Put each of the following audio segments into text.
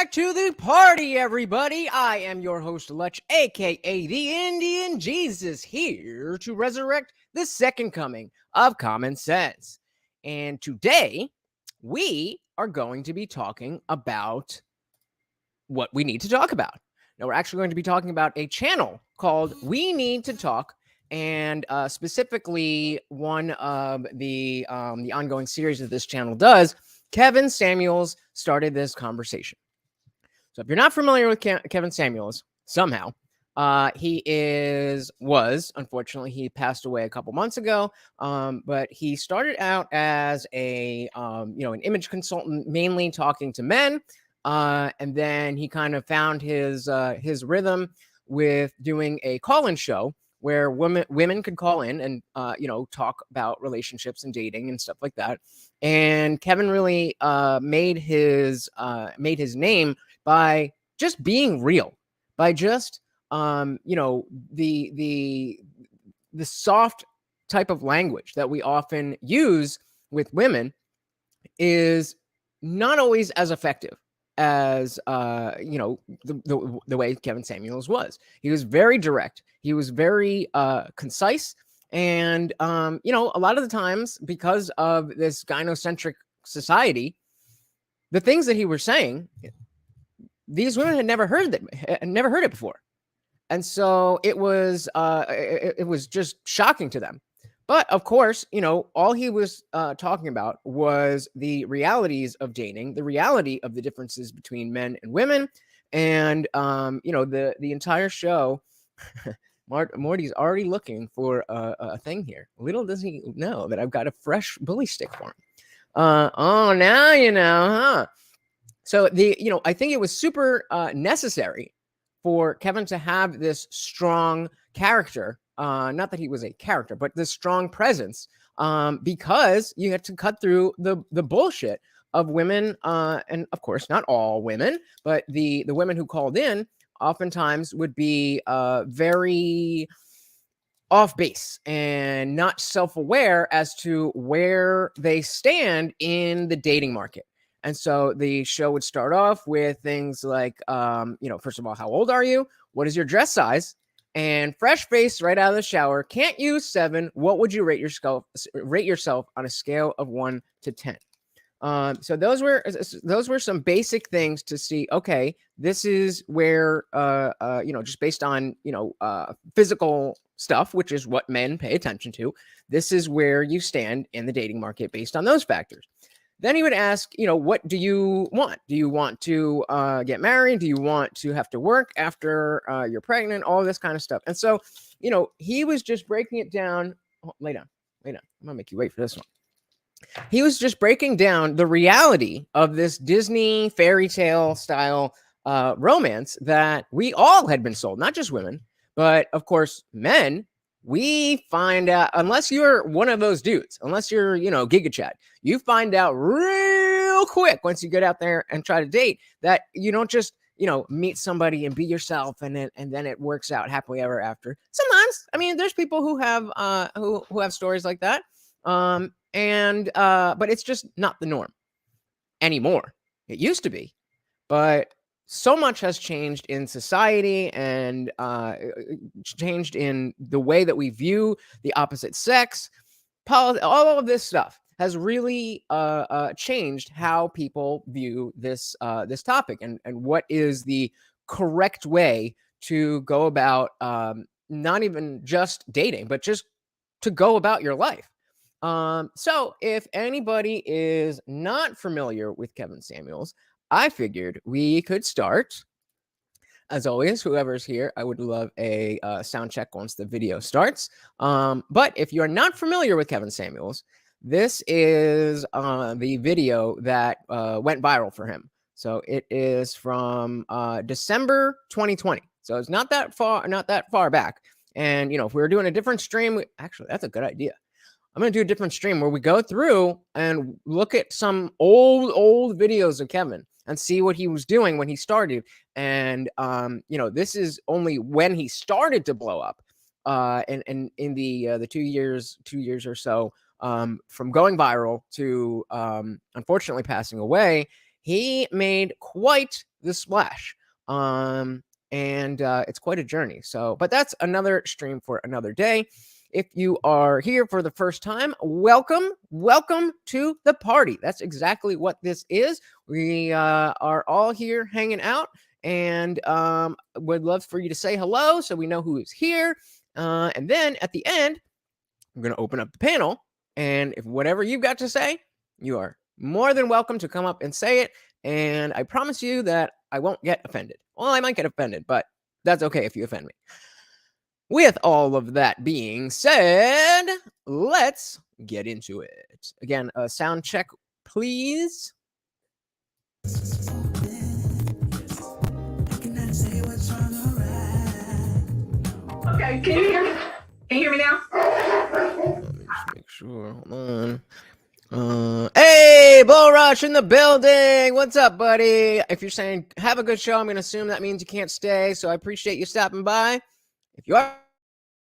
back to the party, everybody. I am your host, Lutch, aka the Indian Jesus, here to resurrect the second coming of common sense. And today, we are going to be talking about what we need to talk about. Now, we're actually going to be talking about a channel called We Need to Talk, and specifically one of the ongoing series that this channel does. Kevin Samuels started this conversation. So if you're not familiar with Kevin Samuels, somehow, he was, unfortunately, he passed away a couple months ago, but he started out as an image consultant, mainly talking to men, and then he kind of found his rhythm with doing a call-in show where women could call in and talk about relationships and dating and stuff like that. And Kevin really made his name by just being real, by just the soft type of language that we often use with women is not always as effective as the way Kevin Samuels was. He was very direct. He was very concise. And, a lot of the times, because of this gynocentric society, the things that he was saying, these women had never heard it before. And so it was just shocking to them. But of course, all he was talking about was the realities of dating, the reality of the differences between men and women. And, the entire show, Morty's already looking for a thing here. Little does he know that I've got a fresh bully stick for him. Now you know, huh? So I think it was super necessary for Kevin to have this strong character. Not that he was a character, but this strong presence, because you had to cut through the bullshit of women, and of course, not all women, but the women who called in oftentimes would be very off base and not self-aware as to where they stand in the dating market. And so the show would start off with things like, first of all, how old are you? What is your dress size? And fresh face right out of the shower. Can't use 7. What would you rate yourself on a scale of 1 to 10? So those were some basic things to see. Okay, this is where just based on physical stuff, which is what men pay attention to. This is where you stand in the dating market based on those factors. Then he would ask, what do you want? Do you want to get married? Do you want to have to work after you're pregnant? All this kind of stuff. And so, he was just breaking it down. Oh, lay down. I'm gonna make you wait for this one. He was just breaking down the reality of this Disney fairy tale style romance that we all had been sold, not just women, but of course, men. We find out, unless you're one of those dudes, unless you're, Giga Chad, you find out real quick once you get out there and try to date that you don't just, meet somebody and be yourself and then it works out happily ever after. Sometimes, there's people who have who have stories like that. But it's just not the norm anymore. It used to be, but so much has changed in society and changed in the way that we view the opposite sex. All of this stuff has really changed how people view this topic and what is the correct way to go about not even just dating, but just to go about your life. So if anybody is not familiar with Kevin Samuels, I figured we could start. As always, whoever's here, I would love a sound check once the video starts. But if you're not familiar with Kevin Samuels, this is the video that went viral for him. So it is from December 2020. So it's not that far back. And, if we were doing a different stream, actually, that's a good idea. I'm going to do a different stream where we go through and look at some old videos of Kevin and see what he was doing when he started. And, this is only when he started to blow up. And in the 2 years or so from going viral to unfortunately passing away, he made quite the splash. And it's quite a journey. So, but that's another stream for another day. If you are here for the first time, welcome to the party. That's exactly what this is. We are all here hanging out, and would love for you to say hello so we know who is here. And then at the end, I'm going to open up the panel, and if whatever you've got to say, you are more than welcome to come up and say it. And I promise you that I won't get offended. Well, I might get offended, but that's okay if you offend me. With all of that being said, let's get into it. Again, a sound check, please. Okay, can you hear me? Can you hear me now? Let me just make sure. Hold on. Hey, Bull Rush in the building. What's up, buddy? If you're saying have a good show, I'm going to assume that means you can't stay. So I appreciate you stopping by. If you are,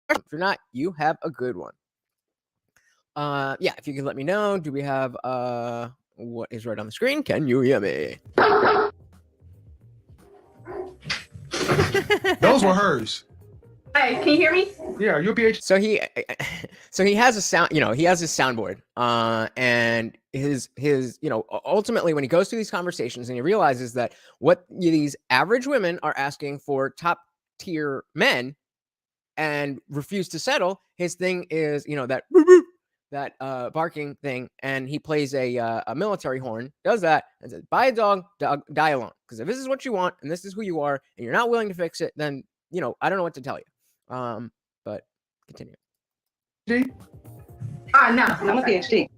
if you're not, you have a good one. Yeah, if you can let me know, do we have what is right on the screen? Can you hear me? Those were hers. Hey, can you hear me? Yeah, you're PhD. So he has a sound, he has his soundboard, and his, ultimately when he goes through these conversations and he realizes that what these average women are asking for top tier men and refuse to settle, his thing is, that barking thing, and he plays a military horn, does that, and says, buy a dog, die alone. Because if this is what you want, and this is who you are, and you're not willing to fix it, then, I don't know what to tell you. But continue. PhD? No, I'm a PhD.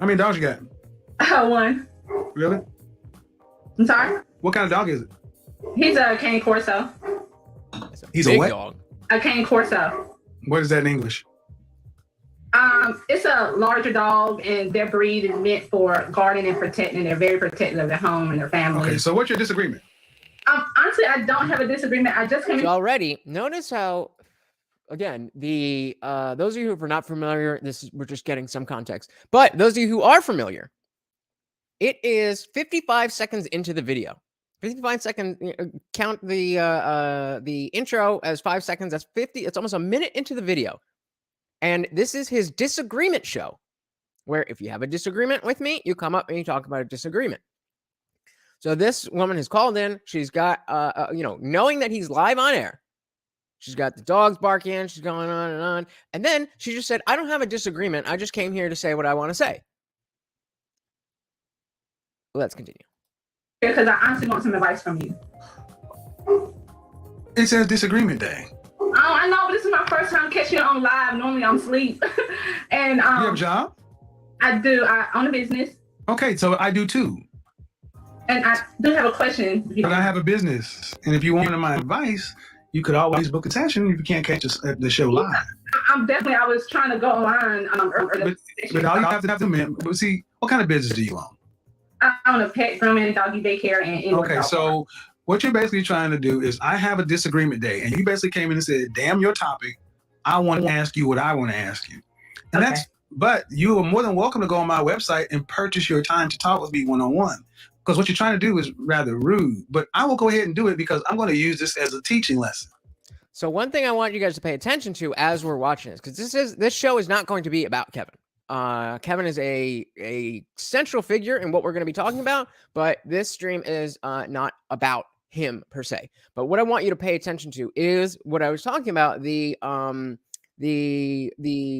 How many dogs you got? One. Really? I'm sorry? What kind of dog is it? He's a cane corso. He's a big what? dog. A cane corso. What is that in English? It's a larger dog, and their breed is meant for guarding and protecting. They're very protective of their home and their family. Okay, so what's your disagreement? Honestly, I don't have a disagreement. I just came in. So already, notice how, again, the those of you who are not familiar, we're just getting some context. But those of you who are familiar, it is 55 seconds into the video. 55 seconds. Count the intro as 5 seconds. That's 50. It's almost a minute into the video. And this is his disagreement show, where if you have a disagreement with me, you come up and you talk about a disagreement. So this woman has called in. She's got, knowing that he's live on air, she's got the dogs barking. She's going on and on. And then she just said, I don't have a disagreement. I just came here to say what I want to say. Let's continue. Because I honestly want some advice from you. It says disagreement day. Oh, I know, but this is my first time catching you on live. Normally I'm asleep. And You have a job? I do. I own a business. Okay, so I do too. And I do have a question. But I have a business. And if you wanted my advice, you could always book a session if you can't catch us at the show live. I was trying to go online. But all you have to do, but see, what kind of business do you own? I own a pet grooming, doggy daycare, and okay, so what you're basically trying to do is I have a disagreement day, and you basically came in and said, damn your topic, I want to ask you what I want to ask you. And okay. But you are more than welcome to go on my website and purchase your time to talk with me one-on-one. Because what you're trying to do is rather rude, but I will go ahead and do it because I'm going to use this as a teaching lesson. So one thing I want you guys to pay attention to as we're watching this, because this show is not going to be about Kevin. Kevin is a central figure in what we're going to be talking about, but this stream is not about him per se. But what I want you to pay attention to is what I was talking about, the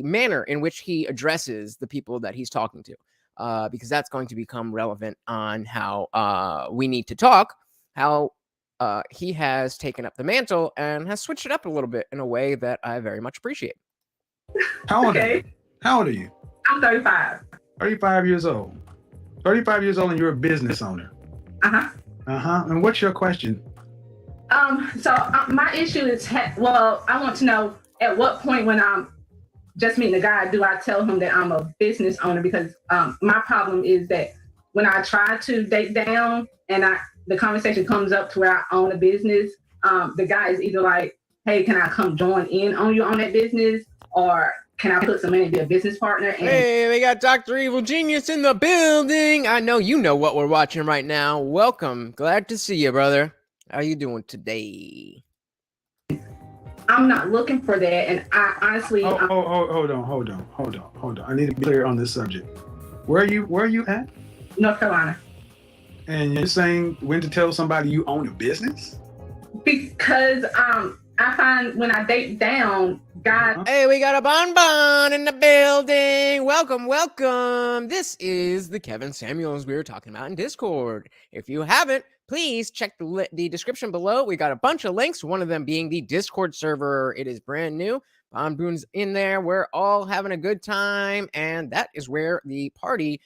manner in which he addresses the people that he's talking to, because that's going to become relevant on how we need to talk, how he has taken up the mantle and has switched it up a little bit in a way that I very much appreciate. How old are you? How old are you? I'm 35. 35 years old. 35 years old and you're a business owner. Uh-huh. Uh-huh. And what's your question? My issue is, I want to know at what point when I'm just meeting a guy, do I tell him that I'm a business owner? Because my problem is that when I try to date down and the conversation comes up to where I own a business, the guy is either like, hey, can I come join in on you on that business? Or can I put some money to be a business partner? And Hey, we got Dr. Evil Genius in the building. I know you know what we're watching right now. Welcome. Glad to see you, brother. How you doing today? I'm not looking for that. And I honestly, hold on. I need to be clear on this subject. Where are you at? North Carolina. And you're saying when to tell somebody you own a business? Because I find when I date down, God. Hey, we got a bonbon in the building. Welcome. This is the Kevin Samuels we were talking about in Discord. If you haven't, please check the description below. We got a bunch of links, one of them being the Discord server. It is brand new. Bon Boon's in there. We're all having a good time, and that is where the party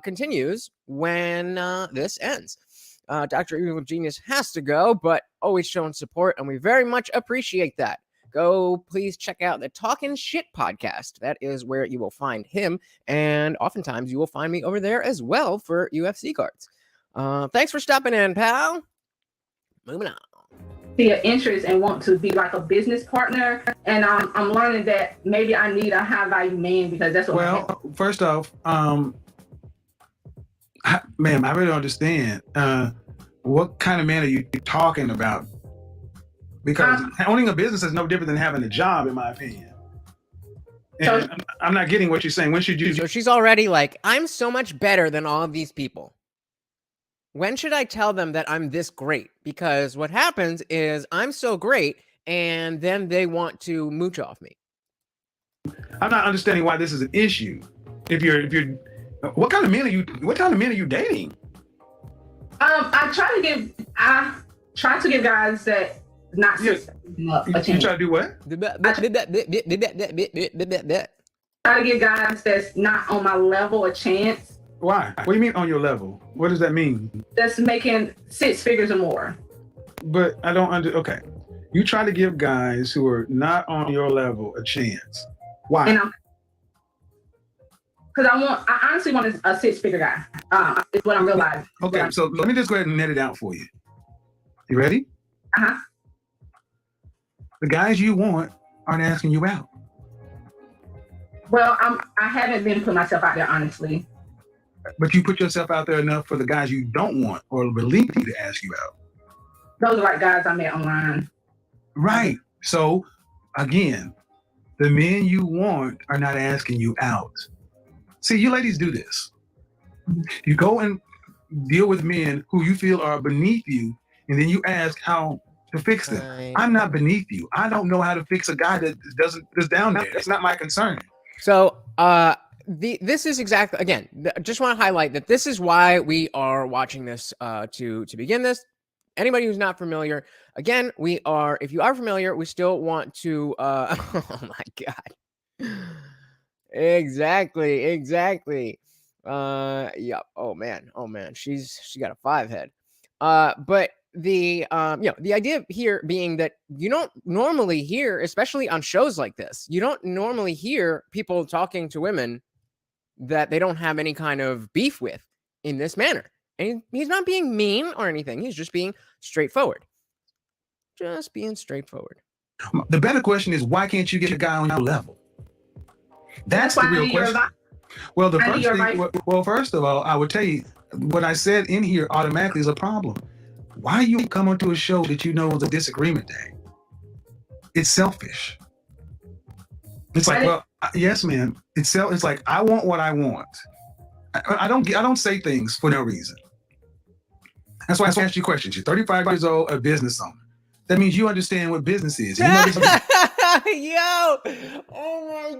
continues when this ends. Dr. Evil Genius has to go, but always showing support, and we very much appreciate that. Go please check out the Talkin' Shit podcast. That is where you will find him, and oftentimes you will find me over there as well for UFC cards. Thanks for stopping in, pal. Moving on. See an interest and want to be like a business partner, and I'm learning that maybe I need a high value man because that's what. Well, first off, ma'am, I really don't understand. What kind of man are you talking about? Because owning a business is no different than having a job, in my opinion. And so, I'm not getting what you're saying. When should you? So she's already like, I'm so much better than all of these people. When should I tell them that I'm this great? Because what happens is I'm so great, and then they want to mooch off me. I'm not understanding why this is an issue. If you're, what kind of men are you dating? I try to give guys that not a chance. You try to do what? Try to give guys that's not on my level a chance. Why? What do you mean on your level? What does that mean? That's making 6 figures or more. But I don't okay. You try to give guys who are not on your level a chance. Why? Because I honestly want a 6-figure guy. Is what I'm realizing. Okay, so let me just go ahead and net it out for you. You ready? Uh-huh. The guys you want aren't asking you out. Well, I haven't been putting myself out there, honestly. But you put yourself out there enough for the guys you don't want or believe you to ask you out. Those are like guys I met online. Right. So, again, the men you want are not asking you out. See, you ladies do this. You go and deal with men who you feel are beneath you, and then you ask how to fix them. Right. I'm not beneath you. I don't know how to fix a guy that's down there. That's not my concern. So, this is exactly, again, just want to highlight that this is why we are watching this to begin this. Anybody who's not familiar, again, if you are familiar, we still want to, oh my God. Exactly. Yeah. Oh man. She got a 5 head. But the idea here being that you don't normally hear, especially on shows like this, you don't normally hear people talking to women that they don't have any kind of beef with in this manner. And he's not being mean or anything. He's just being straightforward. The better question is, why can't you get a guy on your level? That's the real question. Well, first of all, I would tell you what I said in here automatically is a problem. Why you come onto a show that you know is a disagreement day? It's selfish. It's like, well, yes, man. It's like I want what I want. I don't say things for no reason. That's why I asked you questions. You're 35 years old, a business owner. That means you understand what business is. You know Yo! Oh my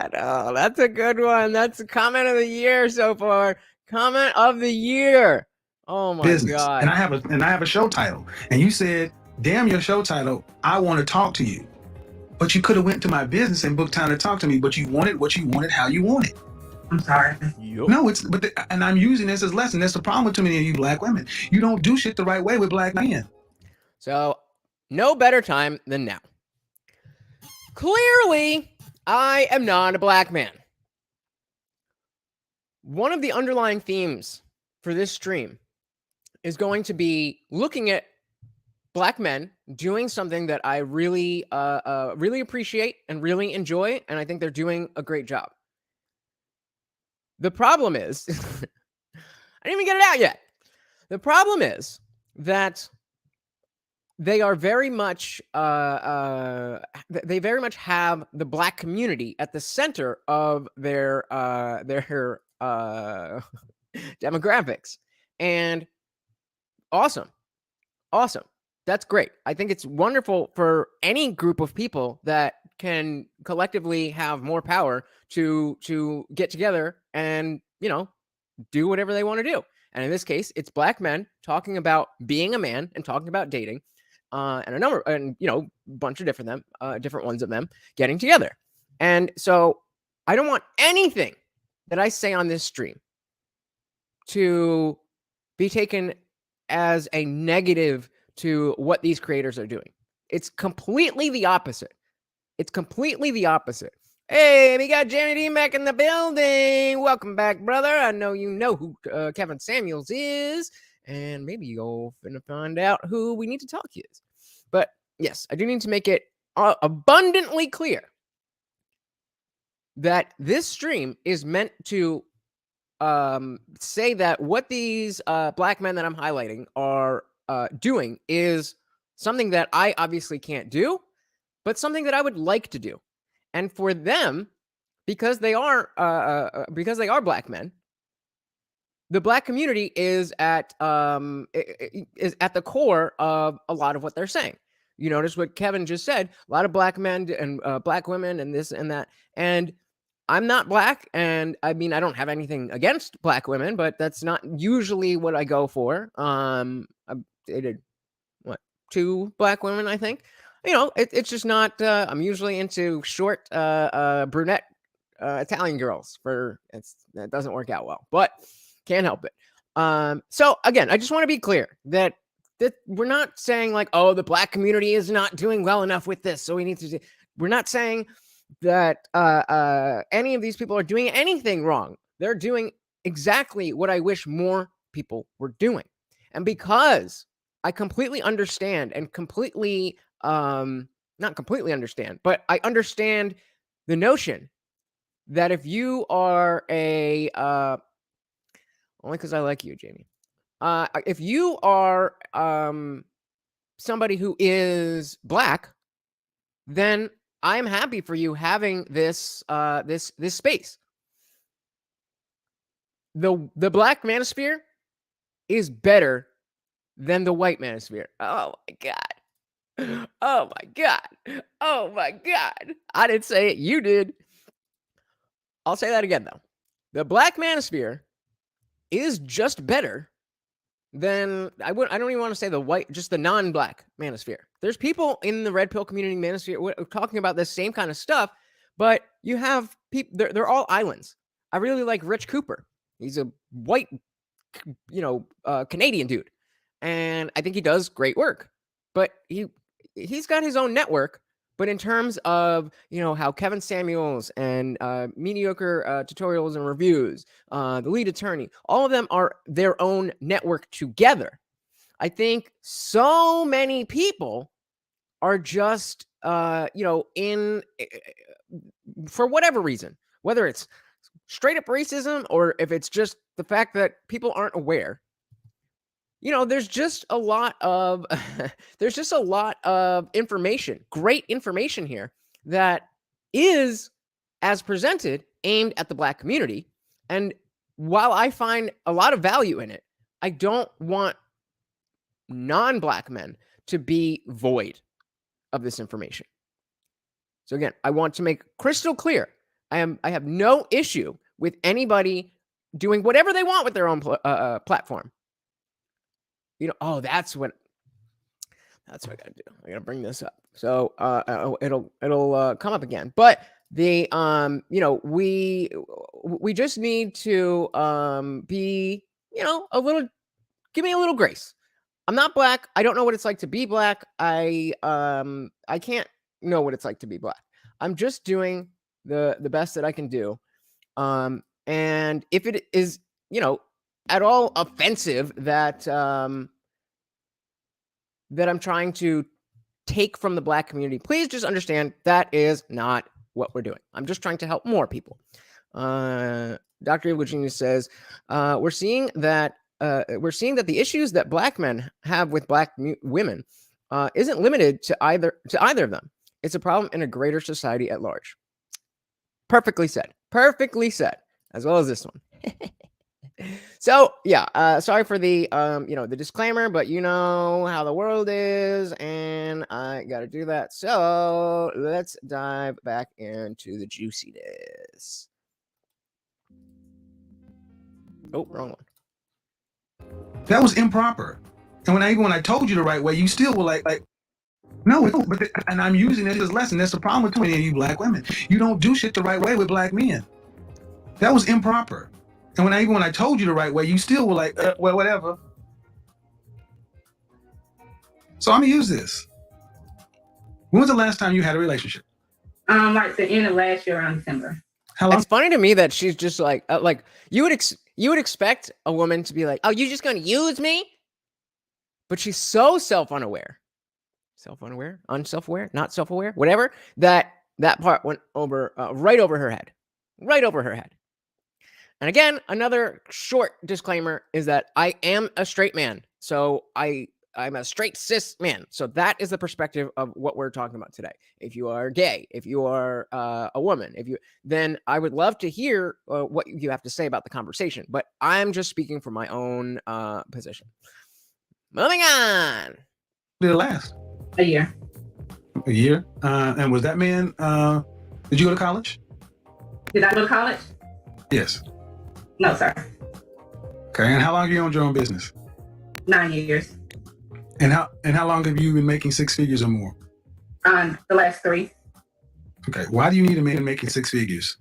God! Oh, that's a good one. That's a comment of the year so far. Comment of the year. Oh my God! And I have a show title. And you said, "Damn your show title. I want to talk to you." But you could have went to my business and booked time to talk to me. But you wanted what you wanted, how you wanted. I'm sorry. Yep. No, and I'm using this as a lesson. That's the problem with too many of you black women. You don't do shit the right way with black men. So, no better time than now. Clearly, I am not a black man. One of the underlying themes for this stream is going to be looking at black men doing something that I really, really appreciate and really enjoy, and I think they're doing a great job. The problem is, I didn't even get it out yet. The problem is that they are very much, they very much have the black community at the center of their demographics, and awesome. Awesome. That's great. I think it's wonderful for any group of people that can collectively have more power to get together and, do whatever they want to do. And in this case, it's black men talking about being a man and talking about dating, and a bunch of different ones of them getting together. And so I don't want anything that I say on this stream to be taken as a negative to what these creators are doing. It's completely the opposite. It's completely the opposite. Hey, we got Jeremy D back in the building. Welcome back, brother. I know you know who Kevin Samuels is, and maybe you'll finna find out who we need to talk to is. But yes, I do need to make it abundantly clear that this stream is meant to say that what these black men that I'm highlighting are doing is something that I obviously can't do, but something that I would like to do. And for them, because they are black men, the black community is at the core of a lot of what they're saying. You notice what Kevin just said: a lot of black men and black women, and this and that. And I'm not black, and I mean, I don't have anything against black women, but that's not usually what I go for. I dated, 2 black women, I think. It's just not, I'm usually into short, brunette, Italian girls. That doesn't work out well, but can't help it. So again, I just want to be clear that we're not saying like, oh, the black community is not doing well enough with this, so we need to do. We're not saying that any of these people are doing anything wrong. They're doing exactly what I wish more people were doing. And because I completely understand and completely, not completely understand, but I understand the notion that if you are only because I like you, Jamie, if you are somebody who is black, then I'm happy for you having this space. The black manosphere is better than the white manosphere. Oh my god. Oh my god. Oh my god. I didn't say it, you did. I'll say that again though. The black manosphere is just better than I don't even want to say the white, just the non-black manosphere. There's people in the red pill community manosphere talking about this same kind of stuff, but you have people, they're all islands. I really like Rich Cooper. He's a white, Canadian dude, and I think he does great work. But he's got his own network. But in terms of, how Kevin Samuels and mediocre tutorials and reviews, the lead attorney, all of them are their own network together. I think so many people are just, in for whatever reason, whether it's straight up racism or if it's just the fact that people aren't aware. There's just a lot of information, great information here that is, as presented, aimed at the black community. And while I find a lot of value in it, I don't want non-black men to be void of this information. So again, I want to make crystal clear, I have no issue with anybody doing whatever they want with their own platform. That's what I gotta do. I gotta bring this up. So it'll come up again. But the we just need to be give me a little grace. I'm not black. I don't know what it's like to be black. I can't know what it's like to be black. I'm just doing the best that I can do. And if it is, at all offensive that that I'm trying to take from the Black community. Please just understand that is not what we're doing. I'm just trying to help more people. Dr. Evil Genius says, we're seeing that the issues that Black men have with Black women isn't limited to either of them. It's a problem in a greater society at large. Perfectly said. Perfectly said. As well as this one. So yeah, sorry for the the disclaimer, but you know how the world is, and I gotta do that. So let's dive back into the juiciness. Oh, wrong one. That was improper. And when I told you the right way, you still were like no, and I'm using it as a lesson. That's the problem with many of you Black women. You don't do shit the right way with Black men. That was improper. And when I told you the right way, you still were like, well, whatever. So I'm gonna use this. When was the last time you had a relationship? Like the end of last year around December. How long? It's funny to me that she's just like you would expect a woman to be like, oh, you just gonna use me? But she's so unself-aware, not self-aware, whatever, that part went over right over her head. And again, another short disclaimer is that I am a straight man. So I'm a straight cis man. So that is the perspective of what we're talking about today. If you are gay, if you are a woman, then I would love to hear what you have to say about the conversation. But I'm just speaking from my own position. Moving on. Did it last? A year. A year? And was that man, did you go to college? Did I go to college? Yes. No, sir. Okay, and how long have you owned your own business? 9 years. And how long have you been making six figures or more? The last 3. Okay, why do you need a man making six figures?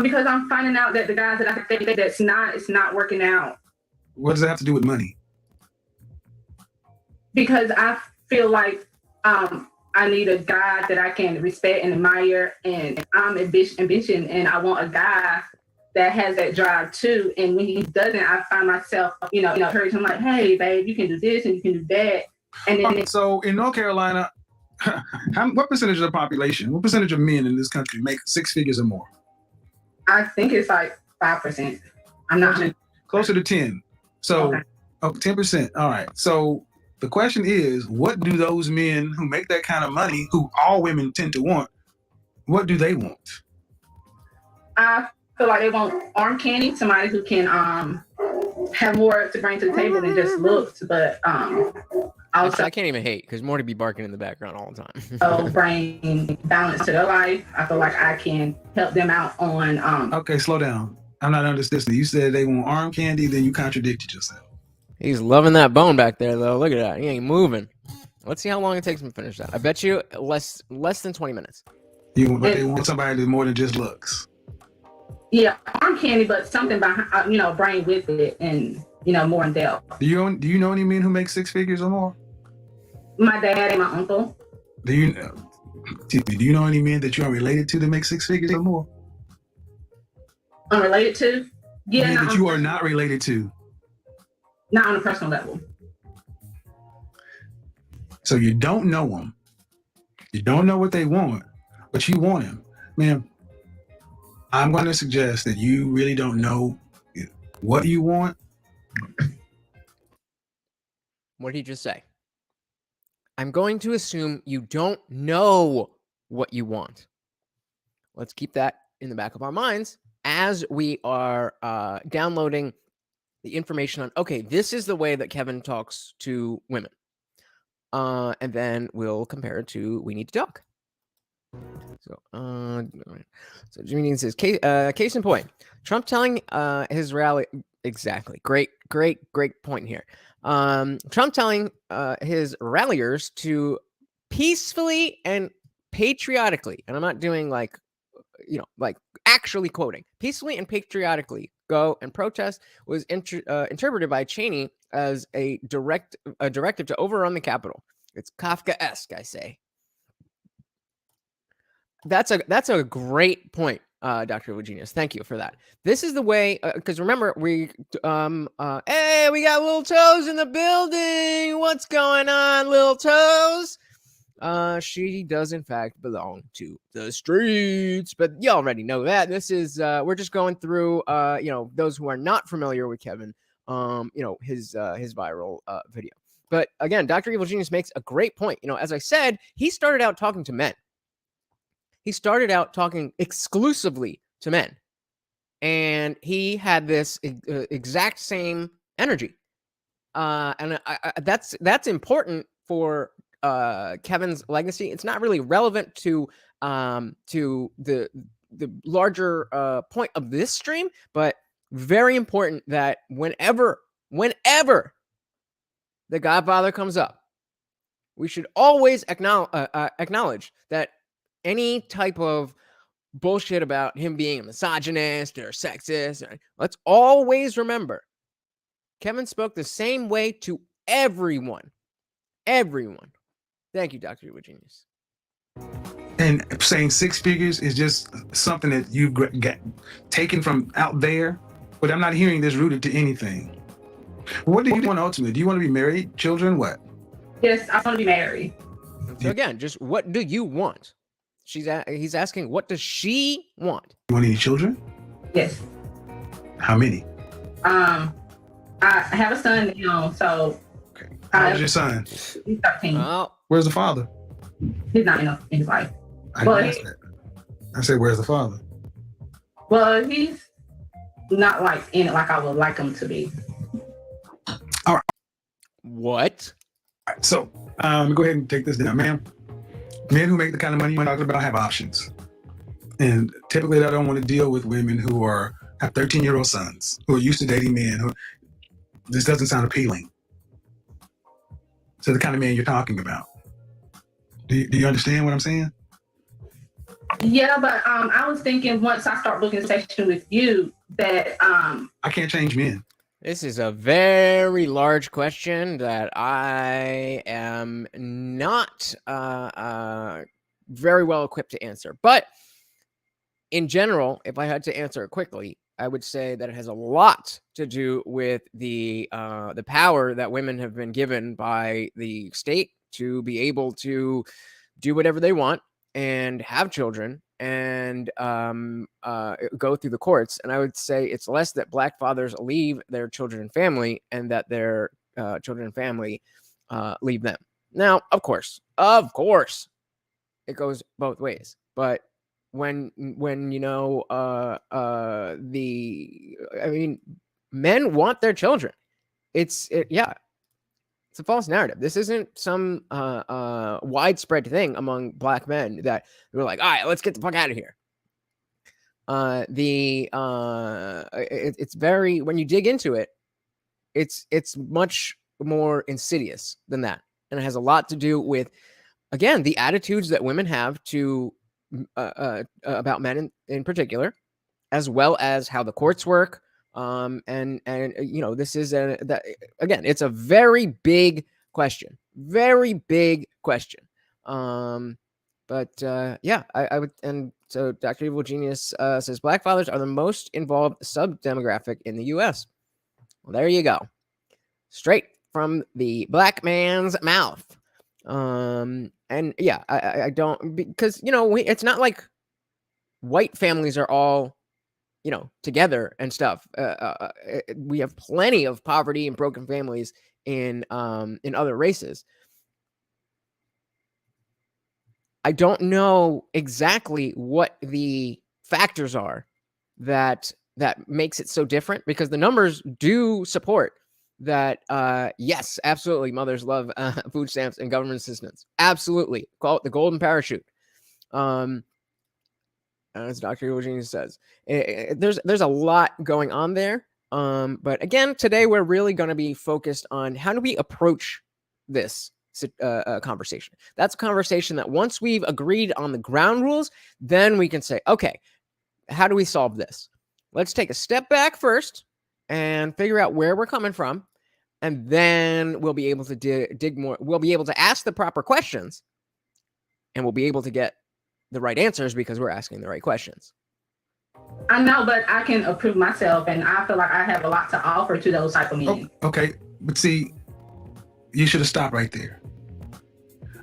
Because I'm finding out that the guys that I think it's not working out. What does that have to do with money? Because I feel like I need a guy that I can respect and admire, and I'm ambition, and I want a guy that has that drive too. And when he doesn't, I find myself, encouraging him like, hey, babe, you can do this and you can do that. And then so in North Carolina, what percentage of the population, what percentage of men in this country make six figures or more? I think it's like 5%. I'm not closer to 10. So okay. 10%. All right. So the question is, what do those men who make that kind of money, who all women tend to want, what do they want? I feel like they want arm candy, somebody who can have more to bring to the table than just looks, but also I can't even hate because Morty be barking in the background all the time. So bring balance to their life. I feel like I can help them out on Okay, slow down. I'm not understanding. You said they want arm candy, then you contradicted yourself. He's loving that bone back there, though. Look at that. He ain't moving. Let's see how long it takes him to finish that. I bet you less than 20 minutes. They want somebody that's more than just looks. Yeah, arm candy, but something behind, bring with it, and more in depth. Do you know any men who make six figures or more? My dad and my uncle. Do you know any men that you are related to that make six figures or more? Unrelated to? Yeah, that you are not related to. Not on a personal level. So you don't know them. You don't know what they want, but you want him. Man, I'm going to suggest that you really don't know what you want. What did he just say? I'm going to assume you don't know what you want. Let's keep that in the back of our minds as we are downloading the information on, okay, this is the way that Kevin talks to women. And then we'll compare it to We Need to Talk. So Jimmy says, case in point, Trump telling his rally, exactly, great point here. Trump telling his ralliers to peacefully and patriotically, and I'm not doing like actually quoting, peacefully and patriotically go and protest was interpreted by Cheney as a directive to overrun the Capitol. It's Kafkaesque, I say. That's a great point, Dr. Evil Genius. Thank you for that. This is the way, because remember, hey, we got Little Toes in the building. What's going on, Little Toes? She does in fact belong to the streets, but you already know that. This is we're just going through those who are not familiar with Kevin, his viral video. But again, Dr. Evil Genius makes a great point. As I said, he started out talking to men. He started out talking exclusively to men, and he had this exact same energy. And that's important for Kevin's legacy. It's not really relevant to the larger point of this stream, but very important that whenever the Godfather comes up, we should always acknowledge that any type of bullshit about him being a misogynist or sexist, let's always remember Kevin spoke the same way to everyone. Everyone. Thank you, Dr. Evil Genius. And saying 6 figures is just something that you get taken from out there, but I'm not hearing this rooted to anything. What do you want ultimately? Do you want to be married, children, what? Yes, I want to be married. So again, just what do you want? He's asking, what does she want? You want any children? Yes. How many? I have a son now, so. Okay. How old is your son? He's 13. Oh. Where's the father? He's not in his life. I didn't ask that. I said, where's the father? Well, he's not like in it like I would like him to be. All right. What? All right, so go ahead and take this down, ma'am. Men who make the kind of money you're talking about have options. And typically they don't want to deal with women who have 13-year-old sons, who are used to dating men. This doesn't sound appealing. So the kind of man you're talking about. Do you understand what I'm saying? Yeah, but I was thinking once I start booking a session with you that I can't change men. This is a very large question that I am not very well equipped to answer. But in general, if I had to answer it quickly, I would say that it has a lot to do with the power that women have been given by the state to be able to do whatever they want and have children and go through the courts. And I would say it's less that Black fathers leave their children and family and that their children and family leave them. Now, of course, it goes both ways. But when men want their children. It's a false narrative. This isn't some widespread thing among Black men that they're like, all right, let's get the fuck out of here. It's very, when you dig into it, it's much more insidious than that. And it has a lot to do with, again, the attitudes that women have to about men in particular, as well as how the courts work. This is again, it's a very big question. Very big question. I would, and so Dr. Evil Genius says Black fathers are the most involved sub-demographic in the U.S. Well, there you go. Straight from the Black man's mouth. I don't, because, it's not like white families are all, together and stuff. We have plenty of poverty and broken families in other races. I don't know exactly what the factors are that makes it so different, because the numbers do support that. Yes, absolutely, mothers love food stamps and government assistance. Absolutely, call it the golden parachute. As Dr. Eugene says, there's a lot going on there. But again, today we're really going to be focused on how do we approach this conversation. That's a conversation that once we've agreed on the ground rules, then we can say, okay, how do we solve this? Let's take a step back first and figure out where we're coming from. And then we'll be able to dig more. We'll be able to ask the proper questions, and we'll be able to get the right answers because we're asking the right questions. I know, but I can approve myself, and I feel like I have a lot to offer to those type of men. Okay, but see, you should have stopped right there.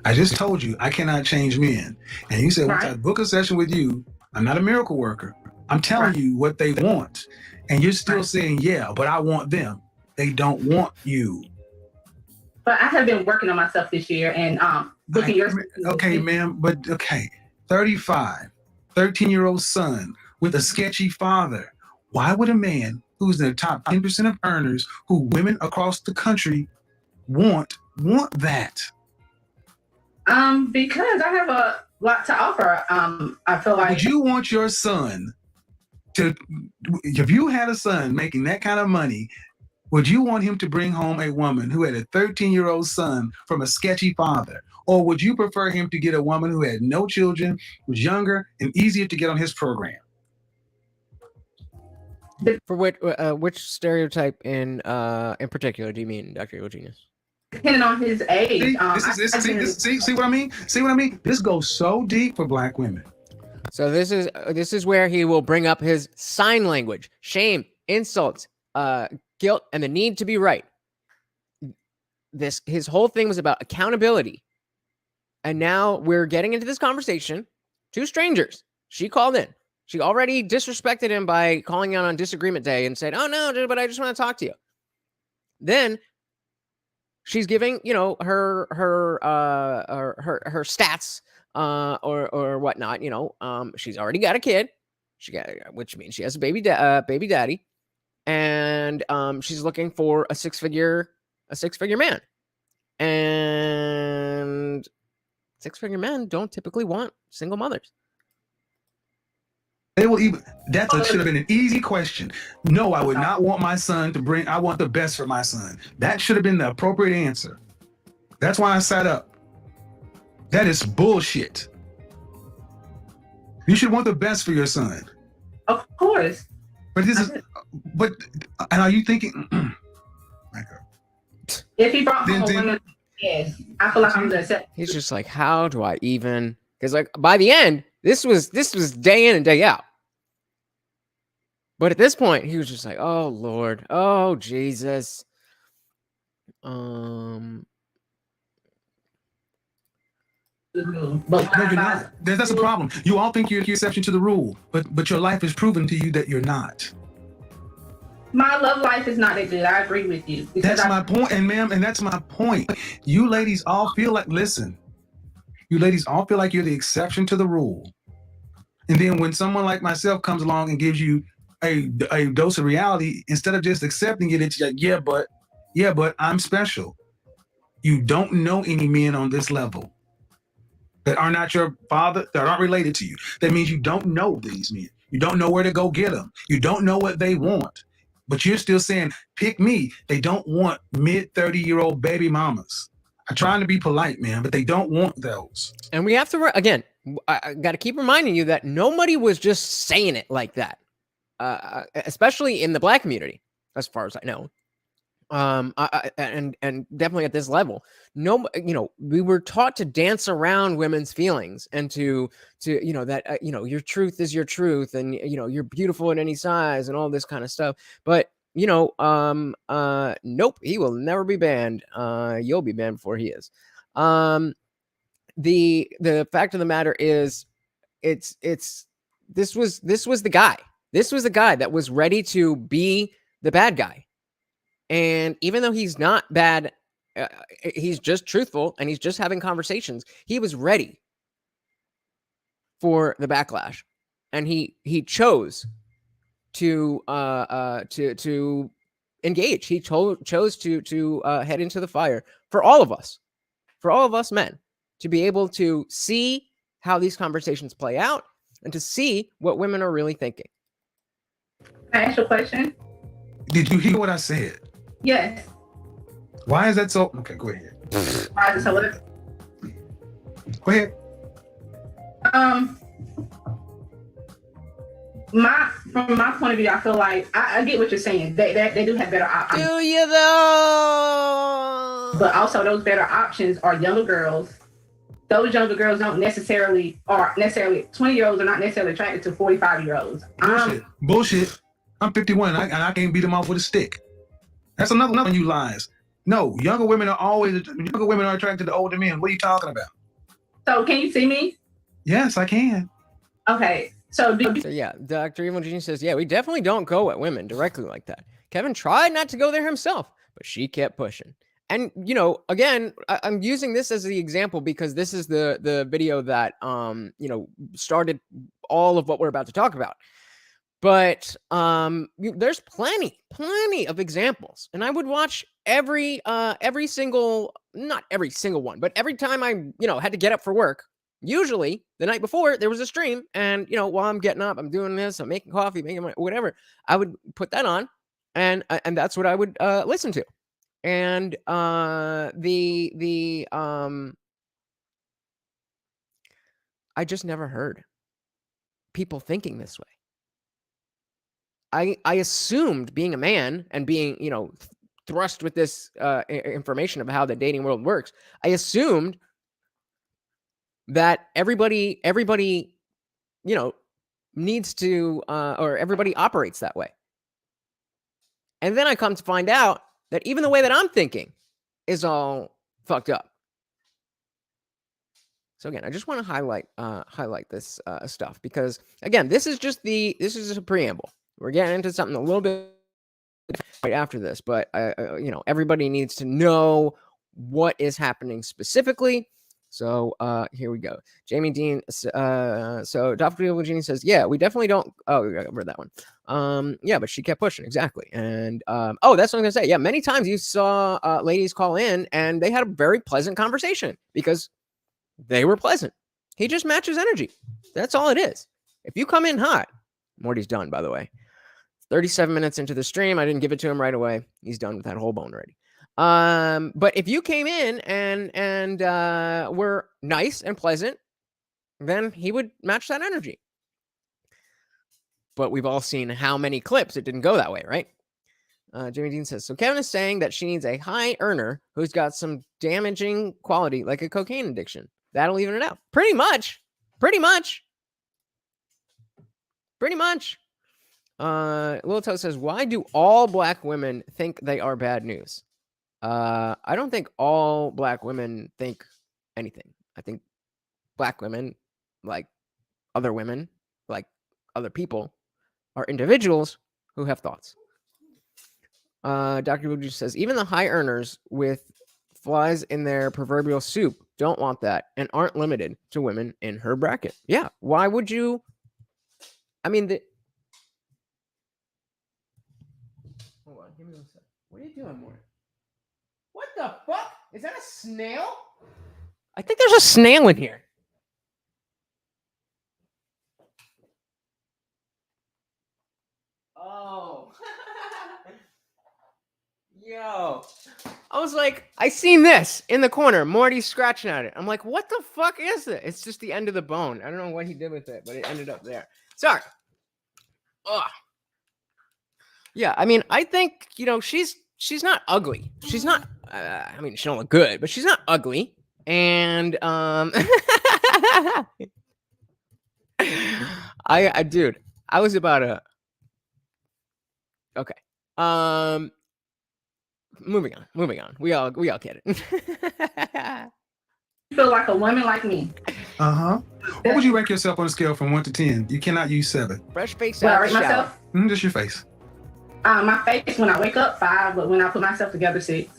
I just told you I cannot change men, and you said once I book a session with you, I'm not a miracle worker. I'm telling you what they want, and you're still saying, yeah, but I want them. They don't want you. But I have been working on myself this year, and booking your. Okay, ma'am, but okay, 35, 13-year-old son with a sketchy father. Why would a man who's in the top 10% of earners, who women across the country want that? Because I have a lot to offer. I feel like. Would you want your son to, if you had a son making that kind of money, would you want him to bring home a woman who had a 13-year-old son from a sketchy father? Or would you prefer him to get a woman who had no children, was younger, and easier to get on his program? For which stereotype in particular do you mean, Dr. Evil Genius? Depending on his age. See what I mean? See what I mean? This goes so deep for Black women. So this is where he will bring up his sign language, shame, insults, guilt, and the need to be right. His whole thing was about accountability. And now we're getting into this conversation. Two strangers. She called in. She already disrespected him by calling out on disagreement day and said, "Oh no, dude, but I just want to talk to you." Then she's giving, her stats or whatnot. She's already got a kid. Which means she has a baby daddy, and she's looking for a six-figure man. And six-figure men don't typically want single mothers. They will even, that should have been an easy question. No, I would not want my son to bring, I want the best for my son. That should have been the appropriate answer. That's why I sat up. That is bullshit. You should want the best for your son. Of course. But and are you thinking, if he brought home a woman, yes, I feel like I'm gonna accept. He's just like, how do I even? Because like by the end, this was day in and day out. But at this point, he was just like, "Oh Lord, oh Jesus." But no, you're not. That's a problem. You all think you're the exception to the rule, but your life has proven to you that you're not. My love life is not that good. I agree with you. That's my point, and ma'am, and that's my point. You ladies all feel like, listen, you ladies all feel like you're the exception to the rule. And then when someone like myself comes along and gives you a dose of reality, instead of just accepting it, it's like, yeah, but I'm special. You don't know any men on this level that are not your father, that aren't related to you. That means you don't know these men. You don't know where to go get them. You don't know what they want. But you're still saying, pick me. They don't want mid-30-year-old baby mamas. I'm trying to be polite, man, but they don't want those. And we have to, again, I got to keep reminding you that nobody was just saying it like that, especially in the Black community, as far as I know. And definitely at this level, we were taught to dance around women's feelings and to that your truth is your truth, and you're beautiful in any size and all this kind of stuff. But nope, he will never be banned. You'll be banned before he is. The fact of the matter is, this was the guy. This was the guy that was ready to be the bad guy. And even though he's not bad, he's just truthful and he's just having conversations. He was ready for the backlash, and he chose to engage. He chose to head into the fire for all of us men, to be able to see how these conversations play out and to see what women are really thinking. Can I ask you a question? Did you hear what I said? Yes. Why is that so? Okay, go ahead. Why is it so? Go ahead. From my point of view, I feel like I get what you're saying. They do have better options. Do you though? But also, those better options are younger girls those younger girls don't necessarily 20-year-olds are not necessarily attracted to 45-year-olds. Bullshit. I'm 51 and I can't beat them off with a stick. That's another one of you lies. No, younger women are attracted to older men. What are you talking about? So can you see me? Yes, I can. Okay. So yeah, Dr. Evil Genius says, yeah, we definitely don't go at women directly like that. Kevin tried not to go there himself, but she kept pushing. And, you know, again, I'm using this as the example because this is the video that, you know, started all of what we're about to talk about. But there's plenty of examples. And I would watch every single, not every single one, but every time I, you know, had to get up for work, usually the night before there was a stream. And, you know, while I'm getting up, I'm doing this, I'm making coffee, making whatever, I would put that on. And that's what I would listen to. And I just never heard people thinking this way. I assumed, being a man and being, you know, thrust with this information of how the dating world works, I assumed that everybody, you know, needs to, or everybody operates that way. And then I come to find out that even the way that I'm thinking is all fucked up. So again, I just want to highlight this stuff because, again, this is just a preamble. We're getting into something a little bit right after this, but you know, everybody needs to know what is happening specifically. So here we go. Jamie Dean. So Dr. Eugenie says, yeah, we definitely don't. Oh, I read that one. Yeah, but she kept pushing, exactly. And oh, that's what I'm gonna say. Yeah, many times you saw ladies call in and they had a very pleasant conversation because they were pleasant. He just matches energy. That's all it is. If you come in hot, Morty's done, by the way. 37 minutes into the stream. I didn't give it to him right away. He's done with that whole bone already. But if you came in and were nice and pleasant, then he would match that energy. But we've all seen how many clips it didn't go that way, right? Jimmy Dean says, so Kevin is saying that she needs a high earner who's got some damaging quality like a cocaine addiction. That'll even it out. Pretty much. Lil Toe says, why do all black women think they are bad news? I don't think all black women think anything. I think black women, like other women, like other people, are individuals who have thoughts. Dr. Wuju says, even the high earners with flies in their proverbial soup don't want that and aren't limited to women in her bracket. Yeah. Why would you? I mean, hold on. Give me 1 second. What are you doing, Mort? What the fuck? Is that a snail? I think there's a snail in here. Oh. Yo. I was like, I seen this in the corner. Morty's scratching at it. I'm like, what the fuck is it? It's just the end of the bone. I don't know what he did with it, but it ended up there. Sorry. Ugh. Yeah, I mean, I think, you know, she's not ugly. She's not, I mean, she don't look good, but she's not ugly. And, dude, I was about to, okay. Moving on. We all get it. You feel like a woman like me. Uh-huh. What would you rank yourself on a scale from 1 to 10? You cannot use 7. Fresh face Well, out I the rate shower. myself? Just your face. My face, when I wake up, 5, but when I put myself together, 6.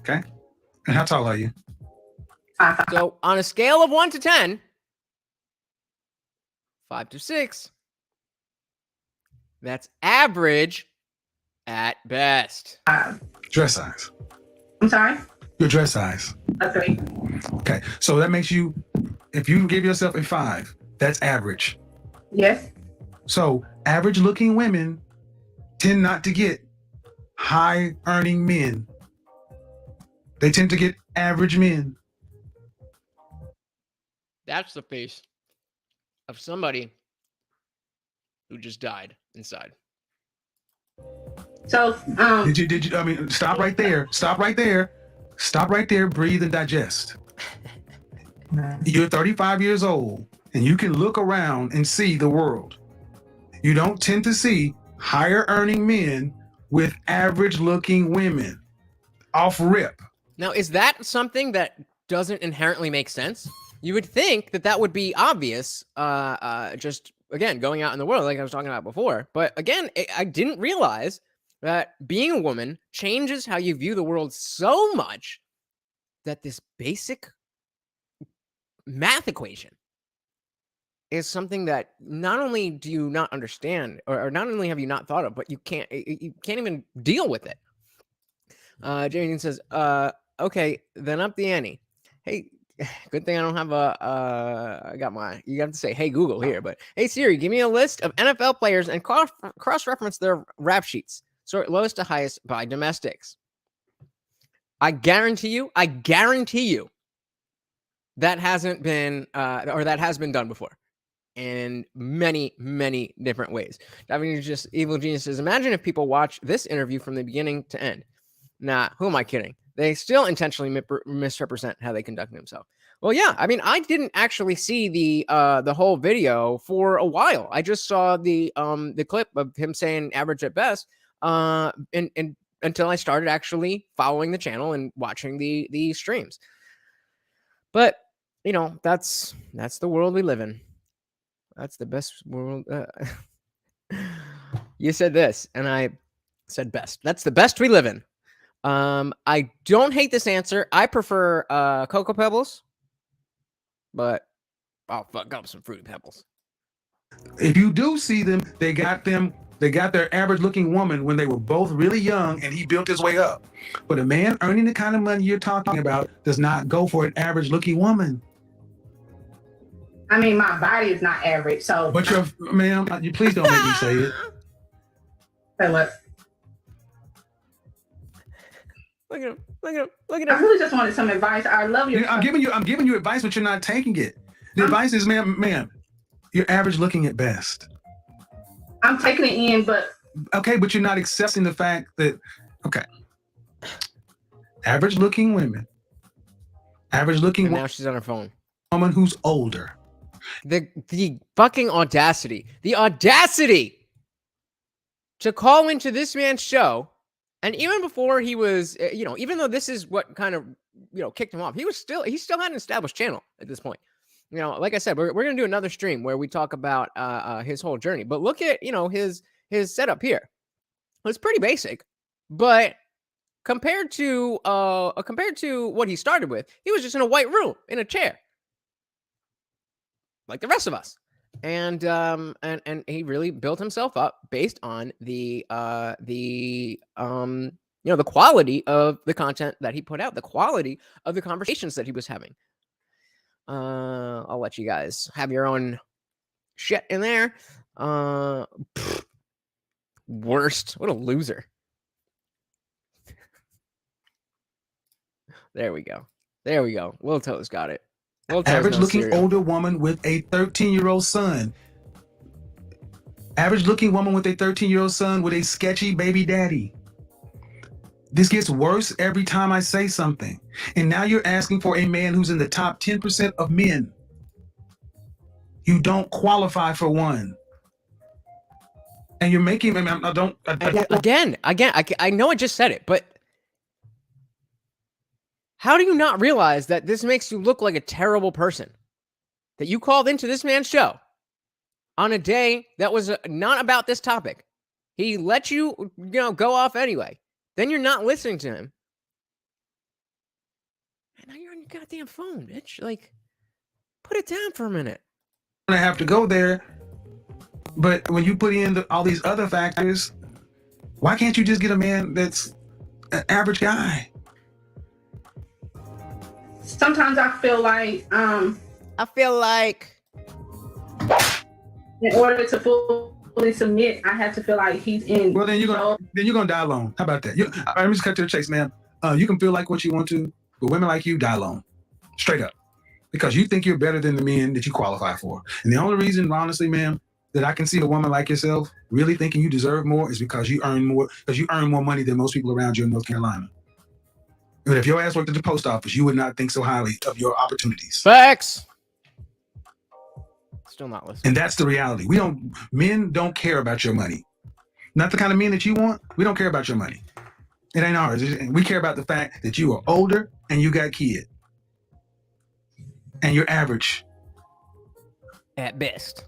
Okay. And how tall are you? 5. So on a scale of 1 to 10, 5 to 6, that's average at best. Dress size. I'm sorry? Your dress size. A 3. Okay. So that makes you, if you give yourself a 5, that's average. Yes. So average looking women tend not to get high earning men. They tend to get average men. That's the face of somebody who just died inside. So, Did you, I mean, stop right there. Breathe and digest. You're 35 years old and you can look around and see the world. You don't tend to see higher earning men with average looking women off rip. Now, is that something that doesn't inherently make sense? You would think that that would be obvious, just, again, going out in the world like I was talking about before. But again, I didn't realize that being a woman changes how you view the world so much that this basic math equation is something that not only do you not understand, or not only have you not thought of, but you can't even deal with it. Jane says, okay, then up the ante. Hey, good thing I don't have I got you have to say, hey, Google here, but hey, Siri, give me a list of NFL players and cross-reference their rap sheets. Sort lowest to highest by domestics. I guarantee you, that hasn't been, or that has been done before in many, many different ways. I mean, just Evil Genius says, imagine if people watch this interview from the beginning to end. Nah, who am I kidding? They still intentionally misrepresent how they conduct themselves. Well, yeah, I mean, I didn't actually see the whole video for a while. I just saw the clip of him saying average at best, and until I started actually following the channel and watching the streams. But you know, that's the world we live in. That's the best world. You said this, and I said best. That's the best we live in. I don't hate this answer. I prefer Cocoa Pebbles, but I'll fuck up some Fruity Pebbles. If you do see them, they got their average looking woman when they were both really young and he built his way up. But a man earning the kind of money you're talking about does not go for an average looking woman. I mean, my body is not average, so. But ma'am, you please don't make me say it. Say what? Look at him! I really just wanted some advice. I love your. I'm giving you advice, but you're not taking it. The advice is, ma'am, you're average looking at best. I'm taking it in, but. Okay, but you're not accepting the fact that, okay, average looking women, now she's on her phone. Woman who's older. The fucking audacity to call into this man's show, and even before he was, even though this is what kind of, kicked him off, he still had an established channel at this point. Like I said, we're gonna do another stream where we talk about his whole journey. But look at his setup here. It's pretty basic, but compared to what he started with, he was just in a white room in a chair, like the rest of us. And he really built himself up based on the quality of the content that he put out, the quality of the conversations that he was having. I'll let you guys have your own shit in there. Worst. What a loser. There we go. Lil Toes got it. Average looking older woman with a 13-year-old son. Average looking woman with a 13-year-old son with a sketchy baby daddy. This gets worse every time I say something. And now you're asking for a man who's in the top 10% of men. You don't qualify for one. And you're making him, again, I know I just said it, but how do you not realize that this makes you look like a terrible person? That you called into this man's show on a day that was not about this topic. He let you, go off anyway. Then you're not listening to him. And now you're on your goddamn phone, bitch. Like, put it down for a minute. I have to go there. But when you put in all these other factors, why can't you just get a man that's an average guy? Sometimes I feel like in order to fully submit, I have to feel like he's in. Well, then you're gonna die alone. How about that? Let me just cut to the chase, man. You can feel like what you want to, but women like you die alone, straight up, because you think you're better than the men that you qualify for. And the only reason, honestly, ma'am, that I can see a woman like yourself really thinking you deserve more is because you earn more money than most people around you in North Carolina. But if your ass worked at the post office, you would not think so highly of your opportunities. Facts. Still not listening. And that's the reality. Men don't care about your money. Not the kind of men that you want. We don't care about your money. It ain't ours. We care about the fact that you are older and you got kids. And you're average. At best.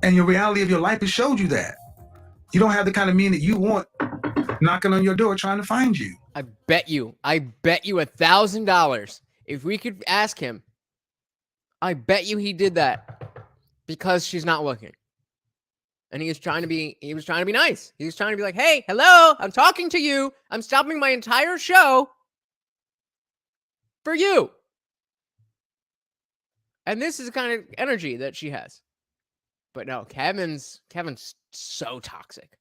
And your reality of your life has showed you that. You don't have the kind of men that you want knocking on your door trying to find you. I bet you $1,000 if we could ask him. I bet you he did that because she's not looking. And he was trying to be nice. He was trying to be like, hey, hello, I'm talking to you. I'm stopping my entire show for you. And this is the kind of energy that she has. But no, Kevin's so toxic.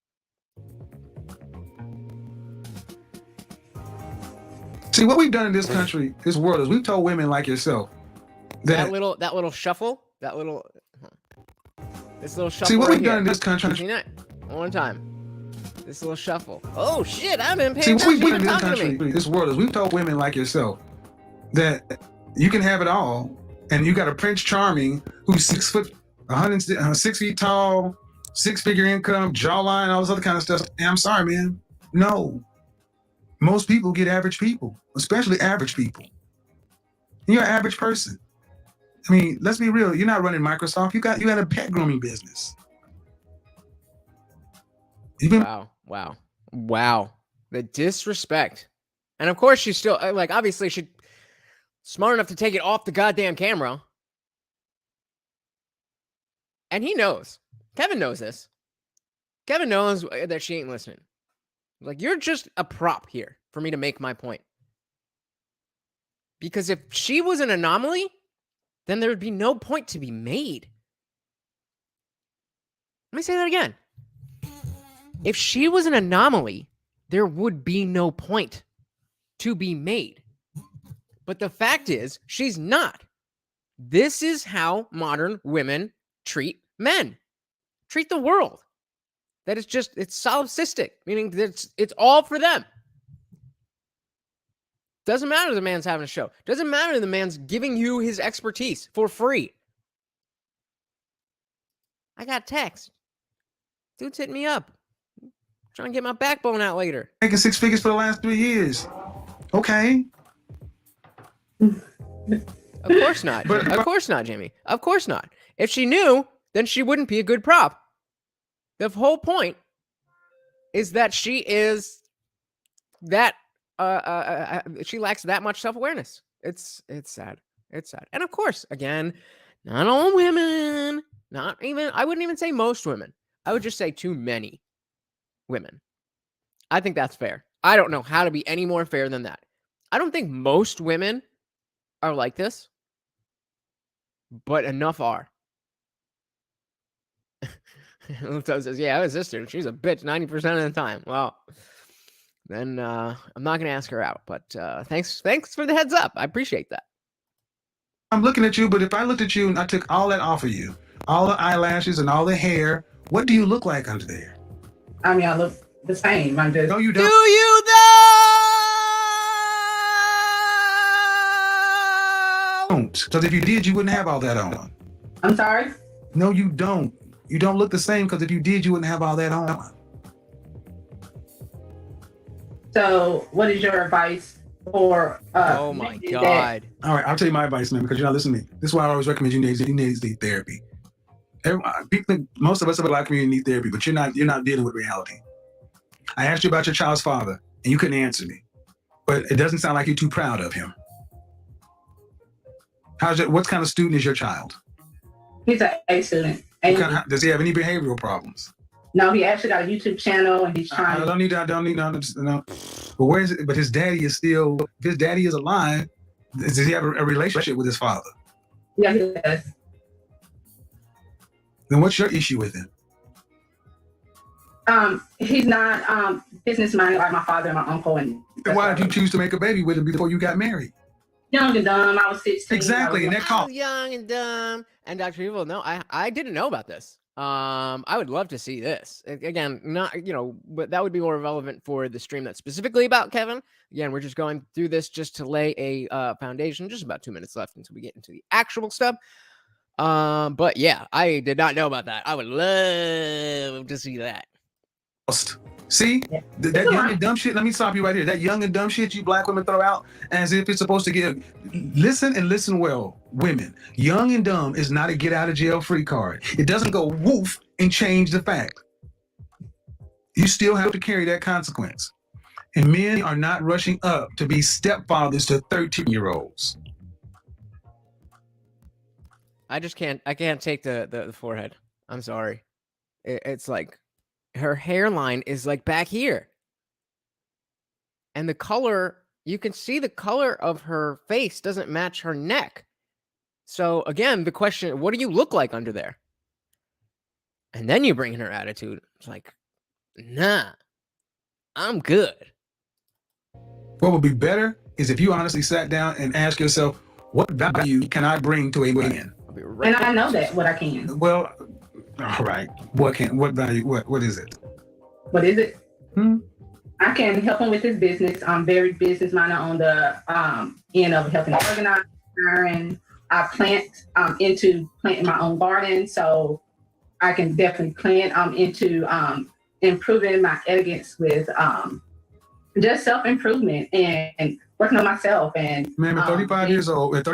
See, what we've done in this country, this world, is we've told women like yourself that little shuffle, this little shuffle. See, what right we've done in this country. One more time. This little shuffle. Oh shit, I've been paying See, what we've attention. done in this country, this world, is we've told women like yourself that you can have it all, and you got a Prince Charming who's 6 feet tall, 6-figure income, jawline, all this other kind of stuff. And I'm sorry, man. No. Most people get average people, especially average people. You're an average person. I mean, let's be real. You're not running Microsoft. You got a pet grooming business. Wow. The disrespect. And of course, she's still obviously she's smart enough to take it off the goddamn camera. And he knows. Kevin knows this. Kevin knows that she ain't listening. Like, you're just a prop here for me to make my point. Because if she was an anomaly, then there would be no point to be made. Let me say that again. If she was an anomaly, there would be no point to be made. But the fact is, she's not. This is how modern women treat men, treat the world. That it's solipsistic, meaning that it's all for them. Doesn't matter the man's having a show. Doesn't matter the man's giving you his expertise for free. I got text. Dude's hitting me up. Trying to get my backbone out later. Making 6 figures for the last 3 years. Okay. Of course not. Of course not, Jimmy. Of course not. If she knew, then she wouldn't be a good prop. The whole point is that she is that she lacks that much self-awareness. It's sad. It's sad. And of course, again, not all women, I wouldn't even say most women. I would just say too many women. I think that's fair. I don't know how to be any more fair than that. I don't think most women are like this, but enough are. Luto says, yeah, I have a sister. She's a bitch 90% of the time. Well, then I'm not going to ask her out. But thanks for the heads up. I appreciate that. I'm looking at you, but if I looked at you and I took all that off of you, all the eyelashes and all the hair, what do you look like under there? I mean, I look the same. I'm just... No, you don't. Do you though? Don't. Because if you did, you wouldn't have all that on. I'm sorry? No, you don't. You don't look the same because if you did, you wouldn't have all that on. So, what is your advice for? Oh my God! All right, I'll tell you my advice, man, because you're not listening to me. This is why I always recommend you need therapy. Most of us in the Black community need therapy, but you're not dealing with reality. I asked you about your child's father, and you couldn't answer me. But it doesn't sound like you're too proud of him. What kind of student is your child? He's an A student. Does he have any behavioral problems? No, he actually got a YouTube channel and he's trying. I don't need no. But where is it? But his daddy is still. If his daddy is alive, does he have a relationship with his father? Yeah, he does. Then what's your issue with him? He's not business minded like my father and my uncle. And why did you choose to make a baby with him before you got married? Young and dumb. I was 16. Exactly, and that called young and dumb. And Dr. Evil, no, I didn't know about this. I would love to see this. Again, not, but that would be more relevant for the stream that's specifically about Kevin. Again, we're just going through this just to lay a foundation. Just about 2 minutes left until we get into the actual stuff. But yeah, I did not know about that. I would love to see that. See, that young and dumb shit, let me stop you right here. That young and dumb shit you black women throw out as if it's supposed to get, listen and listen well, women. Young and dumb is not a get out of jail free card. It doesn't go woof and change the fact. You still have to carry that consequence. And men are not rushing up to be stepfathers to 13-year-olds. I can't take the forehead. I'm sorry. It's like, her hairline is like back here. And the color, you can see the color of her face doesn't match her neck. So again, the question, what do you look like under there? And then you bring in her attitude. It's like, nah, I'm good. What would be better is if you honestly sat down and asked yourself, what value can I bring to a man? And I know that what I can. Well, all right. What value? What is it? What is it? I can help him with his business. I'm very business minded on the end of helping organize. And I plant into planting my own garden, so I can definitely plant into improving my elegance with just self improvement and working on myself. And man, at 35 years old, here's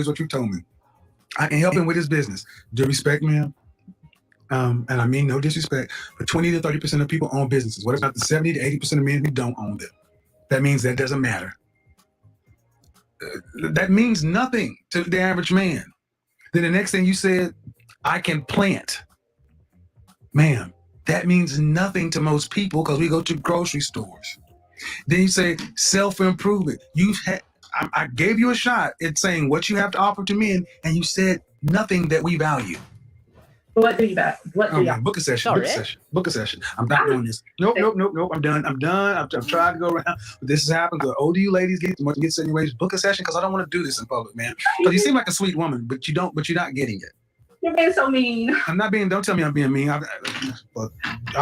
what you told me. I can help him with his business. Do you respect me? And I mean no disrespect, but 20 to 30% of people own businesses. What about the 70 to 80% of men who don't own them? That means that doesn't matter. That means nothing to the average man. Then the next thing you said, I can plant. Ma'am, that means nothing to most people because we go to grocery stores. Then you say self-improvement. I gave you a shot at saying what you have to offer to men, and you said nothing that we value. What do you value? Book a session. Book a session. I'm not doing this. Nope. I'm done. I've tried to go around, but this has happened. The older you ladies get set in your ways. Book a session because I don't want to do this in public, man. Because you seem like a sweet woman, but you're not getting it. You're being so mean. I'm not being. Don't tell me I'm being mean. I'm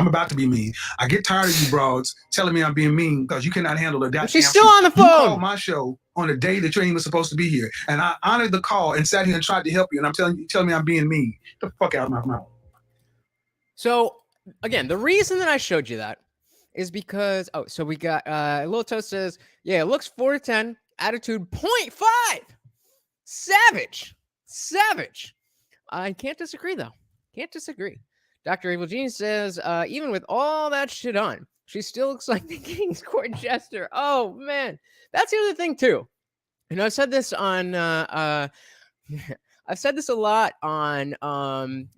about to be mean. I get tired of you broads telling me I'm being mean because you cannot handle a goddamn. She's still on the phone. You called my show on a day that you ain't even supposed to be here, and I honored the call and sat here and tried to help you, and I'm telling me I'm being mean. Get the fuck out of my mouth. So again, the reason that I showed you that is because so we got Lil Toast says, yeah, it looks 4 to 10, attitude 0.5. Savage. I can't disagree, though. Dr. Evil Genius says, even with all that shit on, she still looks like the King's Court jester. Oh, man. That's the other thing, too. I've said this on... I've said this a lot on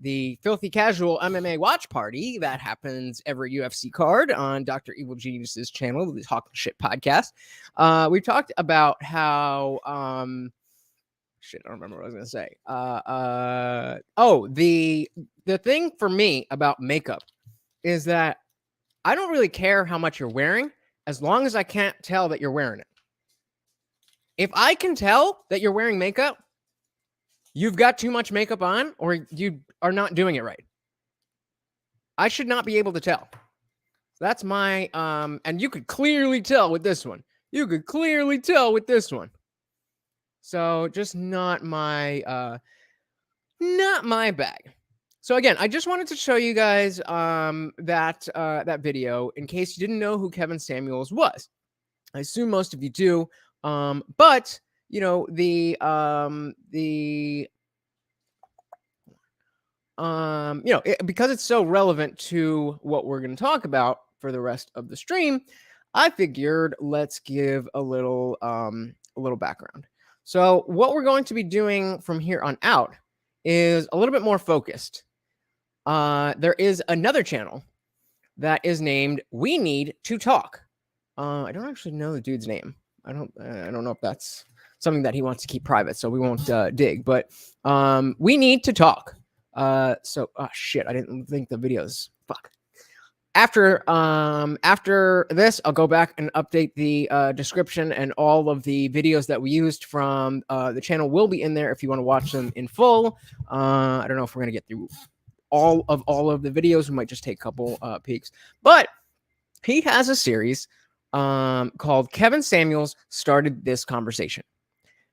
the Filthy Casual MMA watch party that happens every UFC card on Dr. Evil Genius's channel, the Talk Shit podcast. We've talked about how... I don't remember what I was gonna say. The thing for me about makeup is that I don't really care how much you're wearing as long as I can't tell that you're wearing it. If I can tell that you're wearing makeup, you've got too much makeup on or you are not doing it right. I should not be able to tell. That's my and you could clearly tell with this one. So just not my bag. So again, I just wanted to show you guys that video in case you didn't know who Kevin Samuels was. I assume most of you do, but because it's so relevant to what we're going to talk about for the rest of the stream, I figured let's give a little background. So what we're going to be doing from here on out is a little bit more focused. There is another channel that is named We Need to Talk. I don't actually know the dude's name. I don't know if that's something that he wants to keep private, so we won't dig. But We Need to Talk. Shit, I didn't think the videos. Fuck. After this, I'll go back and update the description, and all of the videos that we used from the channel will be in there if you want to watch them in full. I don't know if we're going to get through all of the videos. We might just take a couple peeks, but he has a series called Kevin Samuels Started This Conversation.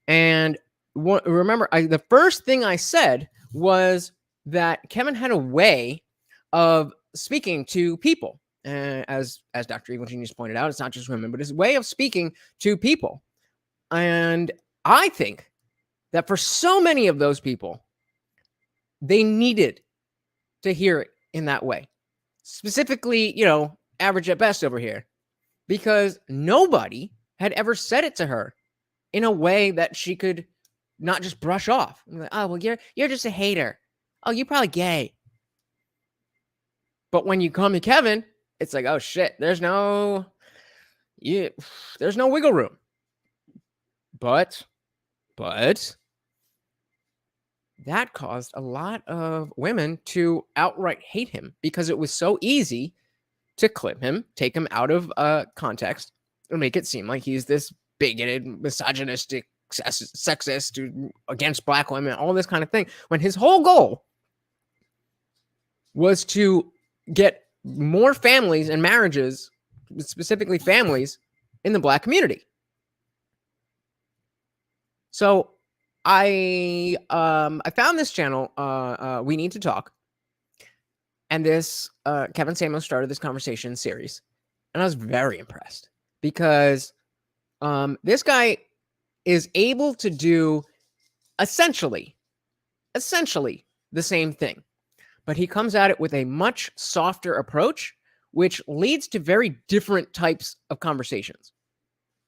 And remember, the first thing I said was that Kevin had a way of speaking to people. As Dr. Evil Genius pointed out, it's not just women, but his way of speaking to people. And I think that for so many of those people, they needed to hear it in that way. Specifically, average at best over here, because nobody had ever said it to her in a way that she could not just brush off. Like, oh, well, you're just a hater. Oh, you're probably gay. But when you come to Kevin, it's like, oh shit, there's no wiggle room. But that caused a lot of women to outright hate him because it was so easy to clip him, take him out of context, and make it seem like he's this bigoted, misogynistic, sexist, against black women, all this kind of thing, when his whole goal was to get more families and marriages, specifically families, in the black community. So I found this channel, We Need to Talk, and this Kevin Samuels started this conversation series, and I was very impressed because this guy is able to do essentially the same thing, but he comes at it with a much softer approach, which leads to very different types of conversations.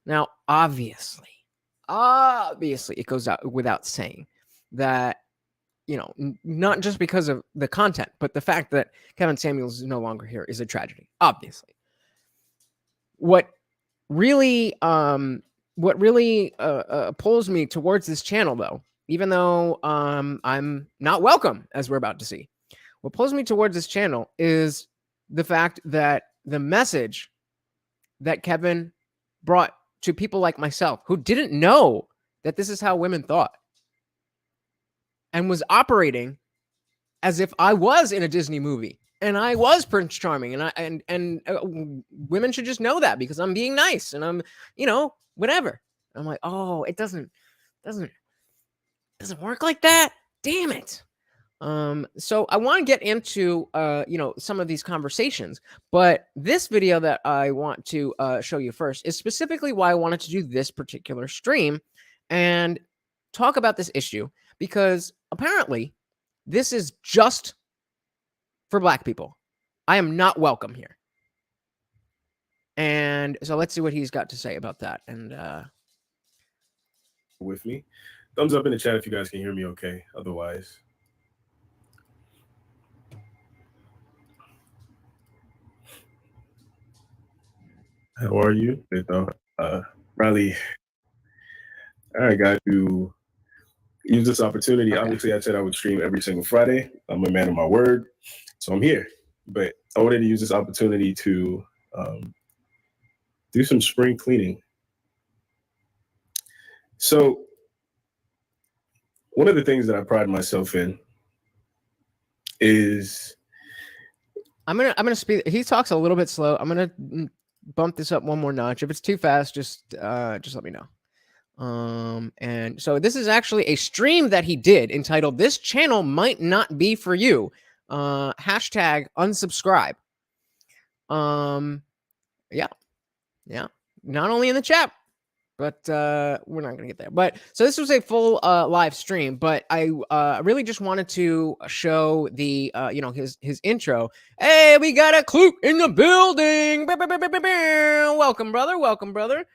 Now, obviously, it goes out without saying that, not just because of the content, but the fact that Kevin Samuels is no longer here is a tragedy, obviously. What really pulls me towards this channel, though, even though I'm not welcome, as we're about to see, what pulls me towards this channel is the fact that the message that Kevin brought to people like myself who didn't know that this is how women thought and was operating as if I was in a Disney movie and I was Prince Charming, and women should just know that because I'm being nice and I'm, whatever. I'm like, oh, it doesn't work like that. Damn it. So I want to get into, some of these conversations, but this video that I want to show you first is specifically why I wanted to do this particular stream and talk about this issue, because apparently this is just for black people. I am not welcome here. And so let's see what he's got to say about that. And with me, thumbs up in the chat if you guys can hear me okay. Otherwise, how are you? Riley, I got to use this opportunity. Okay. Obviously, I said I would stream every single Friday. I'm a man of my word, so I'm here. But I wanted to use this opportunity to do some spring cleaning. So one of the things that I pride myself in is I'm gonna speed. He talks a little bit slow. I'm gonna bump this up one more notch. If it's too fast, just let me know. And so this is actually a stream that he did entitled "This Channel Might Not Be For You." Hashtag unsubscribe. Yeah. Not only in the chat, but we're not gonna get there. But so this was a full live stream, but I really just wanted to show the his intro. Hey, we got a Kloot in the building. Welcome, brother.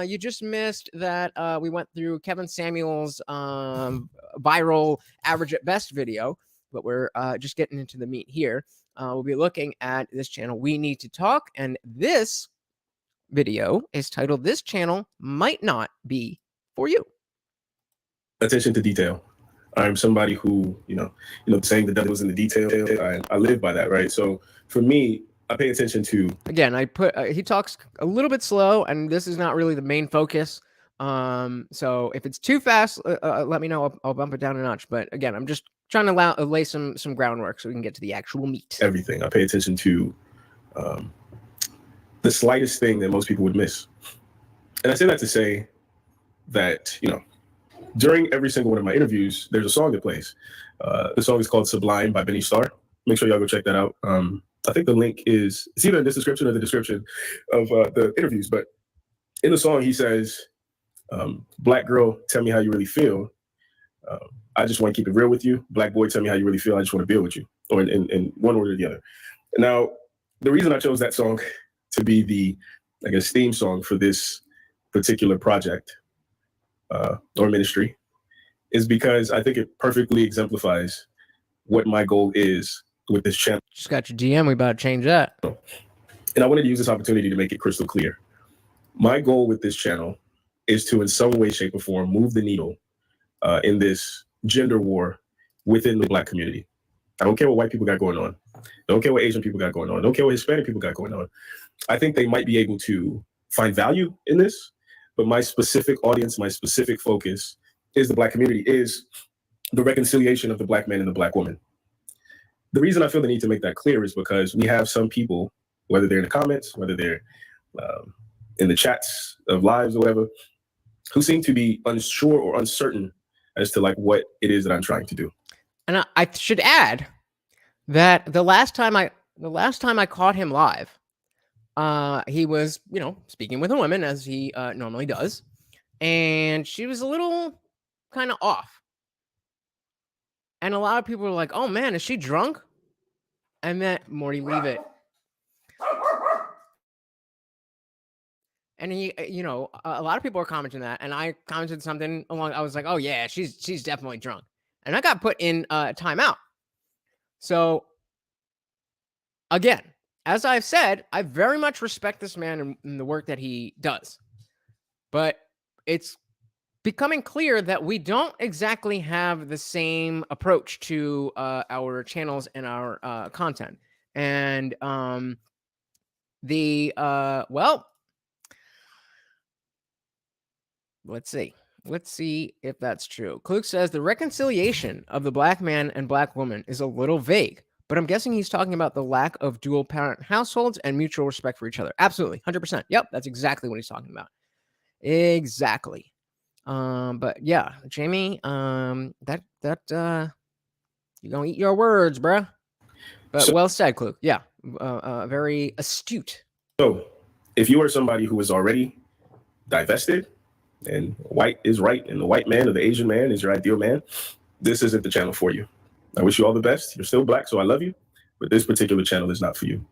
You just missed that we went through Kevin Samuels' viral average at best video, but we're just getting into the meat here. We'll be looking at this channel, We Need to Talk, and this video is titled "This Channel Might Not Be For You." Attention to detail. I'm somebody who, saying the devil's in the detail. I live by that, right? So for me, I pay attention to. Again, I put he talks a little bit slow, and this is not really the main focus. So if it's too fast, let me know. I'll bump it down a notch. But again, I'm just trying to lay some groundwork so we can get to the actual meat. Everything. I pay attention to the slightest thing that most people would miss. And I say that to say that, during every single one of my interviews, there's a song that plays. The song is called Sublime by Benny Starr. Make sure y'all go check that out. I think the link it's either in this description or the description of the interviews. But in the song, he says, black girl, tell me how you really feel. I just want to keep it real with you. Black boy, tell me how you really feel. I just want to build with you, or in one order or the other. Now, the reason I chose that song to be the, I guess, theme song for this particular project or ministry is because I think it perfectly exemplifies what my goal is with this channel. Just got your DM. We about to change that. And I wanted to use this opportunity to make it crystal clear. My goal with this channel is to, in some way, shape, or form, move the needle in this gender war within the Black community. I don't care what white people got going on. Don't care what Asian people got going on. Don't care what Hispanic people got going on. I think they might be able to find value in this, but my specific audience, my specific focus is the Black community, is the reconciliation of the Black man and the Black woman. The reason I feel the need to make that clear is because we have some people, whether they're in the comments, whether they're in the chats of lives or whatever, who seem to be unsure or uncertain as to like what it is that I'm trying to do. And I should add that the last time I caught him live, he was, speaking with a woman as he normally does, and she was a little kind of off. And a lot of people were like, "Oh man, is she drunk?" And then Morty, leave it. And he, a lot of people are commenting that, and I commented something along. I was like, "Oh yeah, she's definitely drunk," and I got put in timeout. So again, as I've said, I very much respect this man and the work that he does, but it's becoming clear that we don't exactly have the same approach to our channels and our content. And well, let's see if that's true. Kluk says the reconciliation of the Black man and Black woman is a little vague, but I'm guessing he's talking about the lack of dual parent households and mutual respect for each other. Absolutely, 100%. Yep, that's exactly what he's talking about. Exactly. But yeah, Jamie, that you're gonna eat your words, bruh. But so, well said, Kluk. Yeah, very astute. So, if you are somebody who is already divested, and white is right, and the white man or the Asian man is your ideal man, this isn't the channel for you. I wish you all the best. You're still Black, so I love you, but this particular channel is not for you.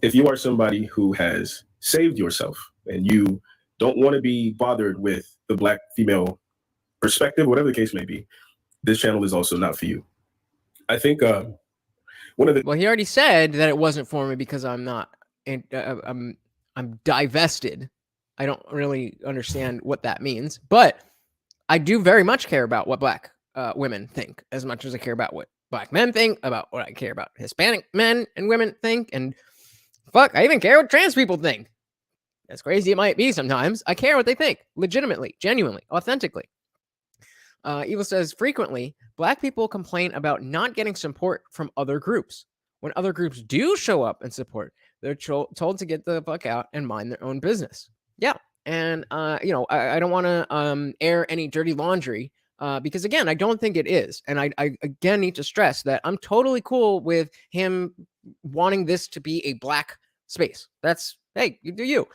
If you are somebody who has saved yourself and you don't want to be bothered with the Black female perspective, whatever the case may be, this channel is also not for you. I think one of the— Well, he already said that it wasn't for me because I'm not, I'm divested. I don't really understand what that means, but I do very much care about what Black women think as much as I care about what Black men think, about what I care about Hispanic men and women think, and fuck, I even care what trans people think. As crazy it might be sometimes, I care what they think, legitimately, genuinely, authentically. Evil says, frequently, Black people complain about not getting support from other groups. When other groups do show up and support, they're told to get the fuck out and mind their own business. Yeah, and, I don't want to air any dirty laundry because, again, I don't think it is. And I again need to stress that I'm totally cool with him wanting this to be a Black space. That's, hey, you do you.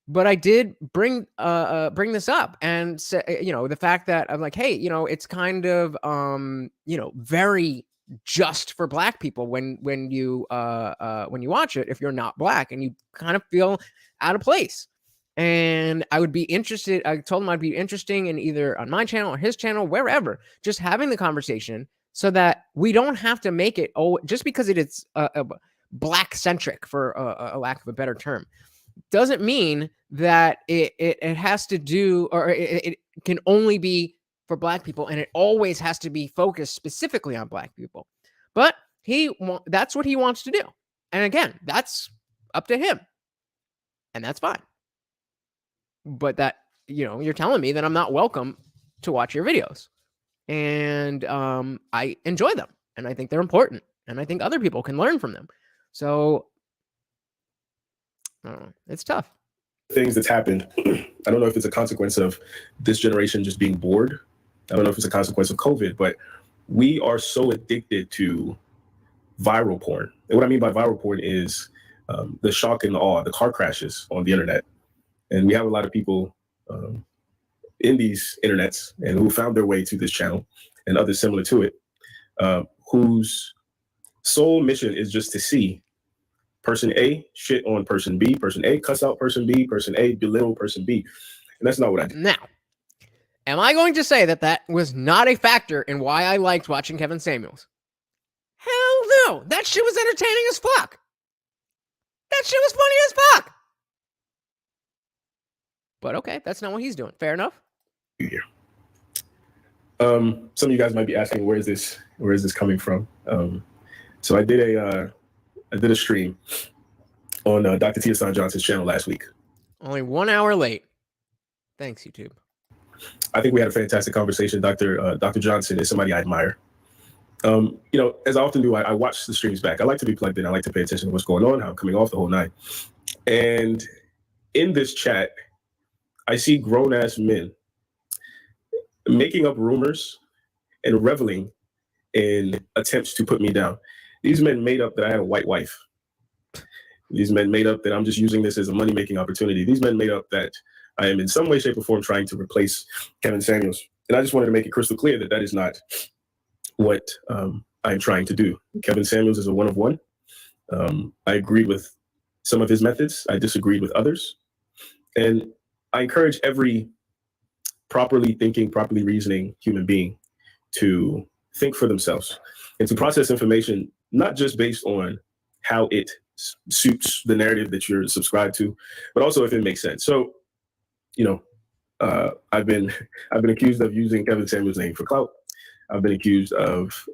But I did bring this up and say, the fact that I'm like, hey, it's kind of, very just for Black people when you watch it, if you're not Black and you kind of feel out of place. And I would be interested. I told him I'd be interesting in either on my channel or his channel, wherever, just having the conversation so that we don't have to make it just because it's Black centric, for a lack of a better term, doesn't mean that it has to do, or it can only be for Black people, and it always has to be focused specifically on Black people. But that's what he wants to do. And again, that's up to him. And that's fine. But that, you're telling me that I'm not welcome to watch your videos. and I enjoy them, and I think they're important, and I think other people can learn from them. So I don't know, it's tough. Things that's happened, I don't know if it's a consequence of this generation just being bored. I don't know if it's a consequence of COVID, but we are so addicted to viral porn. And what I mean by viral porn is the shock and the awe, the car crashes on the internet. And we have a lot of people in these internets and who found their way to this channel and others similar to it, whose sole mission is just to see person A shit on person B, person A cuss out person B, person A belittle person B. And that's not what I do. Now, am I going to say that that was not a factor in why I liked watching Kevin Samuels? Hell no. That shit was entertaining as fuck. That shit was funny as fuck. But okay, that's not what he's doing. Fair enough. Here. Some of you guys might be asking, where is this coming from? So I did a stream on Dr. T. Johnson's channel last week. Only 1 hour late. Thanks, YouTube. I think we had a fantastic conversation. Dr. Johnson is somebody I admire. As I often do, I watch the streams back. I like to be plugged in. I like to pay attention to what's going on, how I'm coming off the whole night. And in this chat, I see grown-ass men making up rumors and reveling in attempts to put me down. These men made up that I had a white wife. These men made up that I'm just using this as a money-making opportunity. These men made up that I am in some way, shape, or form trying to replace Kevin Samuels. And I just wanted to make it crystal clear that that is not what I'm trying to do. Kevin Samuels is a one of one. I agreed with some of his methods. I disagreed with others. And I encourage every properly thinking, properly reasoning human being to think for themselves and to process information, not just based on how it suits the narrative that you're subscribed to, but also if it makes sense. So, I've been accused of using Kevin Samuels' name for clout. I've been accused of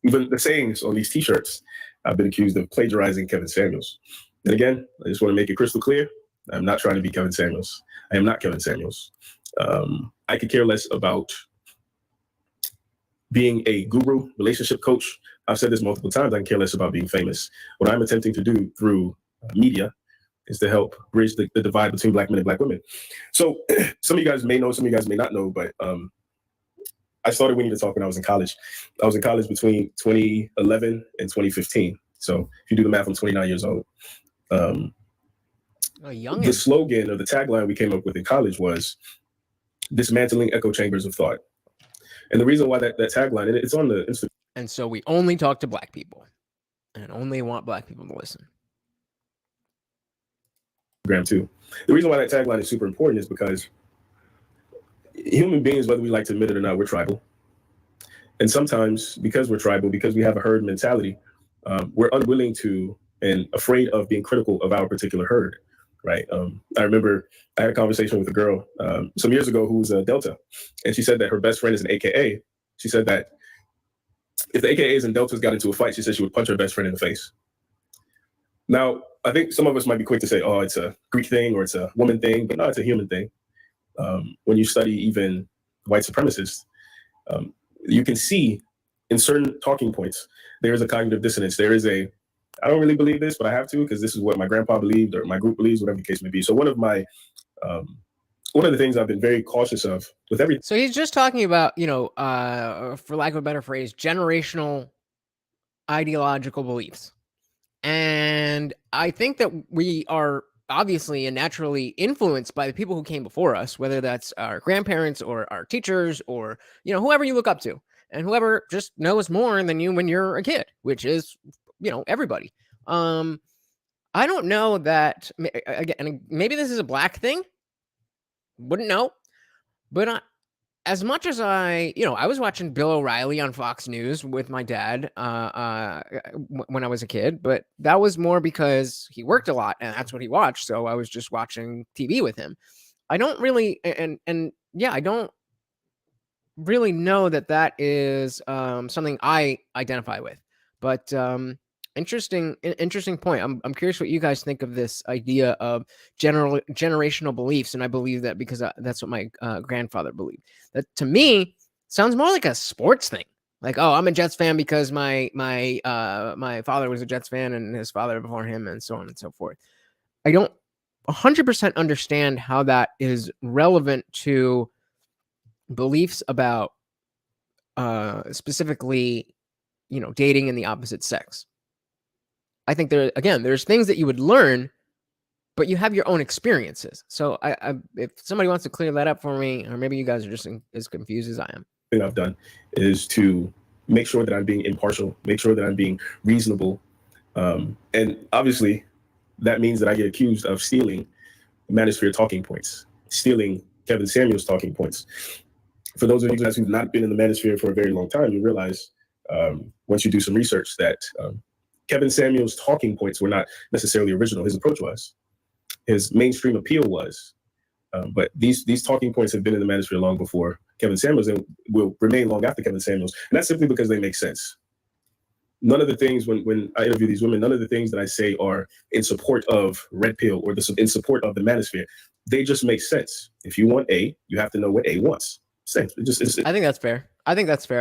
even the sayings on these T-shirts. I've been accused of plagiarizing Kevin Samuels. And again, I just want to make it crystal clear. I'm not trying to be Kevin Samuels. I am not Kevin Samuels. I could care less about being a guru, relationship coach. I've said this multiple times. I can care less about being famous. What I'm attempting to do through media is to help bridge the divide between Black men and Black women. So some of you guys may know, some of you guys may not know, but I started We Need to Talk when I was in college. I was in college between 2011 and 2015. So if you do the math, I'm 29 years old. The slogan or the tagline we came up with in college was dismantling echo chambers of thought. And the reason why that tagline, and it's on the Instagram. And so we only talk to Black people and only want Black people to listen. Too. The reason why that tagline is super important is because human beings, whether we like to admit it or not, we're tribal. And sometimes because we're tribal, because we have a herd mentality, we're unwilling to and afraid of being critical of our particular herd. Right. I remember I had a conversation with a girl some years ago who was a Delta, and she said that her best friend is an AKA. She said that if the AKAs and Deltas got into a fight, she said she would punch her best friend in the face. Now, I think some of us might be quick to say, oh, it's a Greek thing or it's a woman thing, but no, it's a human thing. When you study even white supremacists, you can see in certain talking points, there is a cognitive dissonance. There is I don't really believe this, but I have to because this is what my grandpa believed or my group believes, whatever the case may be. So one of the things I've been very cautious of with everything. So he's just talking about, for lack of a better phrase, generational ideological beliefs. And I think that we are obviously and naturally influenced by the people who came before us, whether that's our grandparents or our teachers or, whoever you look up to and whoever just knows more than you when you're a kid, which is, everybody. I don't know that, again, maybe this is a Black thing. Wouldn't know. But as much as I was watching Bill O'Reilly on Fox News with my dad when I was a kid, but that was more because he worked a lot and that's what he watched. So I was just watching TV with him. I don't really, I don't really know that is something I identify with. But interesting point. I'm curious what you guys think of this idea of generational beliefs, and I believe that because that's what my grandfather believed. That to me, sounds more like a sports thing. Like, oh, I'm a Jets fan because my father was a Jets fan and his father before him, and so on and so forth. I don't 100% understand how that is relevant to beliefs about specifically, dating in the opposite sex. I think there's things that you would learn, but you have your own experiences. So if somebody wants to clear that up for me, or maybe you guys are just as confused as I am. Thing I've done is to make sure that I'm being impartial, make sure that I'm being reasonable. And obviously that means that I get accused of stealing manosphere talking points, stealing Kevin Samuels talking points. For those of you guys who've not been in the manosphere for a very long time, you realize once you do some research that Kevin Samuels talking points were not necessarily original. His approach was, his mainstream appeal was, but these talking points have been in the manosphere long before Kevin Samuels and will remain long after Kevin Samuels. And that's simply because they make sense. None of the things, when I interview these women, none of the things that I say are in support of red pill or in support of the manosphere. They just make sense. If you want A, you have to know what A wants. Same. I think that's fair. I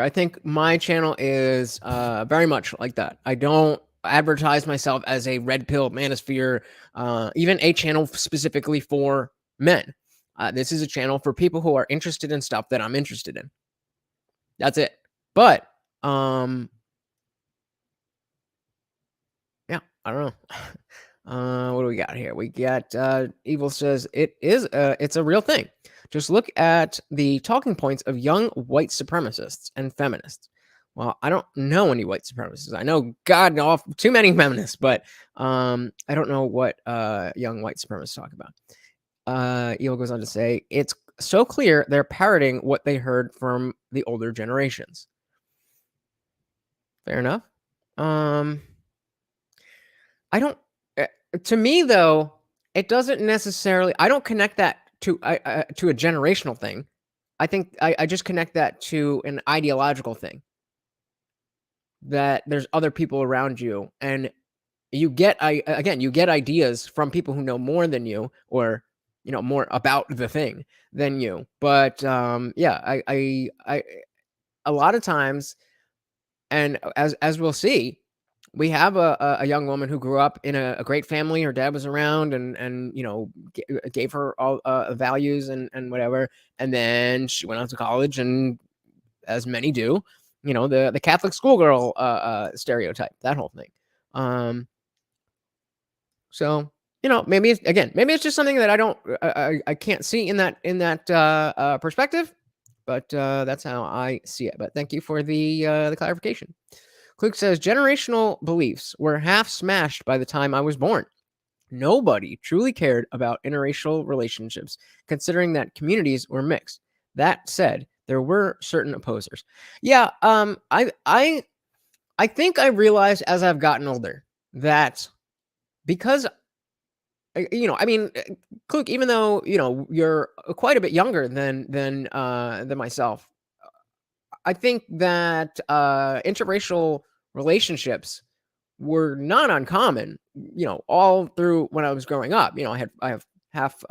think my channel is very much like that. I don't advertise myself as a red pill manosphere, even a channel specifically for men. This is a channel for people who are interested in stuff that I'm interested in. That's it. But yeah, I don't know. What do we got here? We got Evil says it's a real thing. Just look at the talking points of young white supremacists and feminists. Well, I don't know any white supremacists. I know too many feminists, but I don't know what young white supremacists talk about. Evil goes on to say, it's so clear they're parroting what they heard from the older generations. Fair enough. I don't. To me, though, it doesn't necessarily. I don't connect that to a generational thing. I think I just connect that to an ideological thing. That there's other people around you, and you get ideas from people who know more than you, or more about the thing than you. But yeah, I a lot of times, and as we'll see, we have a young woman who grew up in a great family. Her dad was around and gave her all values and whatever. And then she went out to college, and as many do, the Catholic schoolgirl stereotype, that whole thing. So maybe it's just something that I can't see in that perspective, but that's how I see it. But thank you for the clarification. Kluke says, generational beliefs were half smashed by the time I was born. Nobody truly cared about interracial relationships, considering that communities were mixed. That said, there were certain opposers. Yeah, I think I realized as I've gotten older that because, Kluke, even though, you're quite a bit younger than myself, I think that interracial relationships were not uncommon, all through when I was growing up. I have half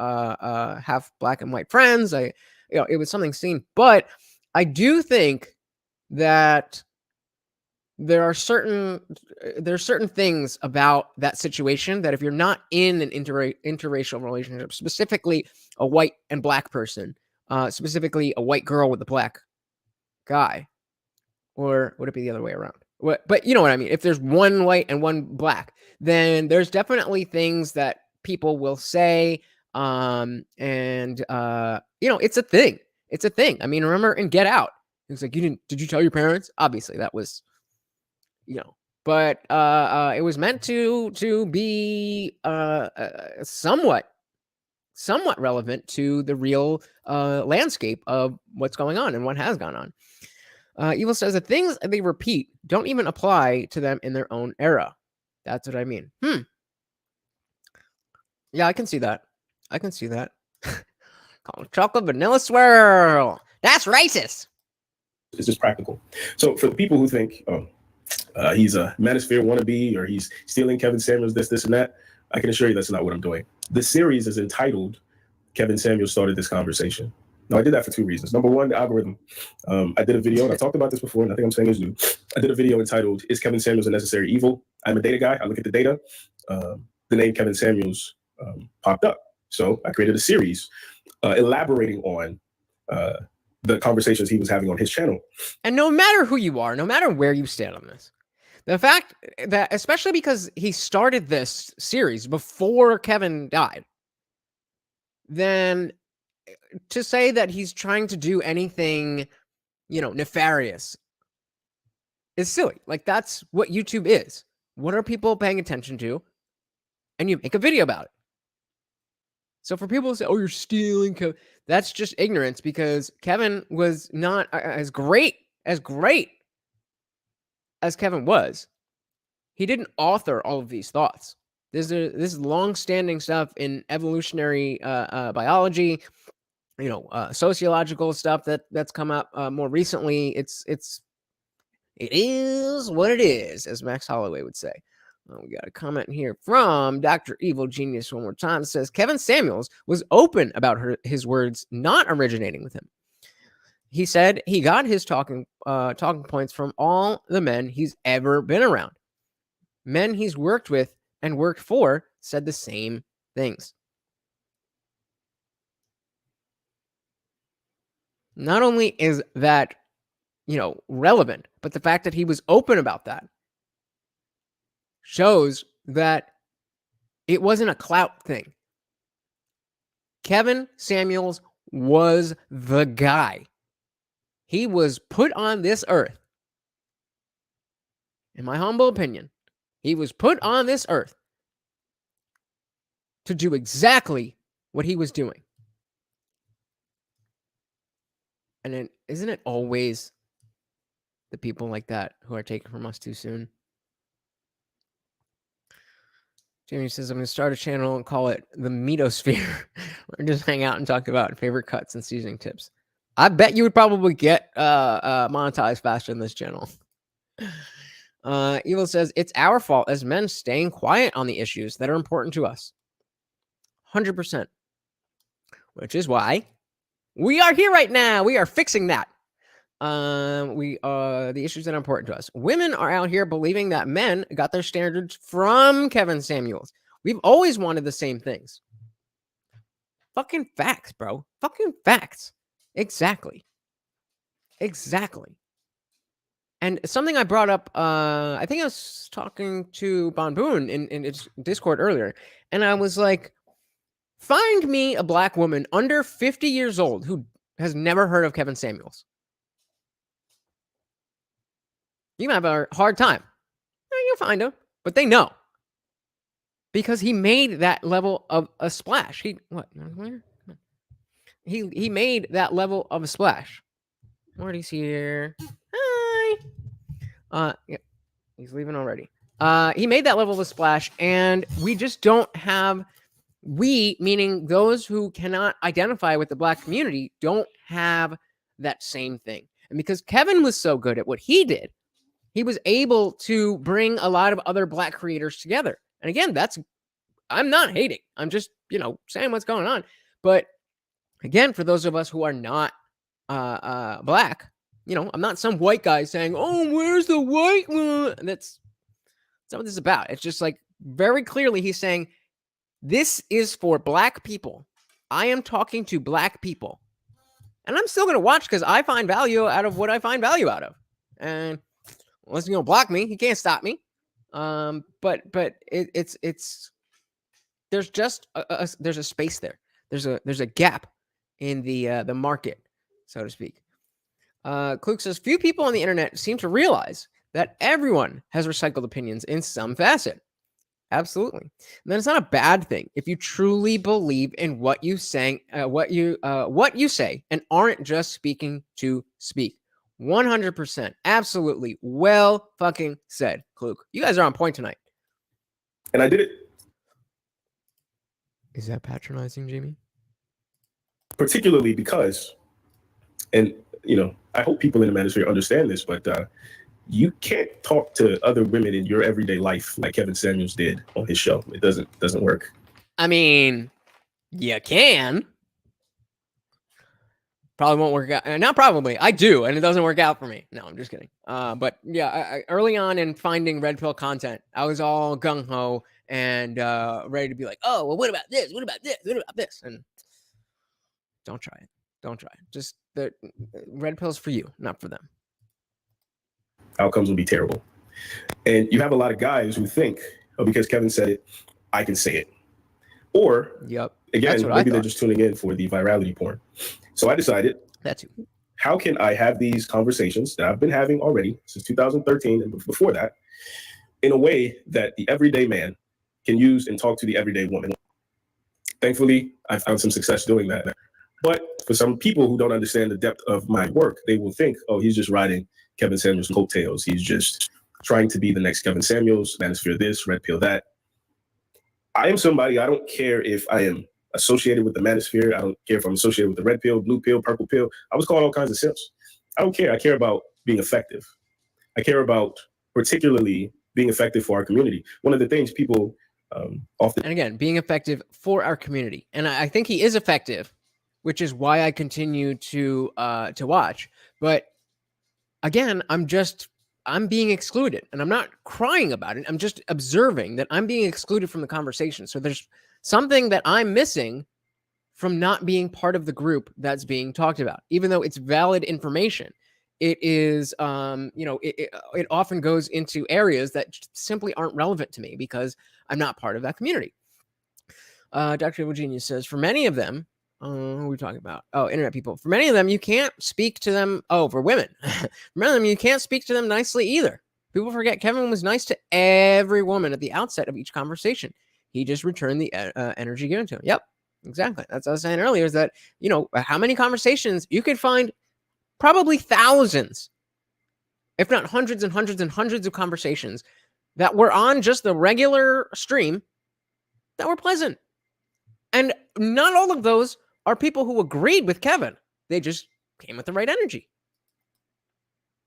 black and white friends. It was something seen, but I do think that there's certain things about that situation that if you're not in an interracial relationship, specifically a white and black person, specifically a white girl with a black guy, or would it be the other way around? But you know what I mean? If there's one white and one black, then there's definitely things that people will say. It's a thing. It's a thing. I mean, remember in Get Out, it was like, did you tell your parents? Obviously that was, but it was meant to be somewhat relevant to the real landscape of what's going on and what has gone on. Evil says the things they repeat don't even apply to them in their own era. That's what I mean. Yeah, I can see that. Call it chocolate vanilla swirl. That's racist. It's just practical. So for the people who think, he's a manosphere wannabe, or he's stealing Kevin Samuels, this and that, I can assure you that's not what I'm doing. The series is entitled Kevin Samuels Started This Conversation. No, I did that for 2 reasons. Number one, the algorithm. I did a video, and I talked about this before, and I think I'm saying this new. I did a video entitled, "Is Kevin Samuels a Necessary Evil?" I'm a data guy. I look at the data. The name Kevin Samuels popped up. So I created a series elaborating on the conversations he was having on his channel. And no matter who you are, no matter where you stand on this, the fact that, especially because he started this series before Kevin died, then to say that he's trying to do anything, nefarious is silly. Like, that's what YouTube is. What are people paying attention to? And you make a video about it. So for people to say, "Oh, you're stealing," that's just ignorance, because Kevin was not as great as Kevin was. He didn't author all of these thoughts. This is long-standing stuff in evolutionary biology, sociological stuff that's come up more recently. It is what it is, as Max Holloway would say. We got a comment here from Dr. Evil Genius one more time. It says, Kevin Samuels was open about his words not originating with him. He said he got his talking points from all the men he's ever been around. Men he's worked with and worked for said the same things. Not only is that, relevant, but the fact that he was open about that shows that it wasn't a clout thing. Kevin Samuels was the guy. He was put on this earth. In my humble opinion, he was put on this earth to do exactly what he was doing. And isn't it always the people like that who are taken from us too soon? Jamie says, I'm going to start a channel and call it the manosphere. Or just hang out and talk about favorite cuts and seasoning tips. I bet you would probably get monetized faster than this channel. Evil says, it's our fault as men staying quiet on the issues that are important to us. 100%. Which is why we are here right now. We are fixing that. We are the issues that are important to us. Women are out here believing that men got their standards from Kevin Samuels. We've always wanted the same things. Fucking facts, bro. Fucking facts. Exactly. And something I brought up, I think I was talking to Bon Boon in its Discord earlier, and I was like, find me a black woman under 50 years old who has never heard of Kevin Samuels. You might have a hard time. You'll find him, but they know. Because he made that level of a splash. He made that level of a splash. Marty's here. Hi. Yeah, he's leaving already. He made that level of a splash, and we just don't have, we, meaning those who cannot identify with the black community, don't have that same thing. And because Kevin was so good at what he did, he was able to bring a lot of other black creators together. And again, I'm not hating. I'm just, saying what's going on. But again, for those of us who are not black, I'm not some white guy saying, oh, where's the white one? That's not what this is about. It's just like, very clearly he's saying, this is for black people. I am talking to black people. And I'm still going to watch because I find value out of what I find value out of. And unless you're going to block me, he can't stop me. But it's there's just there's a space there. There's a gap in the market, so to speak. Kluk says, few people on the internet seem to realize that everyone has recycled opinions in some facet. Absolutely. And then it's not a bad thing if you truly believe in what you say and aren't just speaking to speak. 100%. Absolutely. Well fucking said, Kluk. You guys are on point tonight. And I did it. Is that patronizing, Jamie? Particularly because, and I hope people in the manosphere understand this, but you can't talk to other women in your everyday life like Kevin Samuels did on his show. It doesn't work. I mean, you can. Probably won't work out. Not probably. I do, and it doesn't work out for me. No, I'm just kidding. But yeah, I early on in finding red pill content, I was all gung ho and ready to be like, oh, well, what about this? What about this? What about this? And don't try it. Don't try it. Just the red pill's for you, not for them. Outcomes will be terrible. And you have a lot of guys who think, oh, because Kevin said it, I can say it. Or, again, maybe they're just tuning in for the virality porn. So I decided, how can I have these conversations that I've been having already since 2013 and before that, in a way that the everyday man can use and talk to the everyday woman? Thankfully, I found some success doing that. But for some people who don't understand the depth of my work, they will think, oh, he's just riding Kevin Samuels' coattails. He's just trying to be the next Kevin Samuels, manosphere this, red pill that. I am somebody, I don't care if I am associated with the manosphere. I don't care if I'm associated with the red pill, blue pill, purple pill. I was called all kinds of simps. I don't care. I care about being effective. I care about particularly being effective for our community. One of the things people often... And again, being effective for our community. And I think he is effective, which is why I continue to watch. But again, I'm being excluded, and I'm not crying about it. I'm just observing that I'm being excluded from the conversation. So there's something that I'm missing from not being part of the group that's being talked about, even though it's valid information. It is, it often goes into areas that simply aren't relevant to me because I'm not part of that community. Dr. Evil Genius says, for many of them, who are we talking about? Oh, internet people. For many of them, you can't speak to them. Oh, for women. For many of them, you can't speak to them nicely either. People forget Kevin was nice to every woman at the outset of each conversation. He just returned the energy given to him. Yep, exactly. That's what I was saying earlier, is that, how many conversations you could find, probably thousands, if not hundreds and hundreds and hundreds of conversations that were on just the regular stream that were pleasant. And not all of those are people who agreed with Kevin. They just came with the right energy.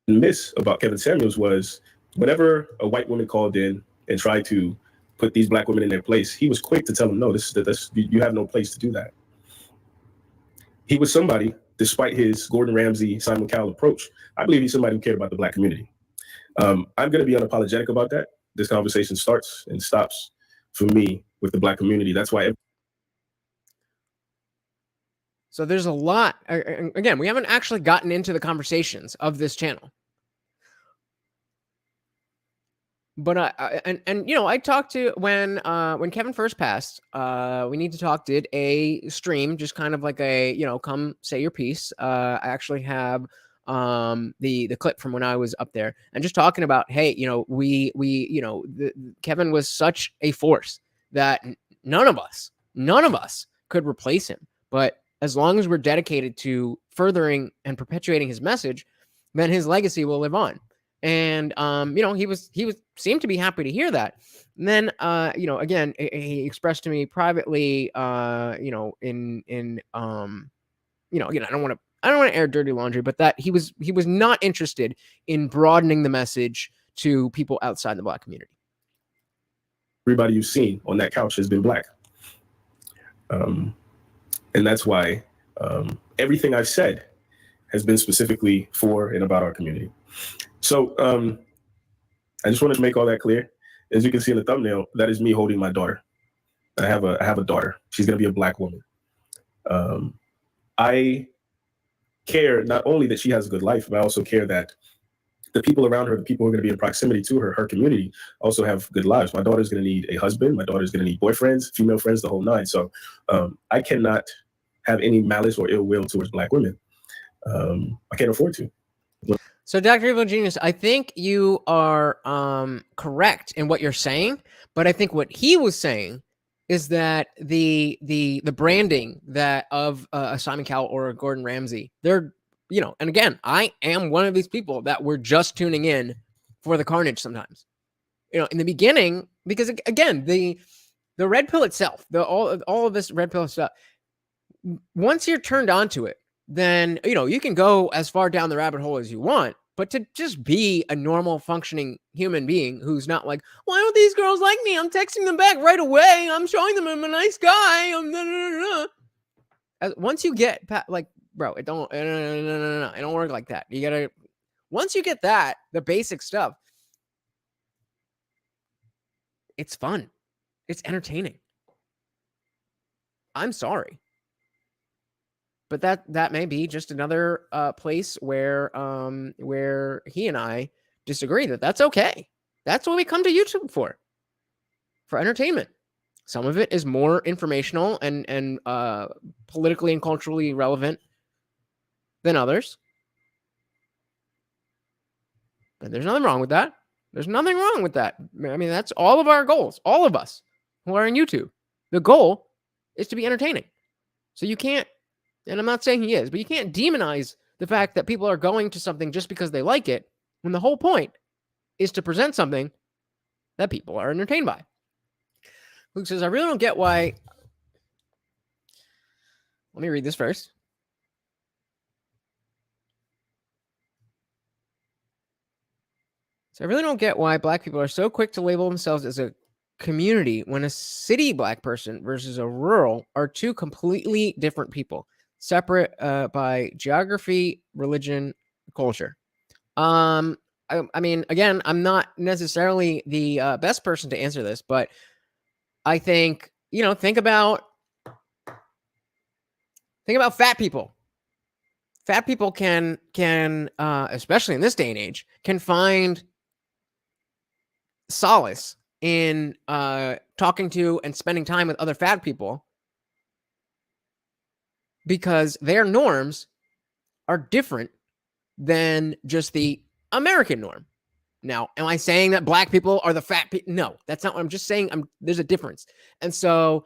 Miss about Kevin Samuels was whenever a white woman called in and tried to put these black women in their place, he was quick to tell them, no, you have no place to do that. He was somebody, despite his Gordon Ramsay, Simon Cowell approach, I believe he's somebody who cared about the black community. I'm going to be unapologetic about that. This conversation starts and stops for me with the black community. That's why. So there's a lot. Again, we haven't actually gotten into the conversations of this channel. But I talked to when Kevin first passed. We Need to Talk did a stream, just kind of like a come say your piece. I actually have the clip from when I was up there and just talking about, hey, Kevin was such a force that none of us could replace him. But as long as we're dedicated to furthering and perpetuating his message, then his legacy will live on. And he seemed to be happy to hear that. And then again, he expressed to me privately, again, I don't want to air dirty laundry, but that he was not interested in broadening the message to people outside the black community. Everybody you've seen on that couch has been black. And that's why everything I've said has been specifically for and about our community. So I just wanted to make all that clear. As you can see in the thumbnail, that is me holding my daughter. I have a daughter. She's going to be a black woman. I care not only that she has a good life, but I also care that the people around her, the people who are going to be in proximity to her community, also have good lives. My daughter's going to need a husband. My daughter's going to need boyfriends, female friends, the whole nine. So I cannot have any malice or ill will towards black women. I can't afford to. So, Dr. Evil Genius, I think you are correct in what you're saying, but I think what he was saying is that the branding that of a Simon Cowell or a Gordon Ramsay, they're, and again, I am one of these people that were just tuning in for the carnage sometimes. In the beginning, because again, the red pill itself, all of this red pill stuff, once you're turned on to it, then, you can go as far down the rabbit hole as you want, but to just be a normal functioning human being who's not like, why don't these girls like me? I'm texting them back right away. I'm showing them I'm a nice guy. Once you get bro, it don't, no, it don't work like that. You gotta, once you get that, the basic stuff, it's fun. It's entertaining. I'm sorry. But that may be just another place where he and I disagree. That's okay. That's what we come to YouTube for entertainment. Some of it is more informational and politically and culturally relevant than others. But there's nothing wrong with that. There's nothing wrong with that. I mean, that's all of our goals. All of us who are on YouTube. The goal is to be entertaining. So you can't, and I'm not saying he is, but you can't demonize the fact that people are going to something just because they like it, when the whole point is to present something that people are entertained by. Luke says, I really don't get why. Let me read this first. So I really don't get why Black people are so quick to label themselves as a community when a city Black person versus a rural are two completely different people, separate by geography, religion, culture. I mean, again, I'm not necessarily the best person to answer this, but I think, think about fat people. Fat people can especially in this day and age, can find solace in talking to and spending time with other fat people because their norms are different than just the American norm. Now, am I saying that Black people are the fat people? No, that's not what I'm just saying. There's a difference. And so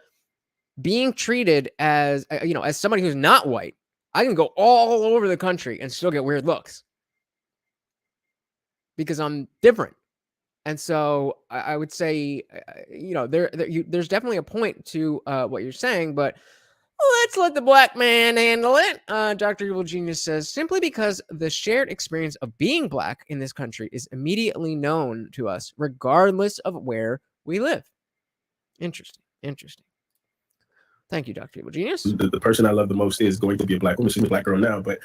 being treated as, as somebody who's not white, I can go all over the country and still get weird looks because I'm different. And so I would say, there's definitely a point to what you're saying, but let's let the Black man handle it. Dr. Evil Genius says, simply because the shared experience of being Black in this country is immediately known to us, regardless of where we live. Interesting. Thank you, Dr. Evil Genius. The person I love the most is going to be a Black woman. She's a Black girl now, but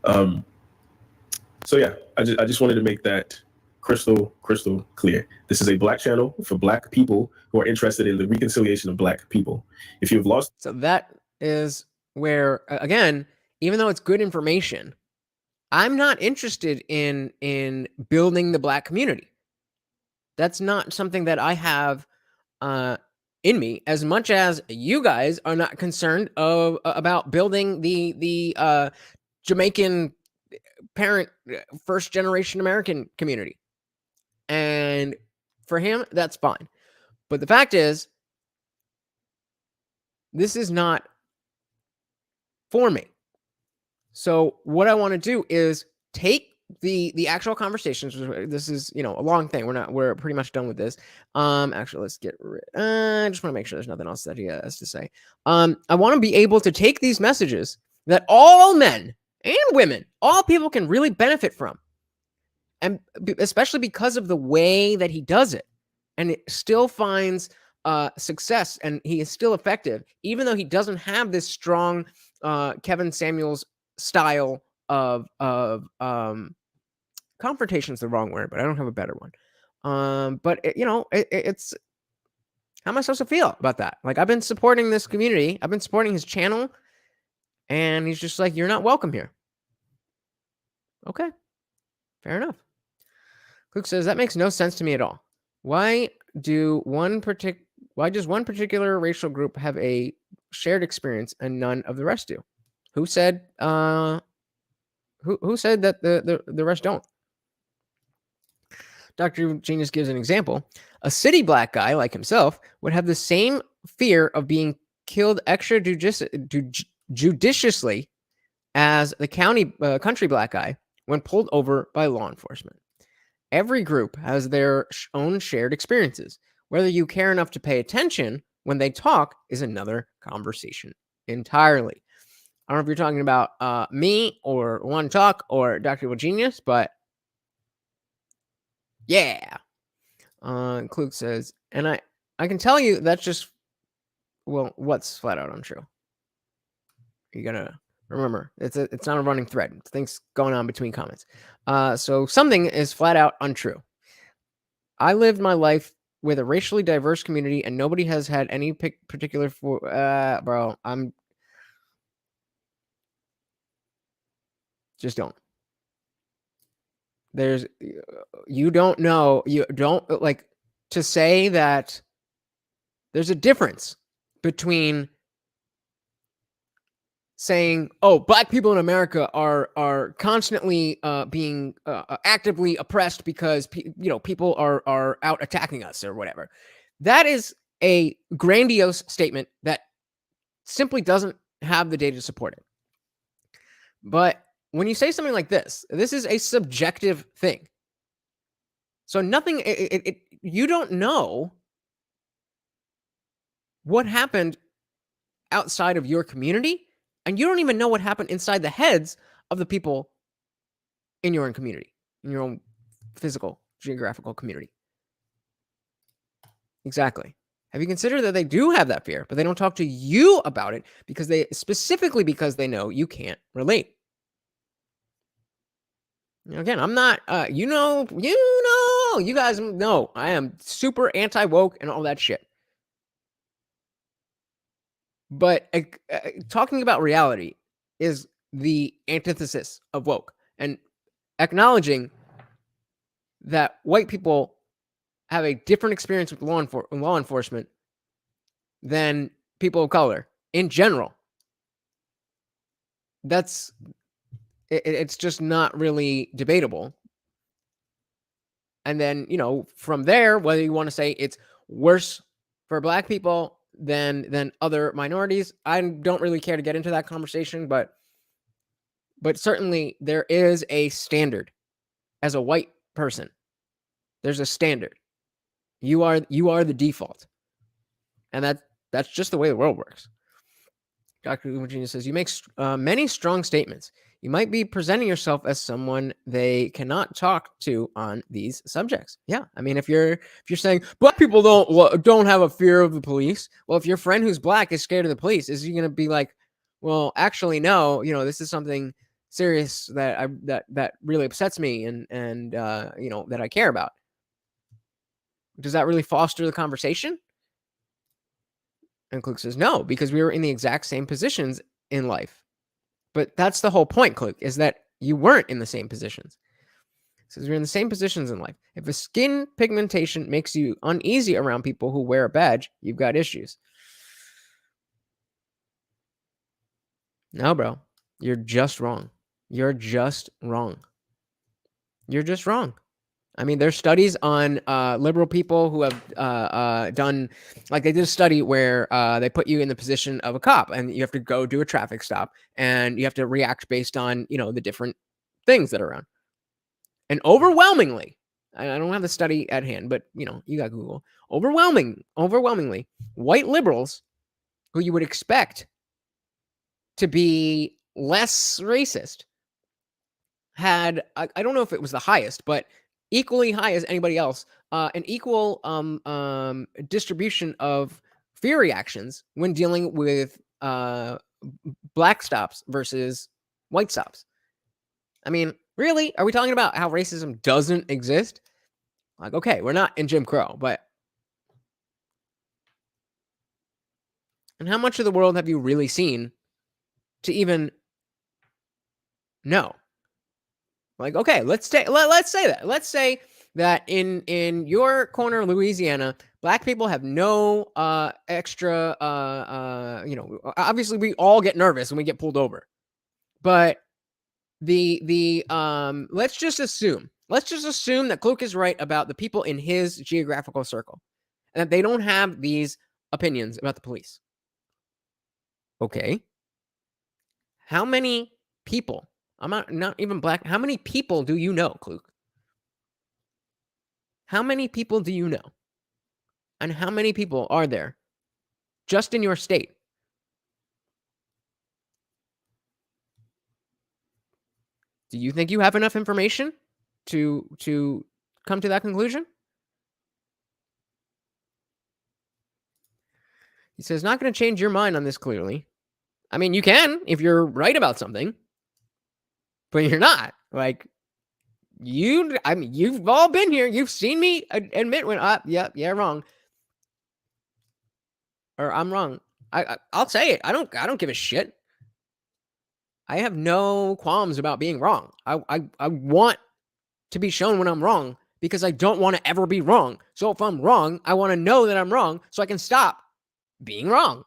so yeah, I just wanted to make that crystal clear. This is a Black channel for Black people who are interested in the reconciliation of Black people. If you've lost, so that is where, again, even though it's good information, I'm not interested in building the Black community. That's not something that I have in me, as much as you guys are not concerned about building the Jamaican parent, first generation American community. And for him, that's fine. But the fact is, this is not for me. So what I want to do is take the actual conversations. This is, a long thing. We're pretty much done with this. Actually, let's get rid. I just want to make sure there's nothing else that he has to say. I want to be able to take these messages that all men and women, all people can really benefit from. And especially because of the way that he does it. And it still finds success, and he is still effective, even though he doesn't have this strong Kevin Samuels style of confrontation is the wrong word, but I don't have a better one. But it's, how am I supposed to feel about that? Like, I've been supporting this community, I've been supporting his channel, and he's just like, you're not welcome here. Okay, fair enough. Cook says, that makes no sense to me at all. Why does one particular racial group have a shared experience and none of the rest do? Who said who said that the rest don't? Dr. Genius gives an example. A city Black guy like himself would have the same fear of being killed judiciously as the country Black guy when pulled over by law enforcement. Every group has their own shared experiences. Whether you care enough to pay attention when they talk is another conversation entirely. I don't know if you're talking about me or One Talk or Dr. Evil Genius, but yeah. Klug says, and I can tell you that's just, well, what's flat out untrue? Are you gonna Remember, it's not a running thread. It's things going on between comments. So something is flat out untrue. I lived my life with a racially diverse community, and nobody has had any particular bro. I'm just don't. You don't know. You don't like to say that there's a difference between saying, "Oh, black people in America are constantly being actively oppressed because people are out attacking us or whatever." That is a grandiose statement that simply doesn't have the data to support it. But when you say something like this is a subjective thing. So nothing. You don't know what happened outside of your community, and you don't even know what happened inside the heads of the people in your own community, in your own physical, geographical community. Exactly. Have you considered that they do have that fear, but they don't talk to you about it because they know you can't relate? Again, I'm not, you guys know I am super anti-woke and all that shit. But talking about reality is the antithesis of woke, and acknowledging that white people have a different experience with law enforcement than people of color in general. It's just not really debatable. And then, from there, whether you want to say it's worse for black people than other minorities, I don't really care to get into that conversation, but certainly there is a standard. As a white person, there's a standard. You are the default. And that's just the way the world works. Dr. Virginia says, you make many strong statements. You might be presenting yourself as someone they cannot talk to on these subjects. Yeah, I mean, if you're saying black people don't have a fear of the police, well, if your friend who's black is scared of the police, is he going to be like, well, actually, no, this is something serious that really upsets me and that I care about. Does that really foster the conversation? And Kluk says, no, because we were in the exact same positions in life. But that's the whole point, Kluk, is that you weren't in the same positions. It says you're in the same positions in life. If a skin pigmentation makes you uneasy around people who wear a badge, you've got issues. No, bro, you're just wrong. You're just wrong. You're just wrong. I mean, there's studies on liberal people who have done, like they did a study where they put you in the position of a cop and you have to go do a traffic stop and you have to react based on, the different things that are around. And overwhelmingly, I don't have the study at hand, but, you got Google. Overwhelmingly, white liberals who you would expect to be less racist had, I don't know if it was the highest, but equally high as anybody else, an equal distribution of fear reactions when dealing with black stops versus white stops. I mean, really? Are we talking about how racism doesn't exist? Like, okay, we're not in Jim Crow, but... And how much of the world have you really seen to even know? Like, okay, let's say that. Let's say that in your corner of Louisiana, black people have no extra, obviously we all get nervous when we get pulled over. But let's just assume that Kluk is right about the people in his geographical circle and that they don't have these opinions about the police. Okay. How many people, I'm not even black, how many people do you know, Kluk? How many people do you know? And how many people are there just in your state? Do you think you have enough information to come to that conclusion? He says, not going to change your mind on this clearly. I mean, you can if you're right about something, but you're not. Like, I mean, you've all been here. You've seen me admit when, yeah, wrong. Or I'm wrong. I'll say it. I don't give a shit. I have no qualms about being wrong. I want to be shown when I'm wrong because I don't want to ever be wrong. So if I'm wrong, I want to know that I'm wrong so I can stop being wrong.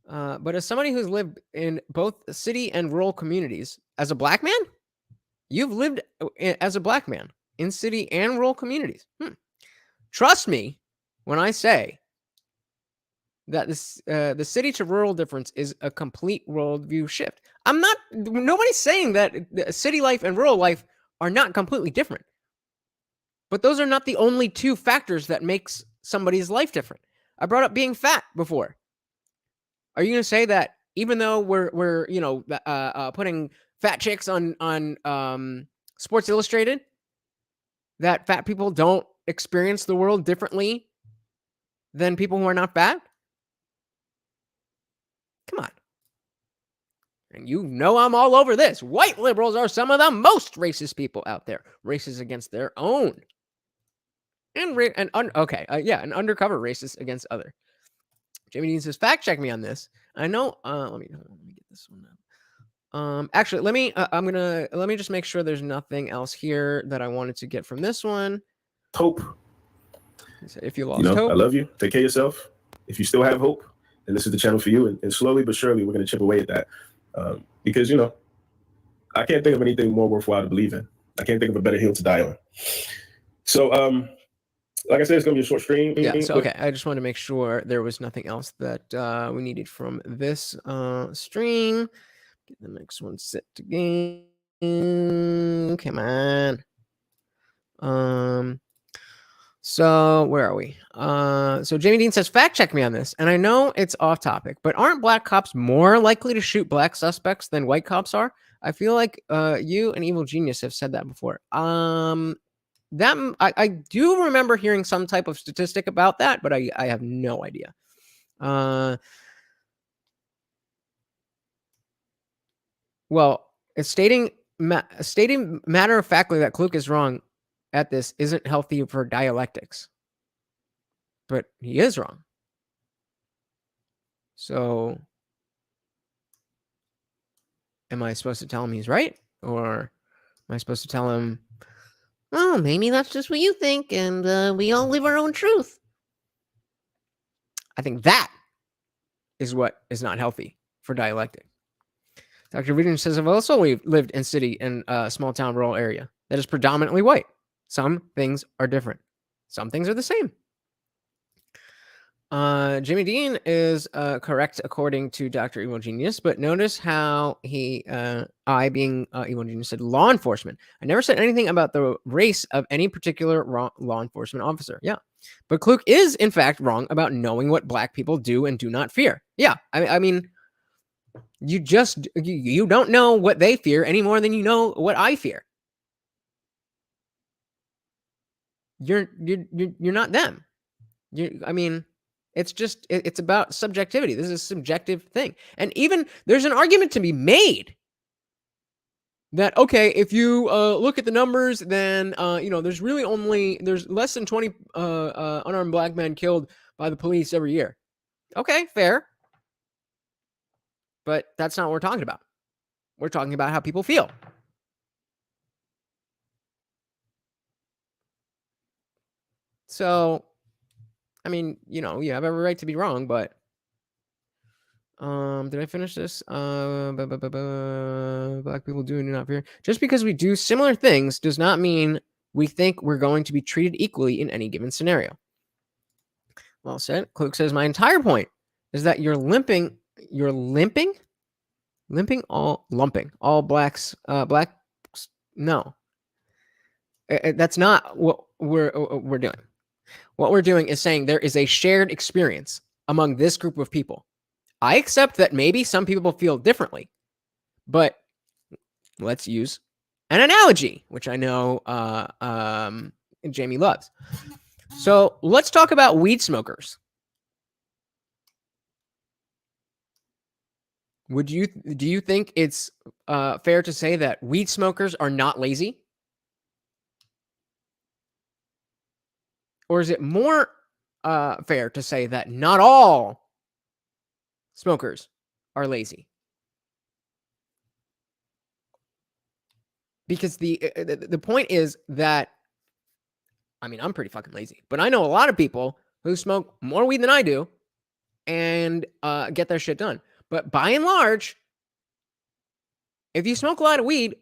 But as somebody who's lived in both city and rural communities, as a black man, you've lived as a black man in city and rural communities. Trust me when I say that the city to rural difference is a complete worldview shift. Nobody's saying that city life and rural life are not completely different. But those are not the only two factors that makes somebody's life different. I brought up being fat before. Are you going to say that even though we're putting fat chicks on Sports Illustrated, that fat people don't experience the world differently than people who are not fat? Come on. And you know I'm all over this. White liberals are some of the most racist people out there. Racist against their own. And undercover racist against other. Jamie Dean says, fact check me on this. I know. Let me get this one up. Actually, let me just make sure there's nothing else here that I wanted to get from this one. Hope. If you lost hope, I love you. Take care of yourself. If you still have hope, then this is the channel for you. And slowly but surely, we're going to chip away at that. Because, I can't think of anything more worthwhile to believe in. I can't think of a better hill to die on. So, like I said, it's going to be a short stream. Yeah, so, okay. I just wanted to make sure there was nothing else that we needed from this stream. Get the next one set to game. Come on. So where are we? So Jamie Dean says, fact check me on this. And I know it's off topic, but aren't black cops more likely to shoot black suspects than white cops are? I feel like you and Evil Genius have said that before. I do remember hearing some type of statistic about that, but I have no idea. Well, stating matter of factly that Kluk is wrong at this isn't healthy for dialectics. But he is wrong. So am I supposed to tell him he's right? Or am I supposed to tell him, oh, maybe that's just what you think, and we all live our own truth? I think that is what is not healthy for dialectic. Dr. Vision says, I've also lived in city and small town rural area that is predominantly white. Some things are different. Some things are the same. Jimmy Dean is correct according to Dr. Evil Genius, but notice how I being Evil Genius said law enforcement. I never said anything about the race of any particular law enforcement officer. Yeah. But Kluk is in fact wrong about knowing what black people do and do not fear. Yeah. I mean, you don't know what they fear any more than you know what I fear. You're not them. It's about subjectivity. This is a subjective thing. And even there's an argument to be made that, okay, if you look at the numbers, then, there's less than 20 unarmed black men killed by the police every year. Okay, fair. But that's not what we're talking about. We're talking about how people feel. So, I mean, you have every right to be wrong, but did I finish this? Black people do not fear. Just because we do similar things does not mean we think we're going to be treated equally in any given scenario. Well said. Kluk says, my entire point is that you're lumping all blacks, no. That's not what we're doing. What we're doing is saying there is a shared experience among this group of people. I accept that maybe some people feel differently, but let's use an analogy, which I know Jamie loves. So let's talk about weed smokers. do you think it's fair to say that weed smokers are not lazy? Or is it more fair to say that not all smokers are lazy? Because the point is that, I mean, I'm pretty fucking lazy, but I know a lot of people who smoke more weed than I do and get their shit done. But by and large, if you smoke a lot of weed,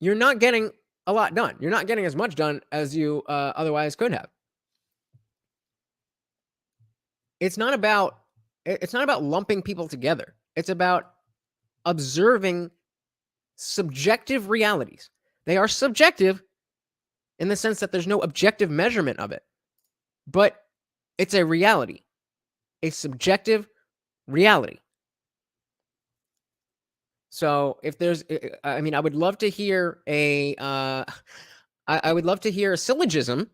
you're not getting a lot done. You're not getting as much done as you otherwise could have. It's not about lumping people together. It's about observing subjective realities. They are subjective in the sense that there's no objective measurement of it, but it's a reality, a subjective reality. So if there's, I mean, I would love to hear I would love to hear a syllogism,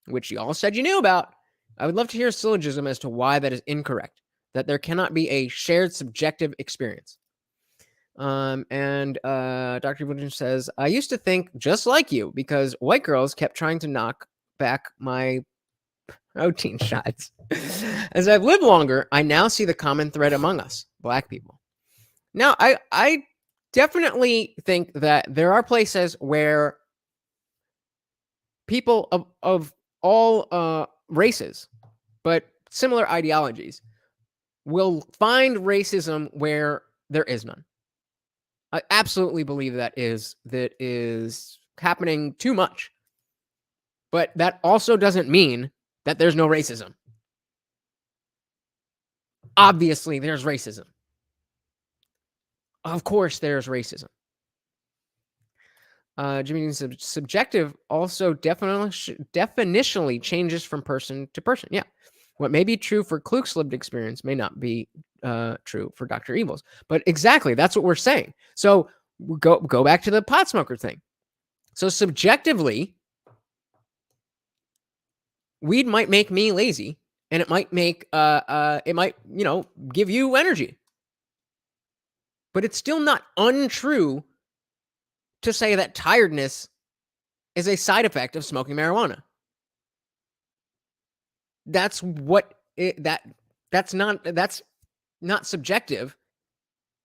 which you all said you knew about. I would love to hear a syllogism as to why that is incorrect, that there cannot be a shared subjective experience. And Dr. Woodin says, I used to think just like you because white girls kept trying to knock back my protein shots. As I've lived longer, I now see the common thread among us, Black people. Now, I definitely think that there are places where people of all races, but similar ideologies, will find racism where there is none. I absolutely believe that is happening too much. But that also doesn't mean that there's no racism. Obviously, there's racism. Of course, there's racism. Jimmy, subjective also definitionally changes from person to person. Yeah. What may be true for Kluk's lived experience may not be true for Dr. Evil's. But exactly, that's what we're saying. So go back to the pot smoker thing. So subjectively, weed might make me lazy, and it might make give you energy. But it's still not untrue to say that tiredness is a side effect of smoking marijuana. That's what that's not subjective.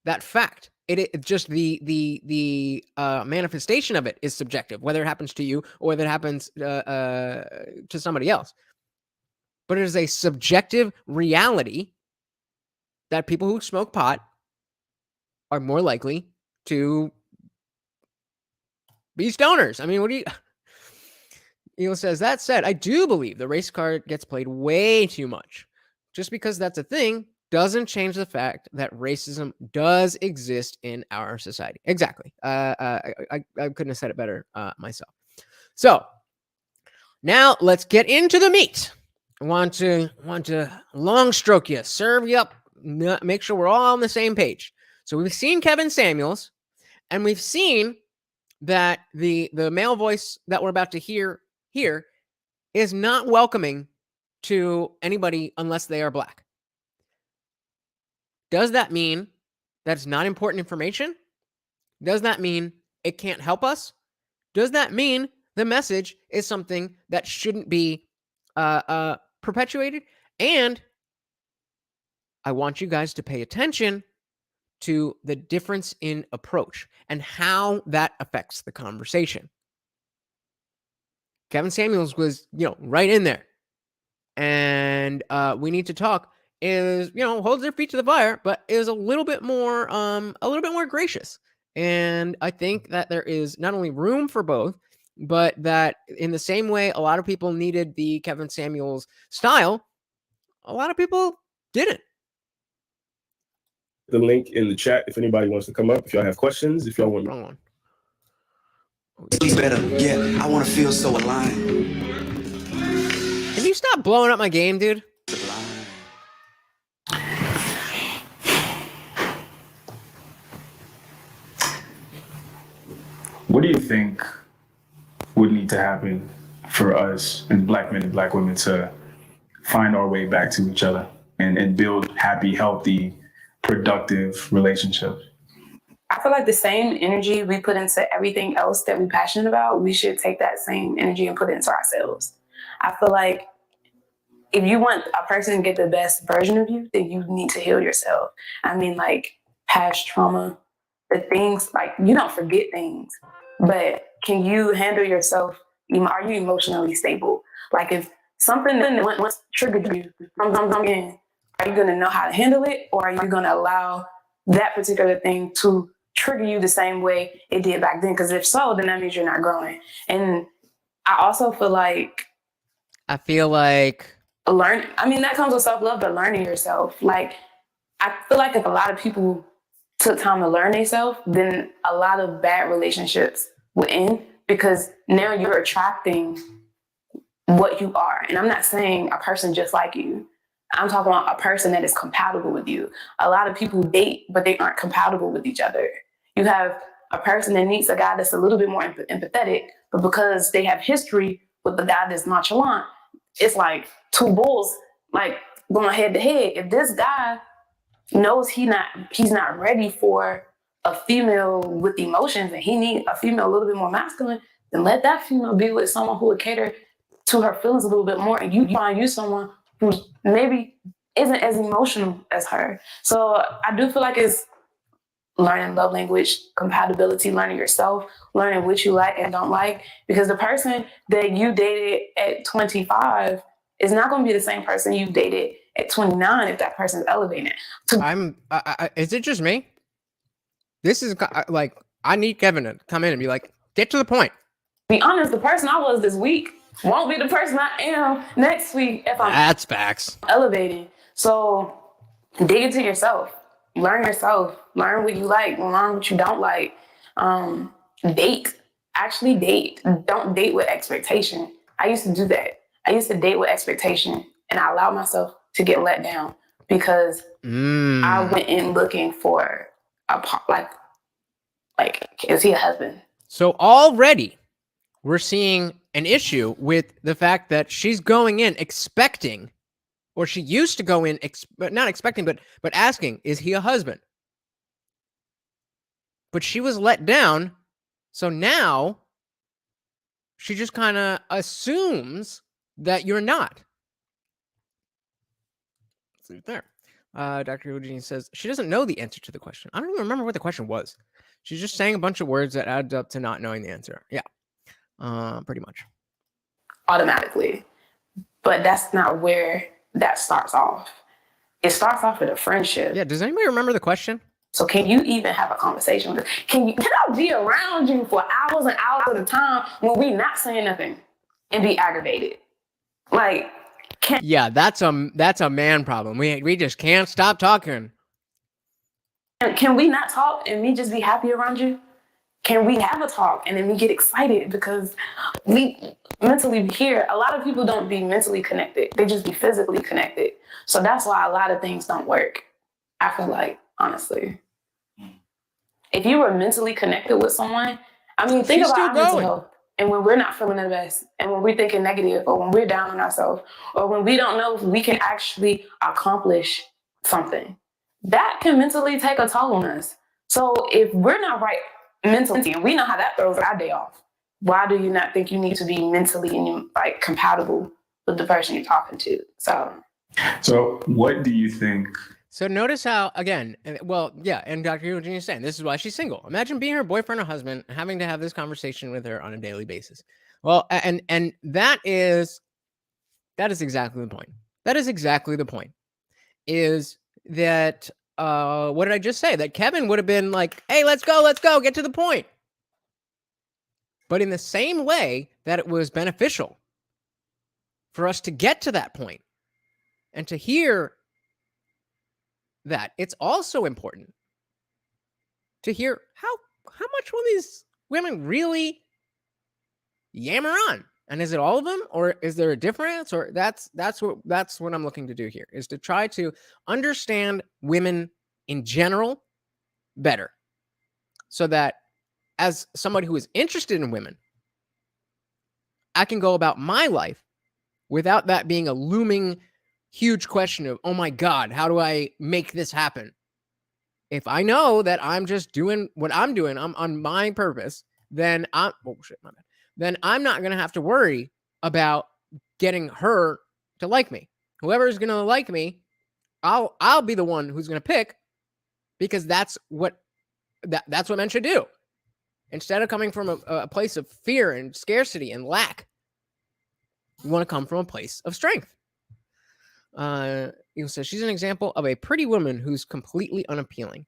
That fact. It just the manifestation of it is subjective, whether it happens to you or whether it happens to somebody else. But it is a subjective reality that people who smoke pot are more likely to be stoners. I mean, what do you... Eel says, that said, I do believe the race card gets played way too much. Just because that's a thing doesn't change the fact that racism does exist in our society. Exactly. I couldn't have said it better myself. So now let's get into the meat. I want to long stroke you, serve you up, make sure we're all on the same page. So we've seen Kevin Samuels, and we've seen that the male voice that we're about to hear here is not welcoming to anybody unless they are Black. Does that mean that's not important information? Does that mean it can't help us? Does that mean the message is something that shouldn't be perpetuated? And I want you guys to pay attention to the difference in approach and how that affects the conversation. Kevin Samuels was, right in there. And we need to talk is, holds their feet to the fire, but is a little bit more gracious. And I think that there is not only room for both, but that in the same way a lot of people needed the Kevin Samuels style, a lot of people didn't. The link in the chat if anybody wants to come up, if y'all have questions, if y'all want. Wrong one. Better. Yeah, I want to feel so aligned. Can you stop blowing up my game, dude? What do you think would need to happen for us as Black men and Black women to find our way back to each other and build happy, healthy productive relationship? I feel like the same energy we put into everything else that we're passionate about, we should take that same energy and put it into ourselves. I feel like if you want a person to get the best version of you, then you need to heal yourself. I mean, like past trauma, the things, like you don't forget things, but can you handle yourself? Are you emotionally stable? Like if something that once triggered you from again, are you going to know how to handle it, or are you going to allow that particular thing to trigger you the same way it did back then? Because if so, then that means you're not growing. And I also feel like that comes with self-love, but learning yourself. Like I feel like if a lot of people took time to learn themselves, then a lot of bad relationships would end, because now you're attracting what you are. And I'm not saying a person just like you. I'm talking about a person that is compatible with you. A lot of people date, but they aren't compatible with each other. You have a person that needs a guy that's a little bit more empathetic, but because they have history with the guy that's nonchalant, it's like two bulls like going head to head. If this guy knows he's not ready for a female with emotions and he needs a female a little bit more masculine, then let that female be with someone who would cater to her feelings a little bit more, and you find you someone who maybe isn't as emotional as her. So I do feel like it's learning love language, compatibility, learning yourself, learning what you like and don't like, because the person that you dated at 25 is not going to be the same person you dated at 29 if that person's elevated. Is it just me? This is like, I need Kevin to come in and be like, get to the point. Be honest, the person I was this week won't be the person I am next week if I'm That's facts. Elevating. So dig into yourself. Learn yourself. Learn what you like. Learn what you don't like. Date. Actually date. Don't date with expectation. I used to do that. I used to date with expectation, and I allowed myself to get let down because I went in looking for like, is he a husband? So already we're seeing an issue with the fact that she's going in expecting, or she used to go in, not expecting, but asking, is he a husband? But she was let down. So now she just kind of assumes that you're not. Let's leave it there. Dr. Eugene says she doesn't know the answer to the question. I don't even remember what the question was. She's just saying a bunch of words that add up to not knowing the answer. Yeah. Pretty much. Automatically. But that's not where that starts off. It starts off with a friendship. Yeah, does anybody remember the question? So can you even have a conversation with us? Can I be around you for hours and hours at a time when we not saying nothing and be aggravated? Like, yeah, that's a man problem. We just can't stop talking. Can we not talk and me just be happy around you? Can we have a talk and then we get excited because we mentally here? A lot of people don't be mentally connected. They just be physically connected. So that's why a lot of things don't work. I feel like, honestly. If you were mentally connected with someone, I mean, think about our mental health. And when we're not feeling the best, and when we're thinking negative, or when we're down on ourselves, or when we don't know if we can actually accomplish something, that can mentally take a toll on us. So if we're not right mentally, and we know how that throws our day off, why do you not think you need to be mentally and like compatible with the person you're talking to? So what do you think? So notice how, again, well, yeah, and Dr. Eugene is saying this is why she's single. Imagine being her boyfriend or husband, having to have this conversation with her on a daily basis. Well, and that is exactly the point. That is exactly the point. Is that what did I just say? That Kevin would have been like, hey, let's go, get to the point. But in the same way that it was beneficial for us to get to that point and to hear that, it's also important to hear how much will these women really yammer on, and is it all of them, or is there a difference? Or that's what I'm looking to do here, is to try to understand women in general better, so that as somebody who is interested in women, I can go about my life without that being a looming huge question of, oh my God, how do I make this happen? If I know that I'm just doing what I'm doing, I'm on my purpose, then then I'm not going to have to worry about getting her to like me. Whoever's going to like me, I'll be the one who's going to pick, because that's what men should do. Instead of coming from a place of fear and scarcity and lack, you want to come from a place of strength. You says she's an example of a pretty woman who's completely unappealing.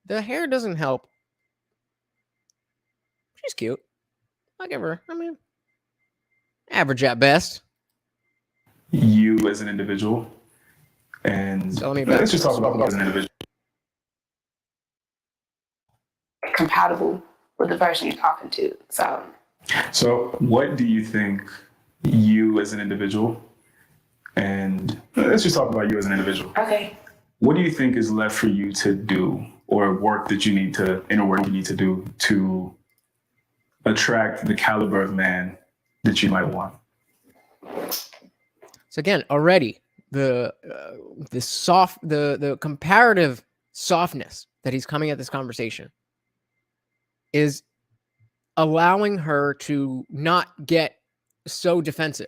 The hair doesn't help. She's cute. I'll give her, average at best. You as an individual, and So let's just talk about you as an individual. Compatible with the person you're talking to. So what do you think you as an individual, and let's just talk about you as an individual. Okay. What do you think is left for you to do, or work that you need to, inner work you need to do to attract the caliber of man that you might want? So again, already the comparative softness that he's coming at this conversation is allowing her to not get so defensive.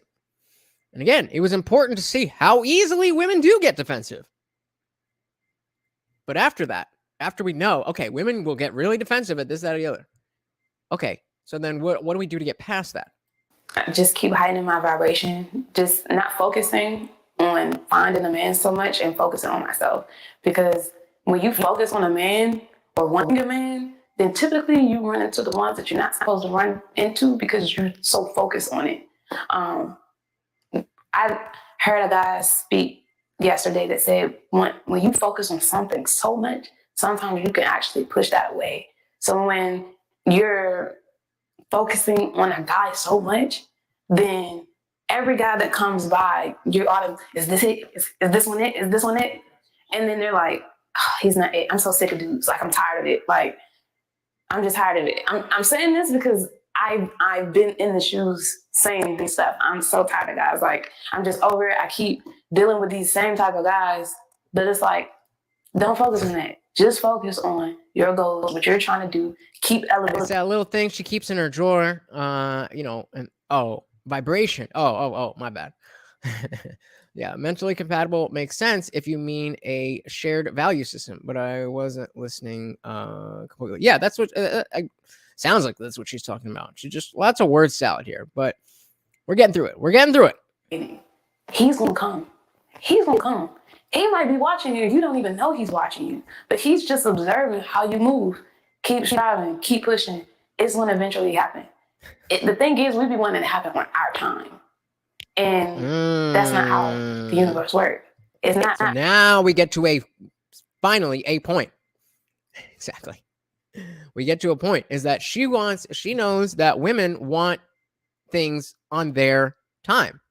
And again, it was important to see how easily women do get defensive. But after that, after we know, okay, women will get really defensive at this, that, or the other. Okay, so then what do we do to get past that? Just keep heightening my vibration. Just not focusing on finding a man so much and focusing on myself. Because when you focus on a man or wanting a man, then typically you run into the ones that you're not supposed to run into because you're so focused on it. I heard a guy speak yesterday that said, when you focus on something so much, sometimes you can actually push that away. So when you're focusing on a guy so much, then every guy that comes by, you're is this it? Is this one it? Is this one it? And then they're like, oh, he's not it. I'm so sick of dudes. Like, I'm tired of it. Like, I'm just tired of it. I'm saying this because I've been in the shoes saying this stuff. I'm so tired of guys. Like, I'm just over it. I keep dealing with these same type of guys. But it's like, don't focus on that. Just focus on your goals, what you're trying to do. Keep elevating. It's that little thing she keeps in her drawer, and vibration. Oh, my bad. Yeah, mentally compatible makes sense if you mean a shared value system, but I wasn't listening completely. Yeah, that's what sounds like. That's what she's talking about. She just lots of word salad here, but we're getting through it. He's gonna come. He's gonna come. He might be watching you. You don't even know he's watching you, but he's just observing how you move. Keep striving, keep pushing. It's gonna eventually happen. The thing is, we be wanting it to happen on our time. And that's not how the universe works. It's not. So now we get to finally a point. Exactly. We get to a point is that she knows that women want things on their time.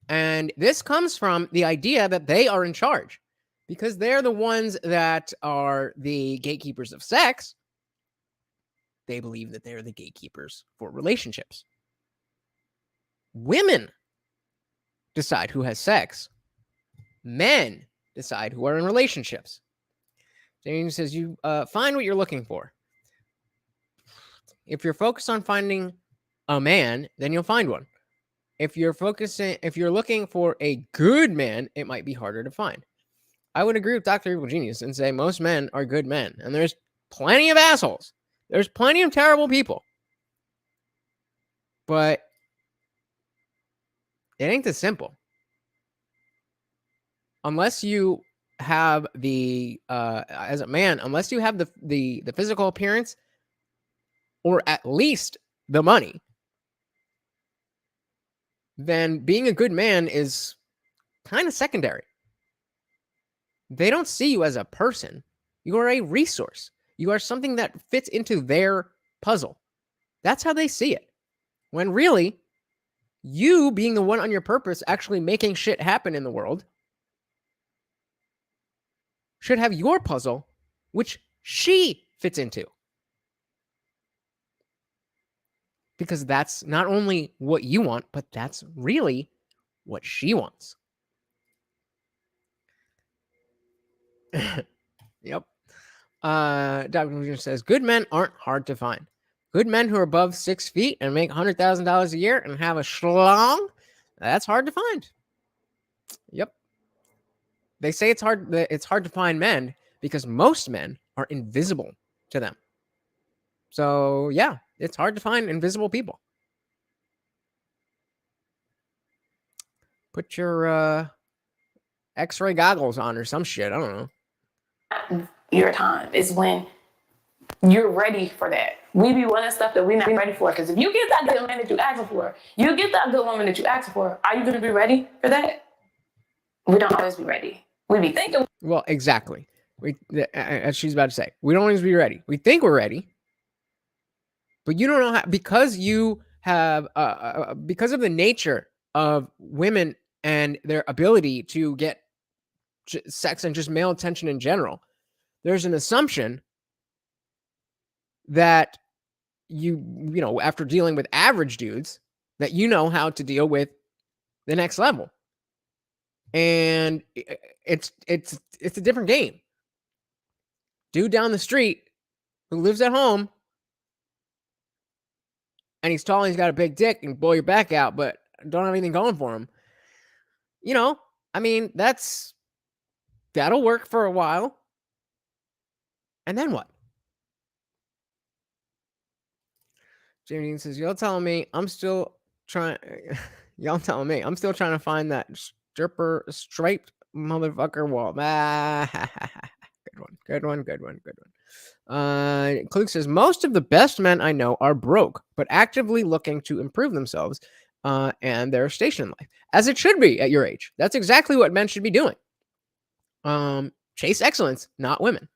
And this comes from the idea that they are in charge because they're the ones that are the gatekeepers of sex. They believe that they're the gatekeepers for relationships. Women decide who has sex. Men decide who are in relationships. James says you find what you're looking for. If you're focused on finding a man, then you'll find one. If you're looking for a good man, it might be harder to find. I would agree with Dr. Evil Genius and say most men are good men, and there's plenty of assholes. There's plenty of terrible people. But it ain't this simple. Unless you have as a man, unless you have the physical appearance or at least the money, then being a good man is kind of secondary. They don't see you as a person. You are a resource. You are something that fits into their puzzle. That's how they see it. When really, you being the one on your purpose, actually making shit happen in the world, should have your puzzle, which she fits into. Because that's not only what you want, but that's really what she wants. Yep. Dr. says, good men aren't hard to find. Good men who are above 6 feet and make $100,000 a year and have a schlong, that's hard to find. Yep. They say it's hard to find men because most men are invisible to them. So, yeah, it's hard to find invisible people. Put your X-ray goggles on or some shit. I don't know. Your time is when you're ready for that. We be wanting stuff that we're not ready for. Because if you get that good man that you asking for, you get that good woman that you asking for, are you going to be ready for that? We don't always be ready. We be thinking. Well, exactly. As she's about to say, we don't always be ready. We think we're ready, but you don't know how, because you have, because of the nature of women and their ability to get sex and just male attention in general, there's an assumption that you know, after dealing with average dudes, that you know how to deal with the next level. And it's a different game. Dude down the street who lives at home and he's tall and he's got a big dick and blow your back out, but don't have anything going for him. You know, I mean, that'll work for a while. And then what? Jamie says, y'all telling me I'm still trying to find that striped motherfucker wall. Good one. Klug says, most of the best men I know are broke, but actively looking to improve themselves and their station in life. As it should be at your age. That's exactly what men should be doing. Chase excellence, not women.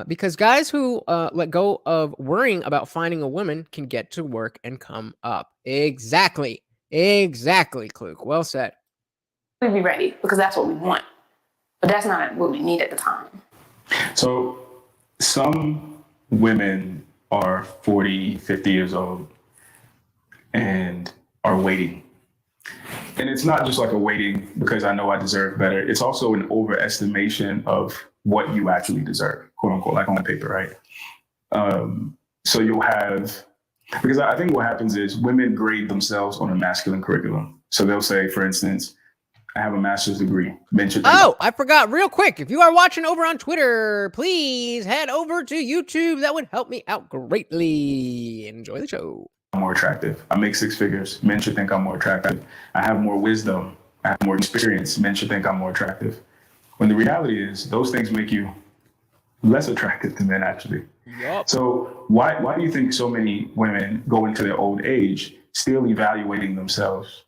Because guys who let go of worrying about finding a woman can get to work and come up. Exactly, Klug. Well said. We'd be ready because that's what we want. But that's not what we need at the time. So some women are 40, 50 years old and are waiting. And it's not just like a waiting because I know I deserve better. It's also an overestimation of what you actually deserve, quote unquote, like on paper, right? So you'll have, because I think what happens is women grade themselves on a masculine curriculum. So they'll say, for instance, I have a master's degree. I forgot real quick. If you are watching over on Twitter, please head over to YouTube. That would help me out greatly. Enjoy the show. I'm more attractive. I make 6 figures. Men should think I'm more attractive. I have more wisdom. I have more experience. Men should think I'm more attractive. When the reality is those things make you less attractive than men actually. Yep. So why do you think so many women go into their old age still evaluating themselves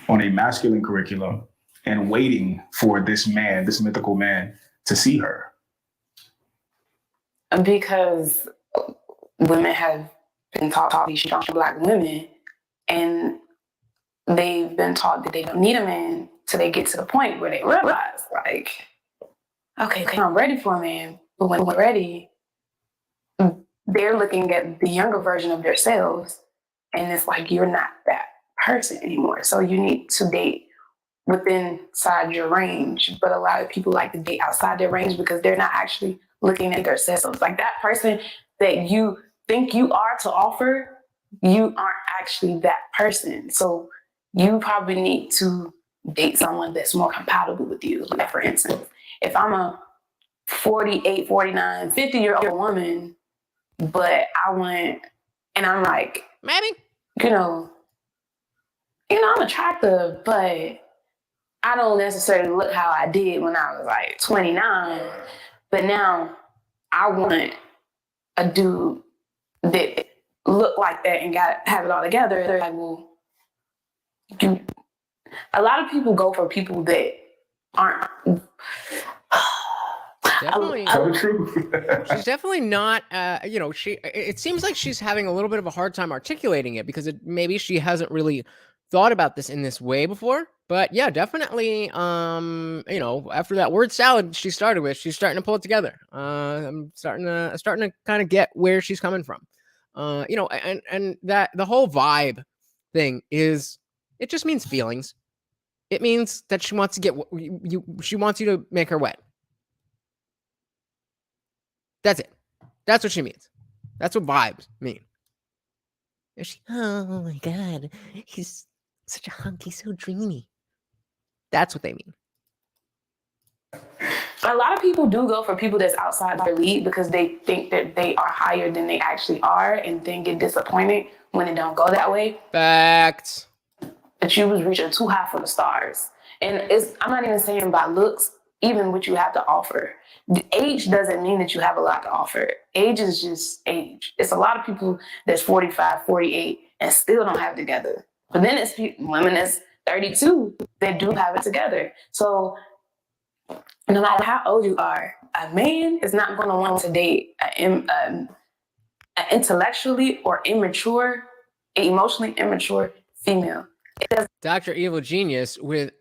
on a masculine curriculum and waiting for this man, this mythical man, to see her? Because women have been taught to be strong Black women, and they've been taught that they don't need a man till they get to the point where they realize, like, okay, I'm ready for a man. But when we're ready, they're looking at the younger version of themselves, and it's like, you're not that person anymore. So you need to date inside your range. But a lot of people like to date outside their range because they're not actually looking at themselves. Like that person that you think you are to offer, you aren't actually that person. So you probably need to date someone that's more compatible with you. Like for instance, if I'm a 48, 49, 50-year-old woman, but and I'm like, maybe, you know, I'm attractive, but I don't necessarily look how I did when I was like 29, but now I want a dude that look like that and have it all together. They're like, well, a lot of people go for people that aren't. Definitely. True. She's definitely not, it seems like she's having a little bit of a hard time articulating it because maybe she hasn't really thought about this in this way before. But yeah, definitely, after that word salad she started with, she's starting to pull it together. I'm starting to kind of get where she's coming from. And that the whole vibe thing is, it just means feelings. It means that she wants to get she wants you to make her wet. That's it. That's what she means. That's what vibes mean. And she, oh my God, he's such a hunk. He's so dreamy. That's what they mean. A lot of people do go for people that's outside their league because they think that they are higher than they actually are, and then get disappointed when it don't go that way. Facts. That you was reaching too high for the stars. And I'm not even saying by looks, even what you have to offer. The age doesn't mean that you have a lot to offer. Age is just age. It's a lot of people that's 45, 48 and still don't have it together. But then it's women that's 32 that do have it together. So no matter how old you are, a man is not going to want to date an intellectually or immature, emotionally immature female. Dr. Evil Genius with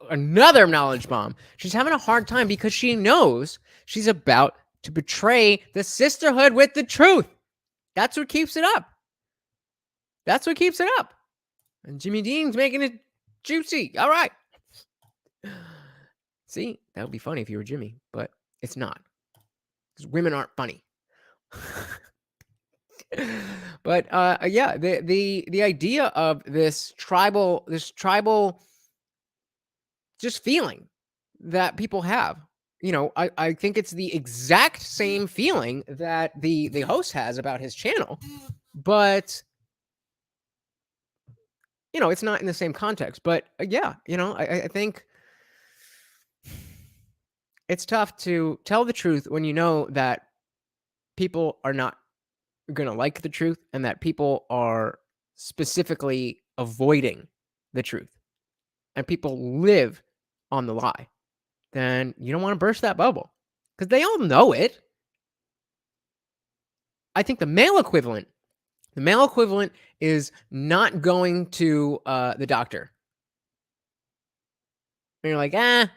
another knowledge bomb. She's having a hard time because she knows she's about to betray the sisterhood with the truth. That's what keeps it up. That's what keeps it up. And Jimmy Dean's making it juicy. All right. See, that would be funny if you were Jimmy, but it's not. Because women aren't funny. But yeah, the idea of this tribal just feeling that people have, you know, I think it's the exact same feeling that the host has about his channel, but you know, it's not in the same context. But yeah, you know, I think it's tough to tell the truth when you know that people are not going to like the truth and that people are specifically avoiding the truth and people live on the lie. Then you don't want to burst that bubble because they all know it. I think the male equivalent is not going to the doctor. And you're like,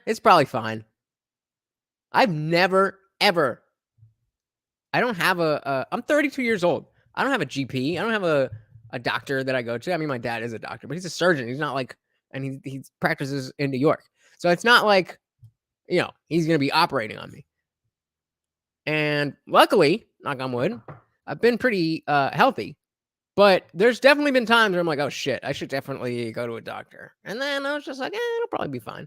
it's probably fine. I've never, ever, I don't have I'm 32 years old. I don't have a GP. I don't have a doctor that I go to. I mean, my dad is a doctor, but he's a surgeon. He's not like, and he practices in New York. So it's not like, you know, he's going to be operating on me. And luckily, knock on wood, I've been pretty healthy. But there's definitely been times where I'm like, oh shit, I should definitely go to a doctor. And then I was just like, it'll probably be fine.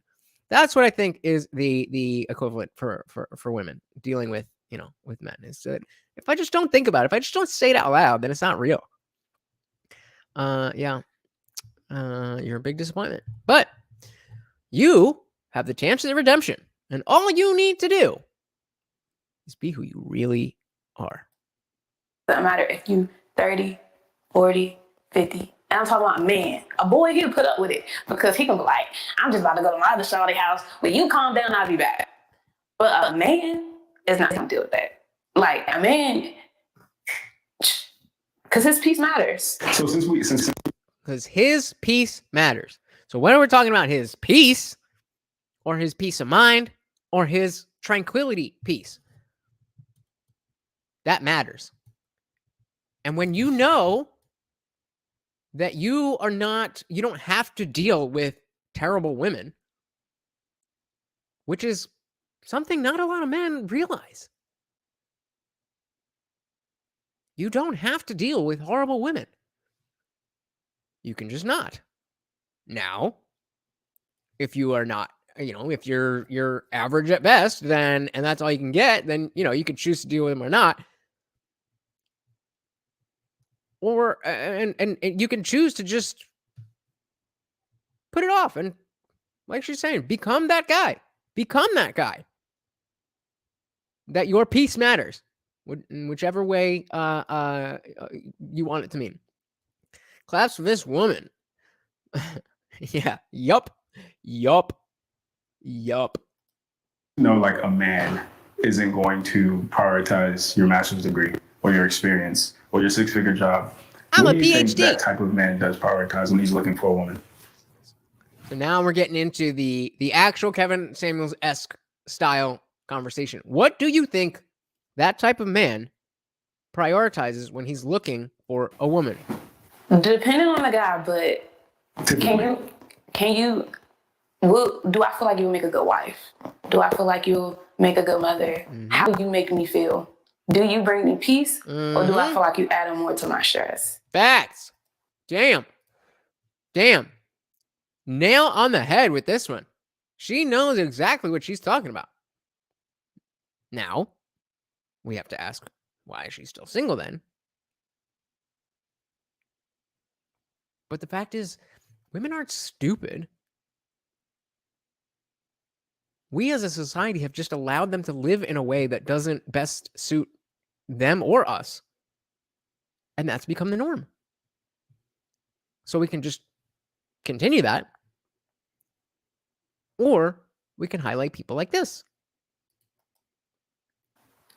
That's what I think is the equivalent for women dealing with, you know, with men, is that if I just don't think about it, if I just don't say it out loud, then it's not real. Yeah. You're a big disappointment. But you have the chance of the redemption. And all you need to do is be who you really are. Doesn't matter if you 30, 40, 50. And I'm talking about a man. A boy, he'll put up with it because he can be like, I'm just about to go to my other shawty house. When you calm down, I'll be back. But a man is not going to deal with that. Like a man, because his peace matters. So because his peace matters. So whether we're talking about his peace or his peace of mind or his tranquility peace, that matters. And when you know that you don't have to deal with terrible women, which is something not a lot of men realize. You don't have to deal with horrible women. You can just not. Now, if you are not, you know, if you're average at best, then, and that's all you can get, then, you know, you can choose to deal with them or not. Or, and you can choose to just put it off. And like she's saying, become that guy. Become that guy. That your peace matters. In whichever way you want it to mean. Claps for this woman. Yeah. Yup. No, like a man isn't going to prioritize your master's degree or your experience or your six-figure job. I'm what a do you PhD. think that type of man does prioritize when he's looking for a woman? So now we're getting into the actual Kevin Samuels-esque style conversation. What do you think that type of man prioritizes when he's looking for a woman? Depending on the guy, but can you do I feel like you'll make a good wife? Do I feel like you'll make a good mother? Mm-hmm. How do you make me feel? Do you bring me peace, or do I feel like you adding more to my stress? Facts. Damn. Nail on the head with this one. She knows exactly what she's talking about. Now, we have to ask, why is she still single then? But the fact is, women aren't stupid. We as a society have just allowed them to live in a way that doesn't best suit them or us. And that's become the norm. So we can just continue that. Or we can highlight people like this.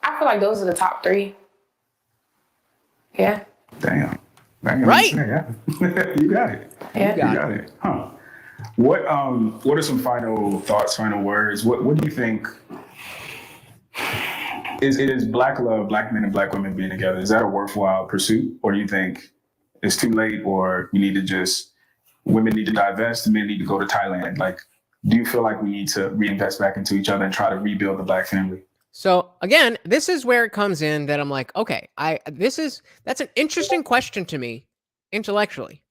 I feel like those are the top 3. Yeah. Damn. Right. Yeah. You got it. Yeah. You got it. Huh. What are some final thoughts, final words? What do you think is Black love, Black men and Black women being together? Is that a worthwhile pursuit? Or do you think it's too late, or we need to just, women need to divest, men need to go to Thailand? Like, do you feel like we need to reinvest back into each other and try to rebuild the Black family? So again, this is where it comes in that I'm like, okay, that's an interesting question to me intellectually.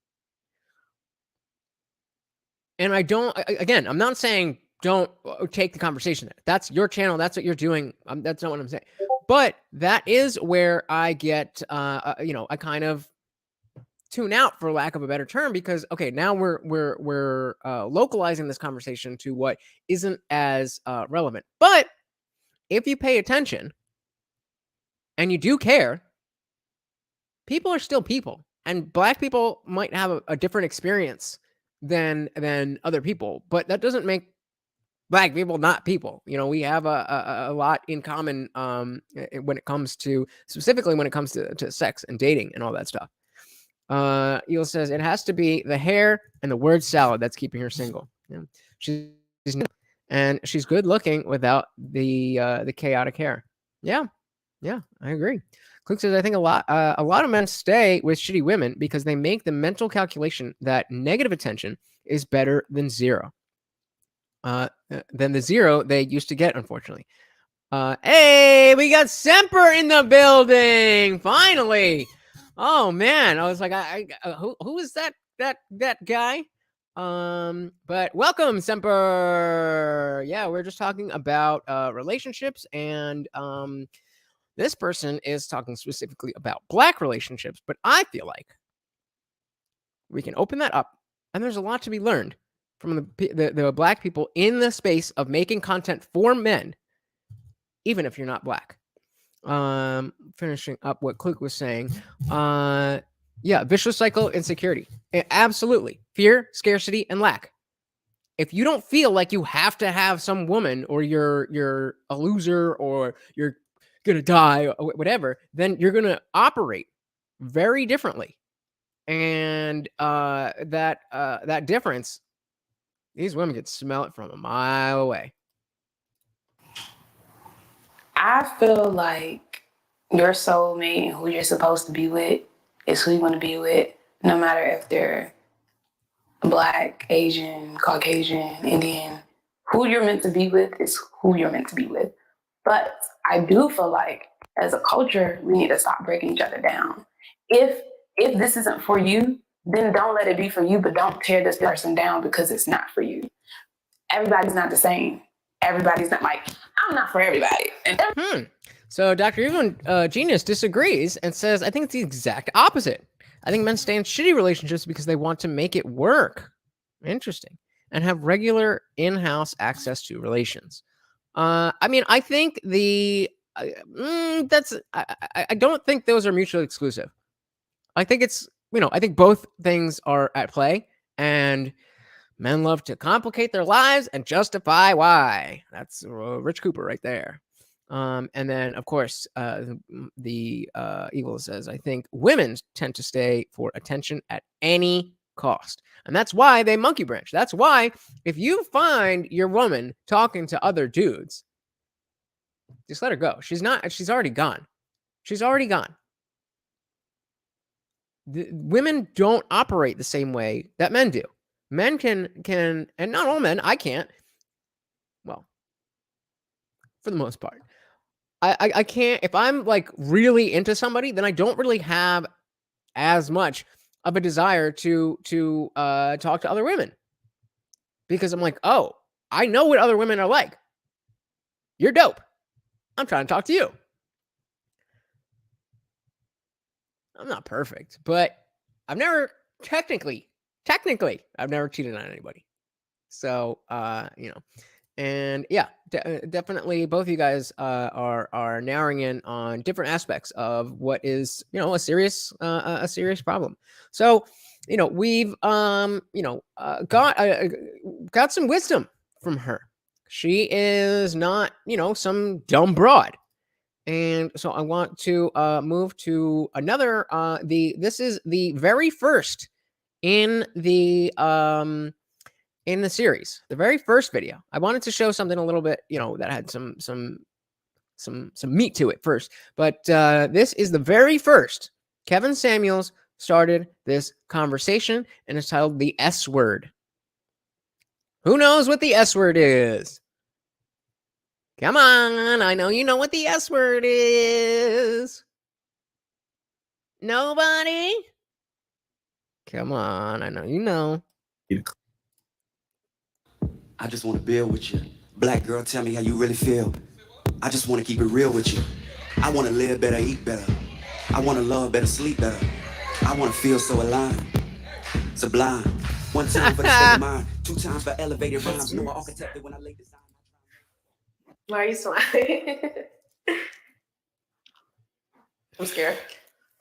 And I'm not saying don't take the conversation there. That's your channel. That's what you're doing. That's not what I'm saying. But that is where I get, I kind of tune out, for lack of a better term, because okay, now we're localizing this conversation to what isn't as relevant. But if you pay attention and you do care, people are still people, and Black people might have a different experience than other people, but that doesn't make Black people not people. We have a lot in common when it comes to, specifically when it comes to sex and dating and all that stuff. Eel says it has to be the hair and the word salad that's keeping her single. Yeah. She's good looking without the chaotic hair. Yeah, I agree. Click says I think a lot of men stay with shitty women because they make the mental calculation that negative attention is better than zero. Than the zero they used to get, unfortunately. Hey, we got Semper in the building finally. Oh man, I was like, who is that guy? But welcome, Semper. Yeah, we're just talking about relationships, and this person is talking specifically about Black relationships, but I feel like we can open that up, and there's a lot to be learned from the Black people in the space of making content for men, even if you're not Black. Finishing up what Click was saying. Vicious cycle, insecurity. Absolutely. Fear, scarcity, and lack. If you don't feel like you have to have some woman, or you're a loser, or you're gonna die, or whatever, then you're gonna operate very differently. And that difference, these women can smell it from a mile away. I feel like your soulmate, who you're supposed to be with, is who you want to be with, no matter if they're Black, Asian, Caucasian, Indian. Who you're meant to be with is who you're meant to be with. But I do feel like, as a culture, we need to stop breaking each other down. If this isn't for you, then don't let it be for you, but don't tear this person down because it's not for you. Everybody's not the same. Everybody's not like, I'm not for everybody. So Dr. Evelyn Genius disagrees and says, I think it's the exact opposite. I think men stay in shitty relationships because they want to make it work. Interesting. And have regular in-house access to relations. I think I don't think those are mutually exclusive. I think it's, I think both things are at play, and men love to complicate their lives and justify why. That's Rich Cooper right there. And then, of course, the Eagle says, I think women tend to stay for attention at any cost. And that's why they monkey branch. That's why if you find your woman talking to other dudes, just let her go. She's already gone. She's already gone. Women don't operate the same way that men do. Men can, and not all men, I can't. Well, for the most part. I can't, if I'm like really into somebody, then I don't really have as much of a desire to talk to other women, because I'm like, oh, I know what other women are like. You're dope. I'm trying to talk to you. I'm not perfect, but I've never technically, I've never cheated on anybody. So, and yeah, definitely both of you guys are narrowing in on different aspects of what is, a serious problem. So, we've got some wisdom from her. She is not, some dumb broad. And so I want to move to another this is the very first in the series, the very first video. I wanted to show something a little bit, that had some meat to it first. But this is the very first Kevin Samuels started this conversation, and it's titled The S Word. Who knows what the S word is? Come on, I know you know what the S word is. Nobody? Come on, I know you know. I just want to build with you. Black girl, tell me how you really feel. I just want to keep it real with you. I want to live better, eat better. I want to love better, sleep better. I want to feel so aligned. Sublime. One time for the state of mind. 2 times for elevated rhymes. No architect when I lay design. Why are you smiling? I'm scared.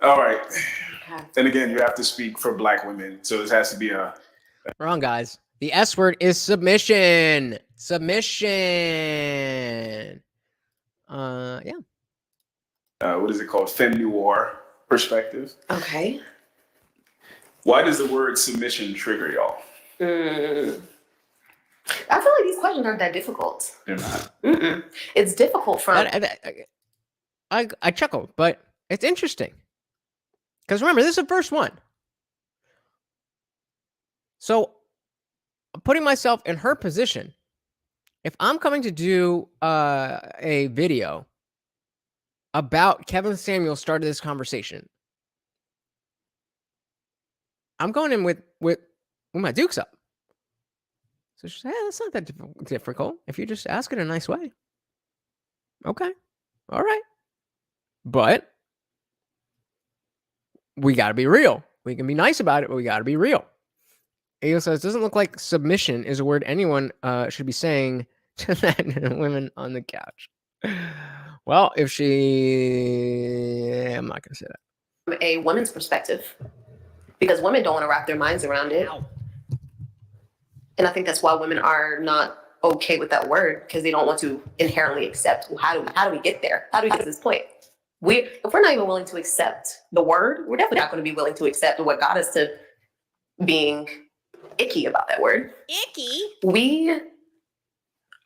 All right. Okay. And again, you have to speak for Black women. So this has to be a... Wrong, guys. The S word is submission. Submission. Yeah. What is it called? Femme noir perspective. Okay. Why does the word submission trigger y'all? I feel like these questions aren't that difficult. They're not. It's difficult from... I chuckle, but it's interesting. Because remember, this is the first one. So, putting myself in her position, if I'm coming to do a video about Kevin Samuels started this conversation, I'm going in with my dukes up. So she said, hey, that's not that difficult if you just ask it in a nice way. Okay. All right. But we got to be real. We can be nice about it, but we got to be real. Ayo says, doesn't look like submission is a word anyone should be saying to that women on the couch. Well, if she... I'm not going to say that. From a woman's perspective, because women don't want to wrap their minds around it. Ow. And I think that's why women are not okay with that word, because they don't want to inherently accept, well, how do we get there? How do we get to this point? If we're not even willing to accept the word, we're definitely not going to be willing to accept what got us to being icky about that word. Icky? We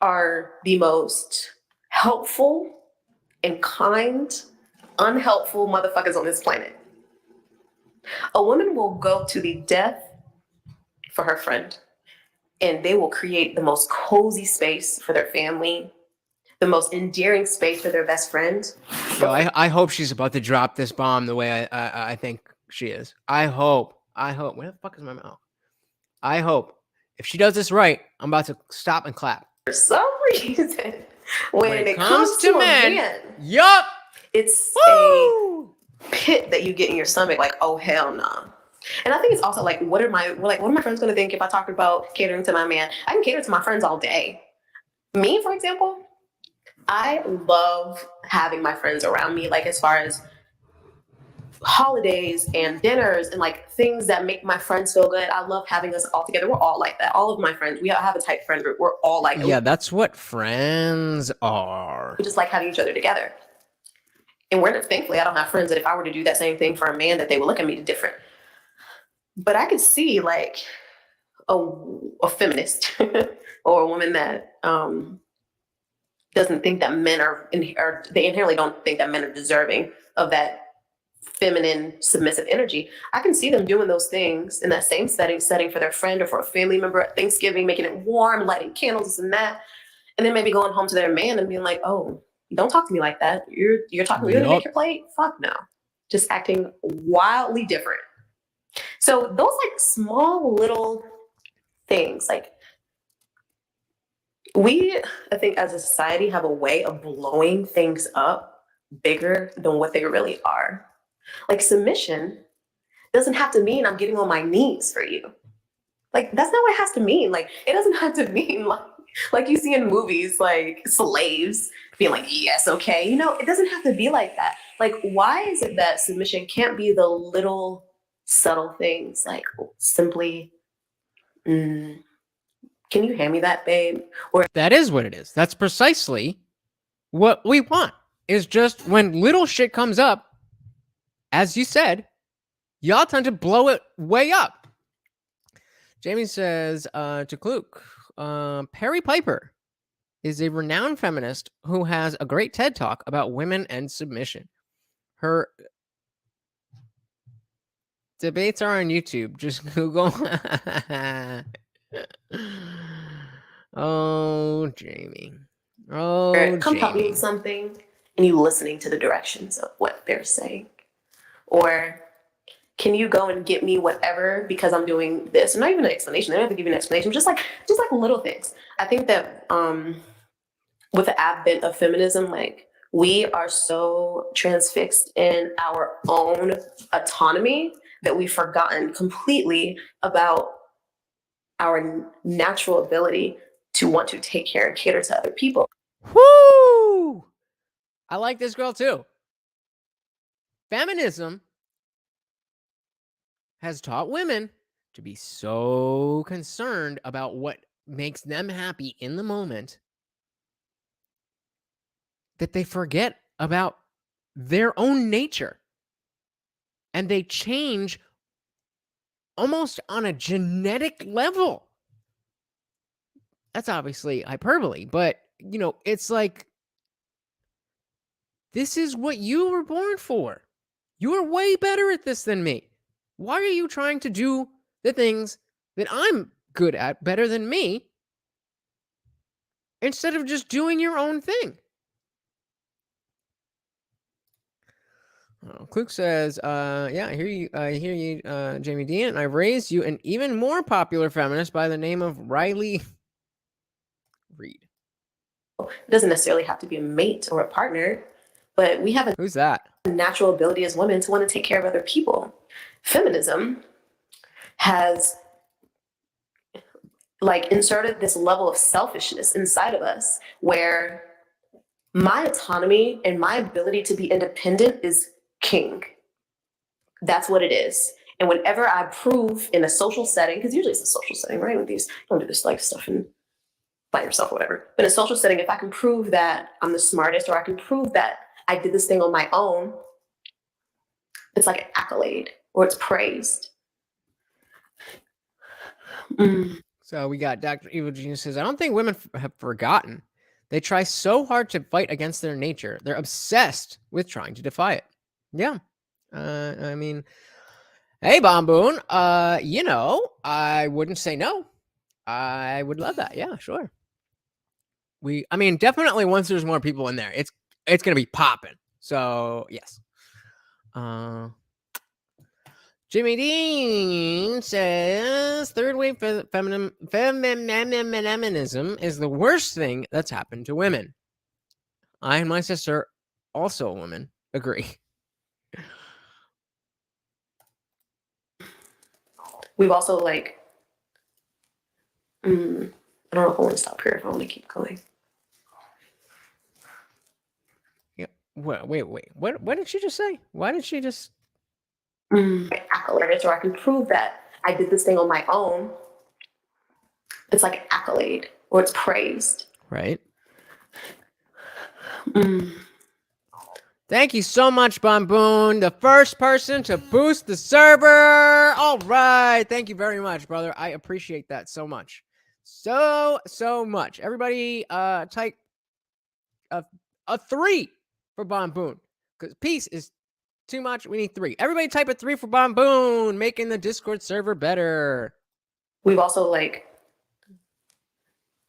are the most helpful and kind, unhelpful motherfuckers on this planet. A woman will go to the death for her friend, and they will create the most cozy space for their family, the most endearing space for their best friend. Yo, I hope she's about to drop this bomb the way I think she is. I hope. Where the fuck is my mouth? I hope. If she does this right, I'm about to stop and clap. For some reason, when it comes to men, yup, it's woo! A pit that you get in your stomach, like, oh hell no. Nah. And I think it's also like, what are my friends gonna think if I talk about catering to my man? I can cater to my friends all day. Me, for example, I love having my friends around me, like as far as holidays and dinners and like things that make my friends feel good. I love having us all together. We're all like that. All of my friends, we have a tight friend group. We're all like, yeah, that's what friends are. We just like having each other together. And thankfully, I don't have friends that if I were to do that same thing for a man, that they would look at me different. But I could see like a feminist or a woman that doesn't think that men or they inherently don't think that men are deserving of that feminine submissive energy. I can see them doing those things in that same setting for their friend or for a family member at Thanksgiving, making it warm, lighting candles, this and that. And then maybe going home to their man and being like, oh, don't talk to me like that. You're talking to me to make your plate? Fuck no. Just acting wildly different. So those like small little things, like we, I think as a society, have a way of blowing things up bigger than what they really are. Like submission doesn't have to mean I'm getting on my knees for you. Like that's not what it has to mean. Like it doesn't have to mean like you see in movies, like slaves being like, yes, okay. You know, it doesn't have to be like that. Like, why is it that submission can't be the little subtle things, like simply, can you hand me that, babe? Or that is what it is. That's precisely what we want. Is just when little shit comes up, as you said, y'all tend to blow it way up. Jamie says to Kluke, Perry Piper is a renowned feminist who has a great TED Talk about women and submission. Her debates are on YouTube. Just Google. Oh, Jamie. Oh, come help me Jamie. with something, and you listening to the directions of what they're saying. Or can you go and get me whatever because I'm doing this? And not even an explanation. They don't have to give you an explanation. Just like little things. I think that with the advent of feminism, like we are so transfixed in our own autonomy that we've forgotten completely about our natural ability to want to take care and cater to other people. Woo! I like this girl too. Feminism has taught women to be so concerned about what makes them happy in the moment that they forget about their own nature. And they change almost on a genetic level. That's obviously hyperbole, but you know, it's like, this is what you were born for. You are way better at this than me. Why are you trying to do the things that I'm good at better than me instead of just doing your own thing? Oh, Kluke says, yeah, I hear you, Jamie Dean, and I raised you an even more popular feminist by the name of Riley Reed. It doesn't necessarily have to be a mate or a partner, but we have a Who's that? Natural ability as women to want to take care of other people. Feminism has like inserted this level of selfishness inside of us where my autonomy and my ability to be independent is king. That's what it is. And whenever I prove in a social setting, because usually it's a social setting, right? With these, don't do this like stuff and by yourself or whatever. But in a social setting, if I can prove that I'm the smartest, or I can prove that I did this thing on my own, it's like an accolade or it's praised. So we got Dr. Evil Genius says, I don't think women have forgotten. They try so hard to fight against their nature. They're obsessed with trying to defy it. Yeah. I mean, hey, Bomboon, you know, I wouldn't say no. I would love that. Yeah, sure. I mean, definitely once there's more people in there, it's going to be popping. So, yes. Jimmy Dean says, third wave feminism is the worst thing that's happened to women. I and my sister, also a woman, agree. We've also like, I don't know if I want to stop here, if I want to keep going. Yeah. Wait. What did she just say? Why did she just... Accolade, or I can prove that I did this thing on my own. It's like an accolade or it's praised. Right. Thank you so much, Bomboon. The first person to boost the server. All right. Thank you very much, brother. I appreciate that so much. So much. Everybody type a 3 for Bomboon. Because peace is too much. We need 3. Everybody type a 3 for Bomboon, making the Discord server better. We've also like,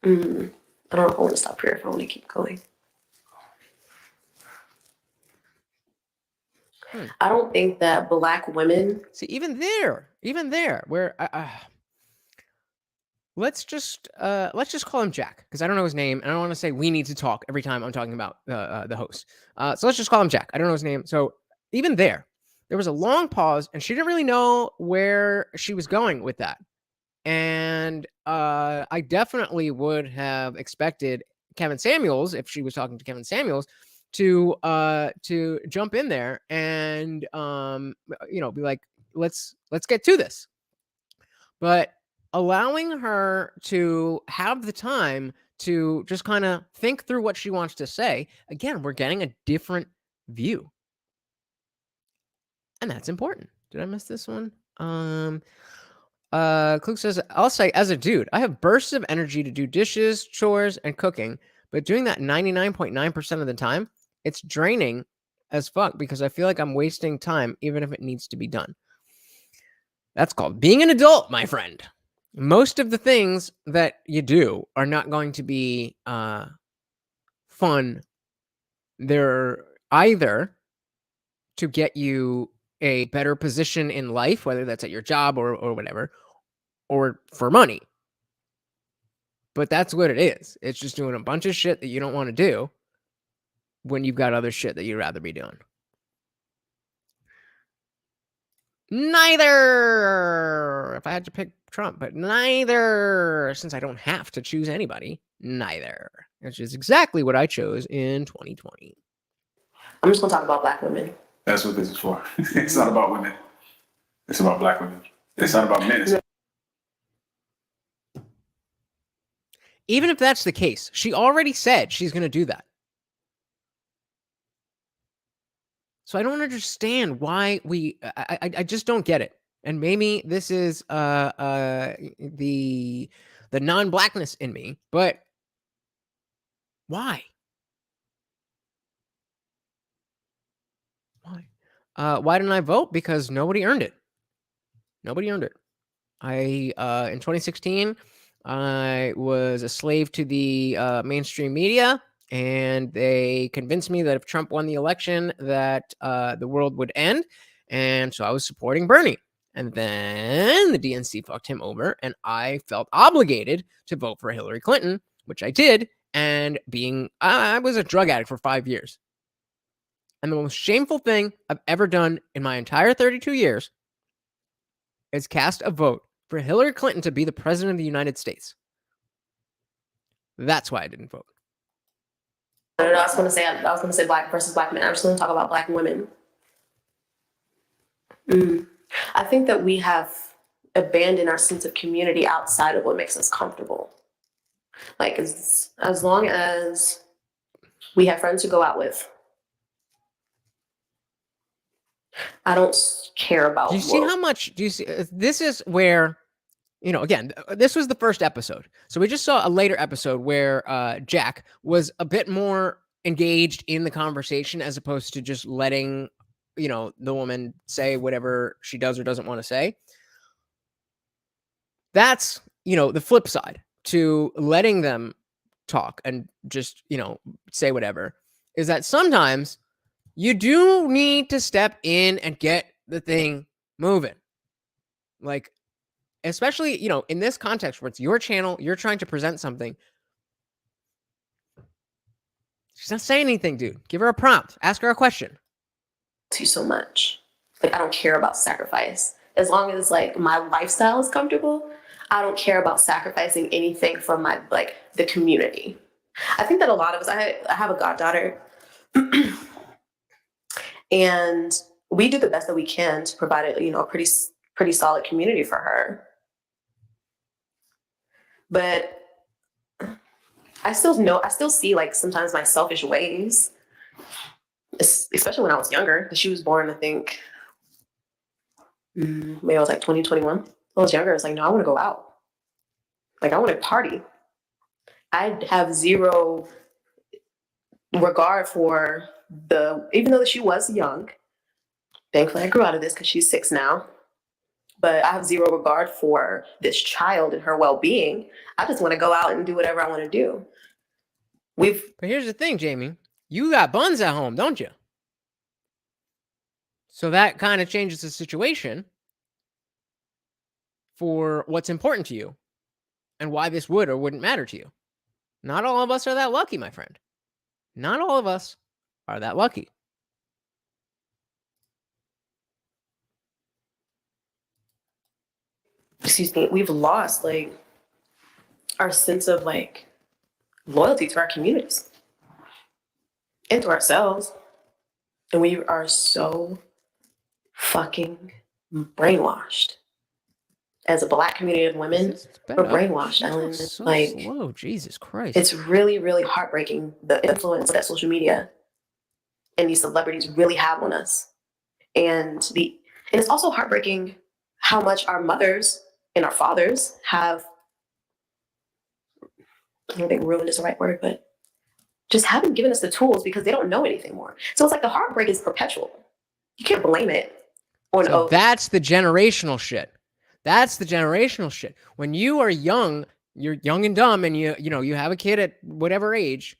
I don't know if I want to stop here, if I want to keep going. I don't think that Black women. See, even there, where let's just call him Jack, because I don't know his name, and I don't want to say we need to talk every time I'm talking about the host. So let's just call him Jack. I don't know his name. So even there was a long pause, and she didn't really know where she was going with that. And I definitely would have expected Kevin Samuels, if she was talking to Kevin Samuels, to jump in there and be like, let's get to this. But allowing her to have the time to just kind of think through what she wants to say, again, we're getting a different view. And that's important. Did I miss this one? Klug says, I'll say, as a dude, I have bursts of energy to do dishes, chores, and cooking, but doing that 99.9% of the time, it's draining as fuck because I feel like I'm wasting time even if it needs to be done. That's called being an adult, my friend. Most of the things that you do are not going to be fun. They're either to get you a better position in life, whether that's at your job or whatever, or for money. But that's what it is. It's just doing a bunch of shit that you don't want to do when you've got other shit that you'd rather be doing. Neither. If I had to pick Trump, but neither. Since I don't have to choose anybody, neither. Which is exactly what I chose in 2020. I'm just going to talk about Black women. That's what this is for. It's not about women. It's about Black women. It's not about men. Even if that's the case, she already said she's going to do that. So I don't understand why I just don't get it. And maybe this is the non-blackness in me, but why? Why didn't I vote? Because nobody earned it. Nobody earned it. In 2016, I was a slave to the mainstream media, and they convinced me that if Trump won the election, that the world would end. And so I was supporting Bernie. And then the DNC fucked him over, and I felt obligated to vote for Hillary Clinton, which I did. And I was a drug addict for 5 years. And the most shameful thing I've ever done in my entire 32 years is cast a vote for Hillary Clinton to be the president of the United States. That's why I didn't vote. I was going to say Black versus Black men. I'm just going to talk about Black women. I think that we have abandoned our sense of community outside of what makes us comfortable. Like as long as we have friends to go out with, I don't care about. Do you see how much? Do you see? This is where, again, this was the first episode. So we just saw a later episode where Jack was a bit more engaged in the conversation as opposed to just letting, the woman say whatever she does or doesn't want to say. That's, the flip side to letting them talk and just, say whatever, is that sometimes you do need to step in and get the thing moving. Like, especially, in this context where it's your channel, you're trying to present something. She's not saying anything, dude. Give her a prompt. Ask her a question. You so much. Like, I don't care about sacrifice. As long as, like, my lifestyle is comfortable, I don't care about sacrificing anything for my, like, the community. I think that a lot of us, I have a goddaughter, and we do the best that we can to provide a pretty solid community for her. But I still see, like, sometimes my selfish ways, especially when I was younger, because she was born, I think, maybe I was like 2021. When I was younger, I was like, no, I want to go out. Like, I want to party. I have zero regard for even though she was young, thankfully I grew out of this because she's 6 now, but I have zero regard for this child and her well-being. I just want to go out and do whatever I want to do. But here's the thing, Jamie. You got buns at home, don't you? So that kind of changes the situation for what's important to you and why this would or wouldn't matter to you. Not all of us are that lucky, my friend. Not all of us are that lucky. Excuse me, we've lost like our sense of like loyalty to our communities and to ourselves. And we are so fucking brainwashed. As a Black community of women, we're brainwashed, Ellen. So like, slow, Jesus Christ. It's really, really heartbreaking the influence that social media and these celebrities really have on us. And it's also heartbreaking how much our mothers and our fathers have, I don't think ruined is the right word, but just haven't given us the tools because they don't know anything more. So it's like the heartbreak is perpetual. You can't blame it on so that's the generational shit. That's the generational shit. When you are young, you're young and dumb, and you have a kid at whatever age,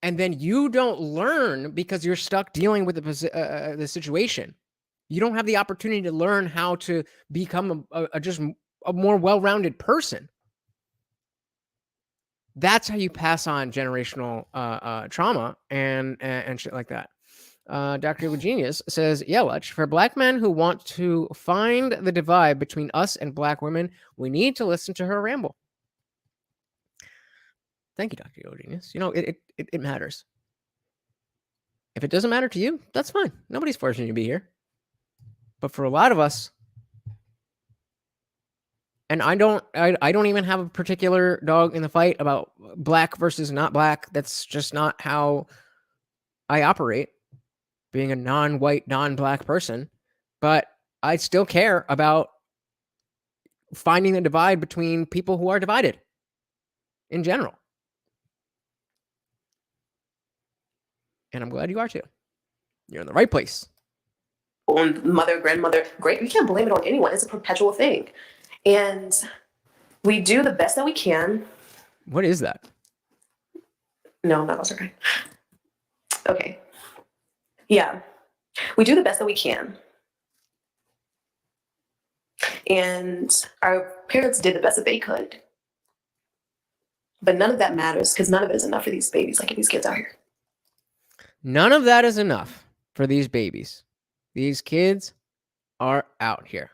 and then you don't learn because you're stuck dealing with the situation. You don't have the opportunity to learn how to become a more well-rounded person. That's how you pass on generational trauma and shit like that. Dr. Genius says, yeah, Lutch, for Black men who want to find the divide between us and Black women, we need to listen to her ramble. Thank you, Dr. Genius. It matters. If it doesn't matter to you, that's fine. Nobody's forcing you to be here. But for a lot of us, and I don't even have a particular dog in the fight about Black versus not Black. That's just not how I operate, being a non-white, non-Black person. But I still care about finding the divide between people who are divided in general. And I'm glad you are too. You're in the right place. On mother, grandmother, great. We can't blame it on anyone. It's a perpetual thing. And we do the best that we can. What is that? No, that was okay. Okay. Yeah. We do the best that we can. And our parents did the best that they could. But none of that matters because none of it is enough for these babies, like these kids out here. None of that is enough for these babies. These kids are out here.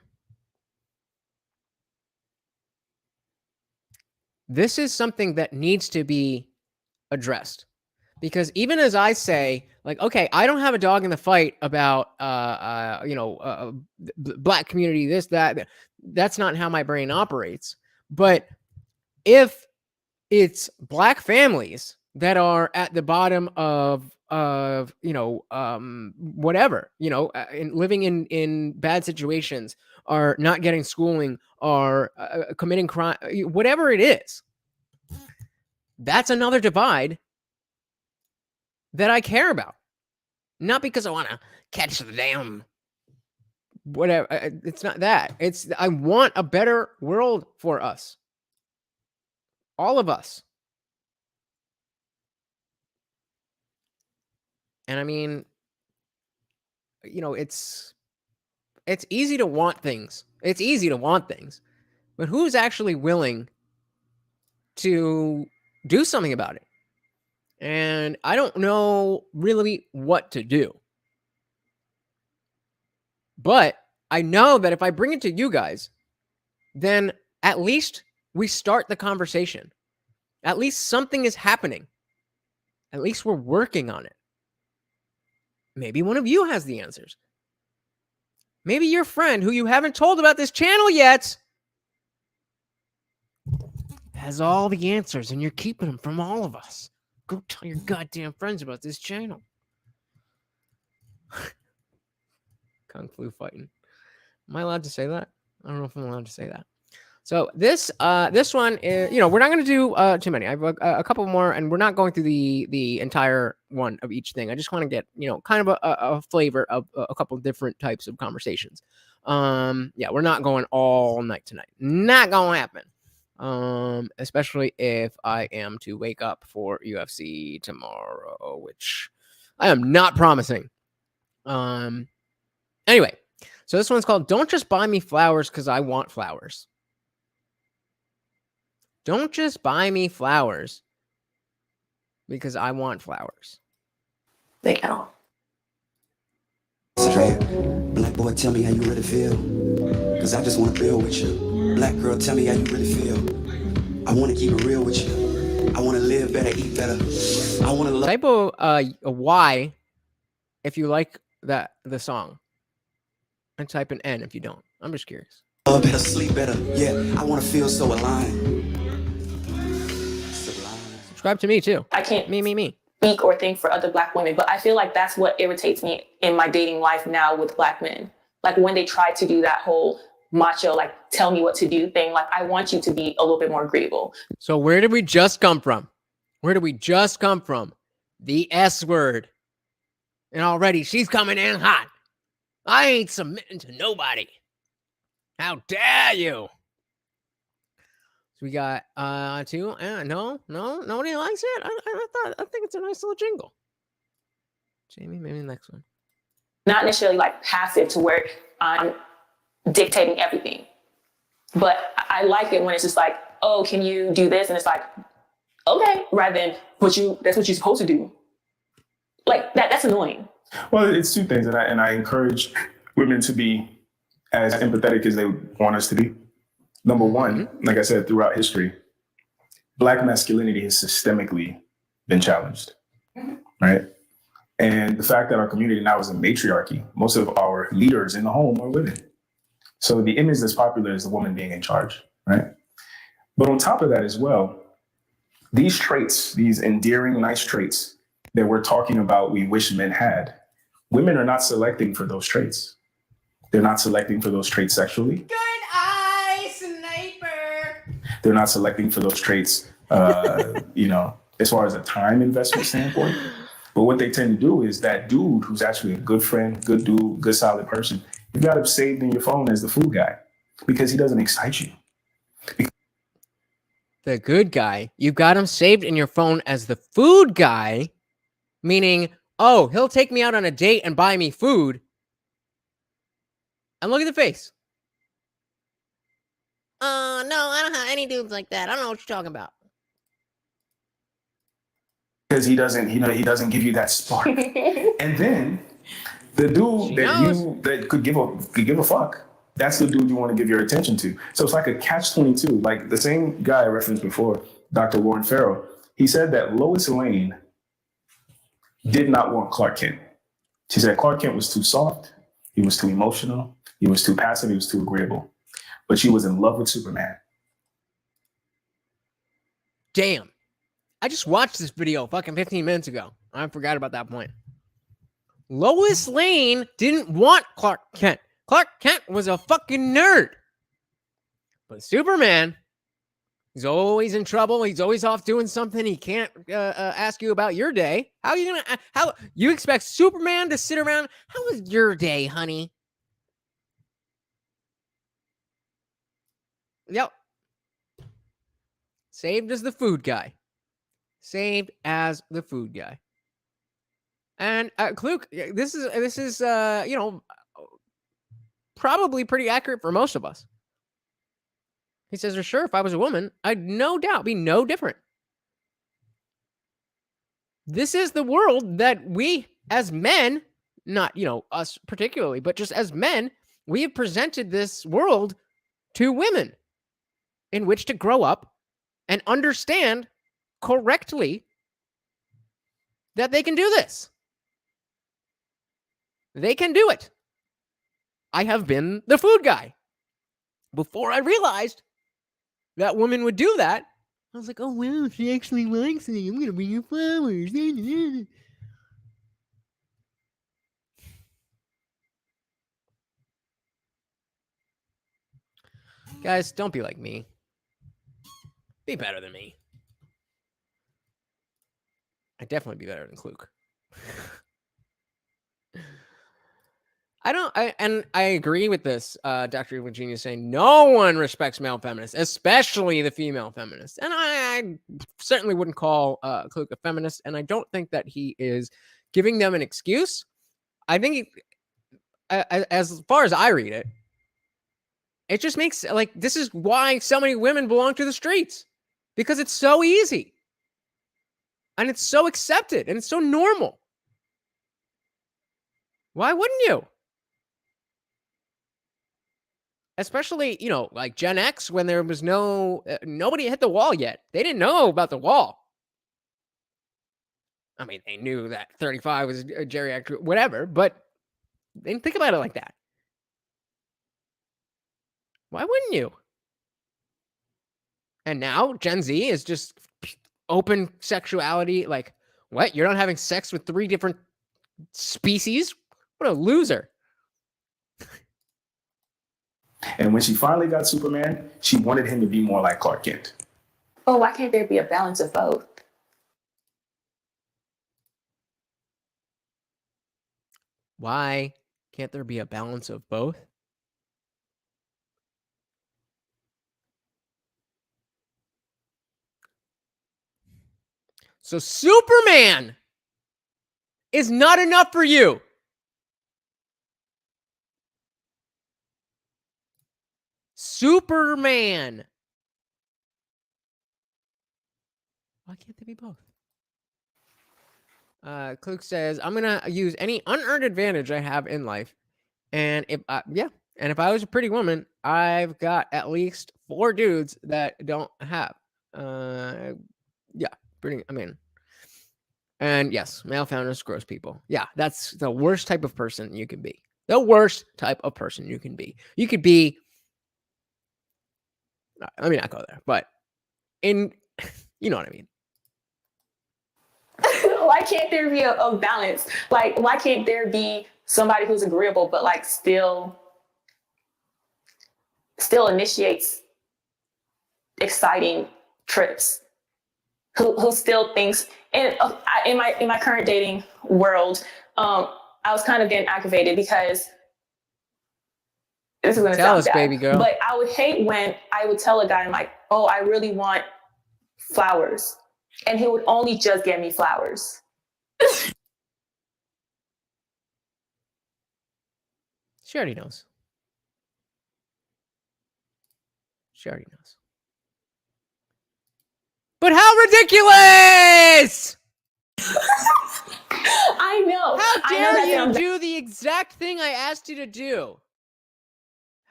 This is something that needs to be addressed. Because even as I say, like, okay, I don't have a dog in the fight about, Black community, this, that. That's not how my brain operates. But if it's Black families that are at the bottom of whatever, living in bad situations, are not getting schooling, are committing crime, whatever it is, that's another divide that I care about. Not because I want to catch the damn whatever. It's not that. It's I want a better world for us. All of us. And I mean, it's easy to want things. It's easy to want things. But who's actually willing to do something about it? And I don't know really what to do. But I know that if I bring it to you guys, then at least we start the conversation. At least something is happening. At least we're working on it. Maybe one of you has the answers. Maybe your friend who you haven't told about this channel yet has all the answers and you're keeping them from all of us. Go tell your goddamn friends about this channel. Kung Flu fighting. Am I allowed to say that? I don't know if I'm allowed to say that. So this one is, we're not going to do too many. I have a couple more, and we're not going through the entire one of each thing. I just want to get, kind of a flavor of a couple of different types of conversations. Yeah, we're not going all night tonight. Not going to happen. Especially if I am to wake up for UFC tomorrow, which I am not promising. Anyway, so this one's called "Don't Just Buy Me Flowers Because I Want Flowers." Don't just buy me flowers because I want flowers. They count. Black boy, tell me how you really feel. Cause I just wanna build with you. Black girl, tell me how you really feel. I wanna keep it real with you. I wanna live better, eat better. I wanna love. Type a Y if you like the song. And type an N if you don't. I'm just curious. Love better, sleep better. Yeah, I wanna feel so aligned. Subscribe to me too. I can't me. speak or think for other Black women, but I feel like that's what irritates me in my dating life now with Black men. Like when they try to do that whole macho, like tell me what to do thing, like I want you to be a little bit more agreeable. So where did we just come from? Where did we just come from? The S word. And already she's coming in hot. I ain't submitting to nobody. How dare you? So we got two. No, nobody likes it. I think it's a nice little jingle. Jamie, maybe the next one. Not necessarily like passive to where I'm dictating everything. But I like it when it's just like, oh, can you do this? And it's like, okay, rather than that's what you're supposed to do. Like that's annoying. Well, it's two things, and I encourage women to be as empathetic as they want us to be. Number one, like I said, throughout history, Black masculinity has systemically been challenged, right? And the fact that our community now is a matriarchy, most of our leaders in the home are women. So the image that's popular is the woman being in charge, right? But on top of that as well, these traits, these endearing, nice traits that we're talking about we wish men had, women are not selecting for those traits. They're not selecting for those traits sexually. Good eye, sniper. They're not selecting for those traits, as far as a time investment standpoint. But what they tend to do is that dude who's actually a good friend, good dude, good solid person, you got him saved in your phone as the food guy because he doesn't excite you. The good guy, you've got him saved in your phone as the food guy, meaning, oh, he'll take me out on a date and buy me food. And look at the face. No, I don't have any dudes like that. I don't know what you're talking about. Because he doesn't give you that spark. And then the dude that could give a fuck, that's the dude you want to give your attention to. So it's like a catch-22. Like the same guy I referenced before, Dr. Warren Farrell, he said that Lois Lane did not want Clark Kent. She said Clark Kent was too soft, he was too emotional, he was too passive, he was too agreeable. But she was in love with Superman. Damn. I just watched this video fucking 15 minutes ago. I forgot about that point. Lois Lane didn't want Clark Kent. Clark Kent was a fucking nerd. But Superman, he's always in trouble. He's always off doing something. He can't ask you about your day. How you expect Superman to sit around? How was your day, honey? Yep. Saved as the food guy. Saved as the food guy. And Kluk, this is probably pretty accurate for most of us. He says, "For sure, if I was a woman, I'd no doubt be no different." This is the world that we as men, not us particularly, but just as men, we have presented this world to women in which to grow up and understand correctly that they can do this. They can do it. I have been the food guy. Before I realized that women would do that, I was like, oh, wow, she actually likes me. I'm going to bring you flowers. Guys, don't be like me. Be better than me. I'd definitely be better than Kluk. I agree with this. Dr. Virginia saying no one respects male feminists, especially the female feminists. And I certainly wouldn't call Kluk a feminist. And I don't think that he is giving them an excuse. I think as far as I read it, it just makes like this is why so many women belong to the streets, because it's so easy and it's so accepted and it's so normal. Why wouldn't you? Especially, you know, like Gen X, when there was nobody hit the wall yet. They didn't know about the wall. I mean, they knew that 35 was a geriatric, whatever, but they didn't think about it like that. Why wouldn't you? And now Gen Z is just open sexuality. Like, what? You're not having sex with 3 different species? What a loser. And when she finally got Superman, she wanted him to be more like Clark Kent. Oh, why can't there be a balance of both? Why can't there be a balance of both? So Superman is not enough for you. Superman. Why can't they be both? Kluk says, I'm going to use any unearned advantage I have in life. And if I was a pretty woman, I've got at least 4 dudes that don't have. And yes, male feminists, gross people. Yeah, that's the worst type of person you can be. The worst type of person you can be. You could be, let me not go there, but you know what I mean. Why can't there be a balance? Like, why can't there be somebody who's agreeable, but like still initiates exciting trips? Who still thinks, and in my current dating world, I was kind of getting aggravated because this is going to sound bad, baby girl, but I would hate when I would tell a guy, I'm like, oh, I really want flowers, and he would only just get me flowers. She already knows. She already knows. But how ridiculous! I know. How dare you do the exact thing I asked you to do?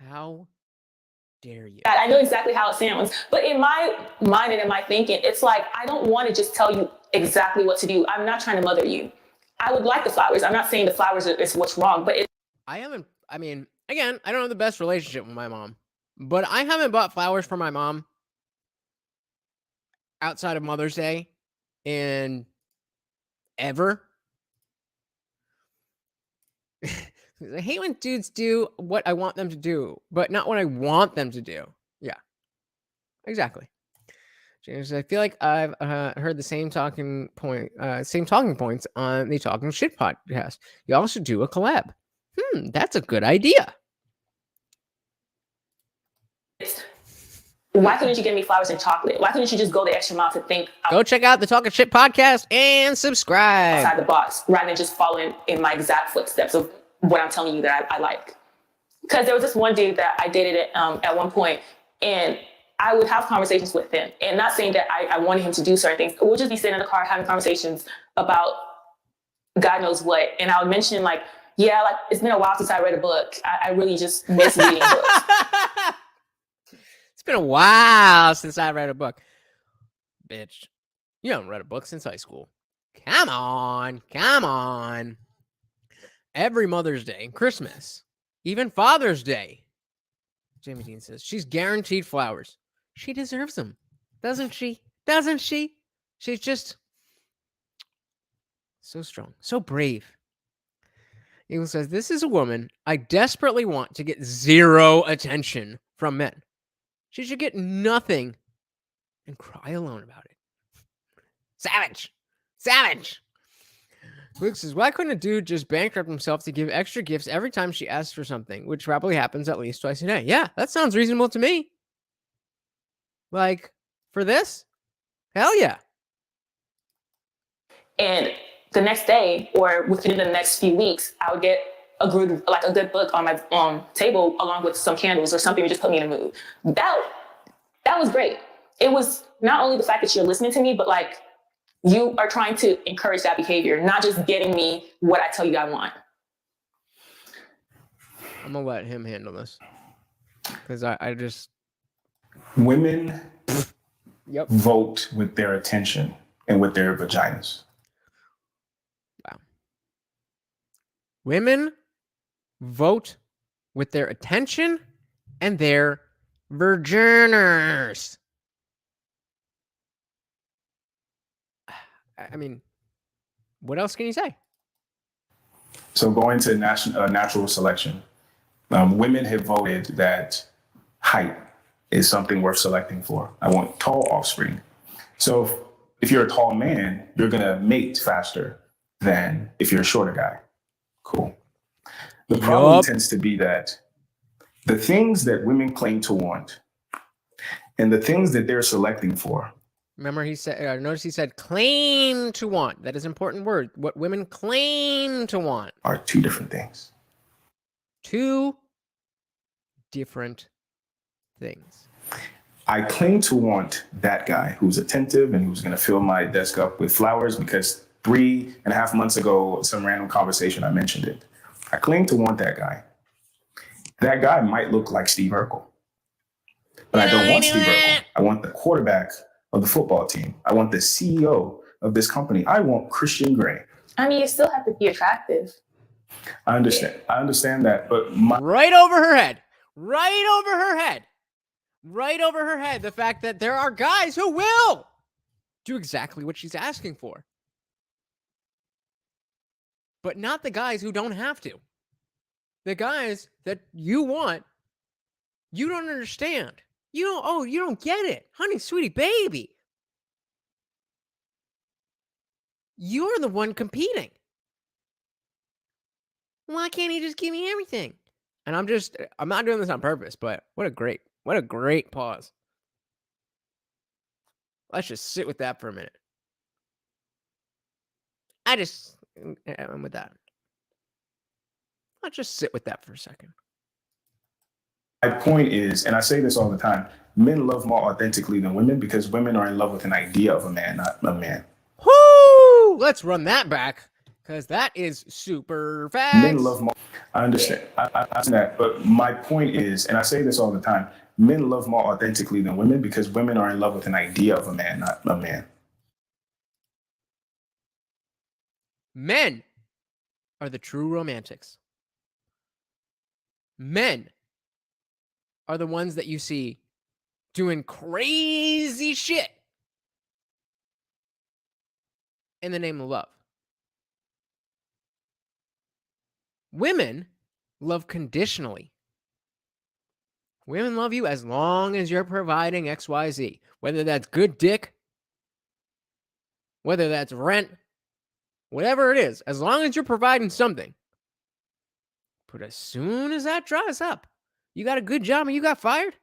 How dare you? I know exactly how it sounds, but in my mind and in my thinking, it's like, I don't want to just tell you exactly what to do. I'm not trying to mother you. I would like the flowers. I'm not saying the flowers is what's wrong, but I mean, again, I don't have the best relationship with my mom, but I haven't bought flowers for my mom outside of Mother's Day in ever. I hate when dudes do what I want them to do, but not what I want them to do. Yeah, exactly. James, I feel like I've heard the same talking points on the Talking Shit podcast. You also do a collab. That's a good idea. Why couldn't you give me flowers and chocolate? Why couldn't you just go the extra mile to think? Go check out the Talking Shit podcast and subscribe. Outside the box, rather than just following in my exact footsteps of what I'm telling you that I like. Because there was this one dude that I dated at one point, and I would have conversations with him, and not saying that I wanted him to do certain things. We'll just be sitting in the car having conversations about God knows what. And I would mention like, yeah, like it's been a while since I read a book. I really just miss reading books. It's been a while since I read a book. Bitch, you haven't read a book since high school. Come on. Every Mother's Day, Christmas, even Father's Day. Jamie Dean says, she's guaranteed flowers. She deserves them. Doesn't she? She's just so strong, so brave. Eagle says, this is a woman I desperately want to get 0 attention from men. She should get nothing and cry alone about it. Savage. Luke says, why couldn't a dude just bankrupt himself to give extra gifts every time she asks for something, which probably happens at least twice a day? Yeah, that sounds reasonable to me. Like, for this? Hell yeah. And the next day or within the next few weeks, I would get a good book on my table along with some candles or something to just put me in a mood. That was great. It was not only the fact that you're listening to me, but like you are trying to encourage that behavior, not just getting me what I tell you I want. I'm gonna let him handle this because I just women vote with their attention and with their vaginas. Wow. Women vote with their attention and their virginers. I mean, what else can you say? So going to natural selection, women have voted that height is something worth selecting for. I want tall offspring. So if you're a tall man, you're gonna mate faster than if you're a shorter guy. Cool. The problem tends to be that the things that women claim to want and the things that they're selecting for. Remember, he said, notice he said claim to want. That is an important word. What women claim to want are two different things. Two different things. I claim to want that guy who's attentive and who's going to fill my desk up with flowers because 3.5 months ago, some random conversation, I mentioned it. I claim to want that guy. That guy might look like Steve Urkel, but I don't want Steve Urkel. I want the quarterback of the football team. I want the CEO of this company. I want Christian Grey. I mean, you still have to be attractive. I understand. I understand that, but right over her head. Right over her head. Right over her head. The fact that there are guys who will do exactly what she's asking for. But not the guys who don't have to. The guys that you want, you don't understand. You don't get it. Honey, sweetie, baby. You're the one competing. Why can't he just give me everything? And I'm not doing this on purpose, but what a great pause. Let's just sit with that for a minute. I'm with that. Let's just sit with that for a second. My point is, and I say this all the time, men love more authentically than women because women are in love with an idea of a man, not a man. Whoo! Let's run that back because that is super fast. Men love more. I understand. I understand that. But my point is, and I say this all the time, men love more authentically than women because women are in love with an idea of a man, not a man. Men are the true romantics. Men are the ones that you see doing crazy shit in the name of love. Women love conditionally. Women love you as long as you're providing XYZ, whether that's good dick, whether that's rent, whatever it is, as long as you're providing something. But as soon as that dries up, you got a good job and you got fired,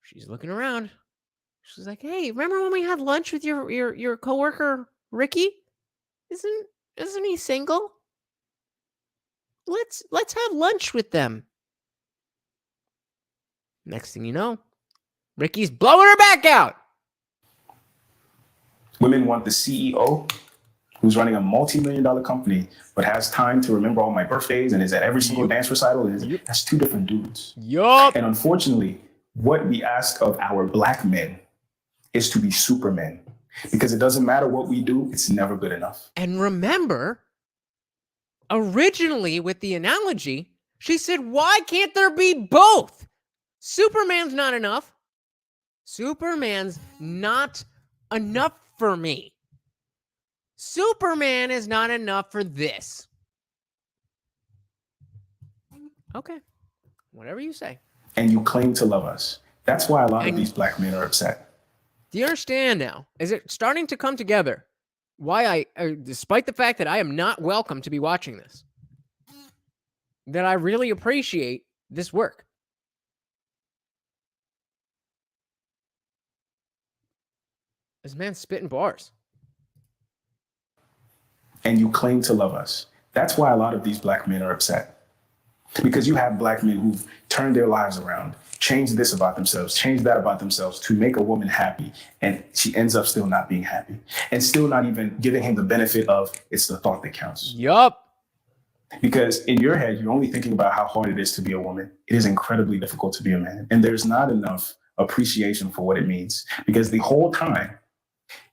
she's looking around. She's like, hey, remember when we had lunch with your coworker, Ricky? Isn't he single? Let's have lunch with them. Next thing you know, Ricky's blowing her back out. Women want the CEO who's running a multi-million-dollar company, but has time to remember all my birthdays and is at every single dance recital. That's two different dudes. Yup. And unfortunately, what we ask of our black men is to be supermen. Because it doesn't matter what we do, it's never good enough. And remember, originally with the analogy, she said, why can't there be both? Superman's not enough. Superman's not enough for me. Superman is not enough for this. Okay. Whatever you say. And you claim to love us. That's why a lot of these black men are upset. Do you understand now? Is it starting to come together? Why despite the fact that I am not welcome to be watching this, that I really appreciate this work. This man's spitting bars. and you claim to love us. That's why a lot of these black men are upset. Because you have black men who've turned their lives around, changed this about themselves, changed that about themselves to make a woman happy. And she ends up still not being happy and still not even giving him the benefit of it's the thought that counts. Yup. Because in your head, you're only thinking about how hard it is to be a woman. It is incredibly difficult to be a man. And there's not enough appreciation for what it means. Because the whole time,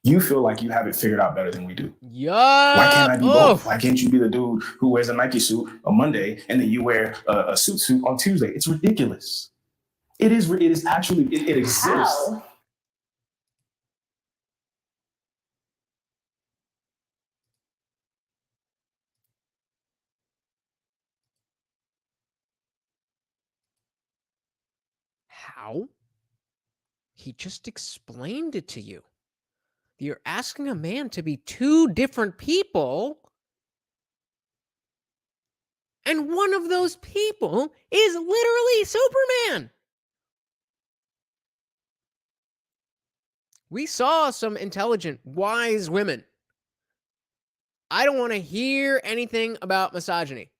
you feel like you have it figured out better than we do. Yup. Why can't I be both? Why can't you be the dude who wears a Nike suit on Monday and then you wear a suit on Tuesday? It's ridiculous. It is actually, it exists. How? How? He just explained it to you. You're asking a man to be two different people, and one of those people is literally Superman. We saw some intelligent, wise women. I don't want to hear anything about misogyny.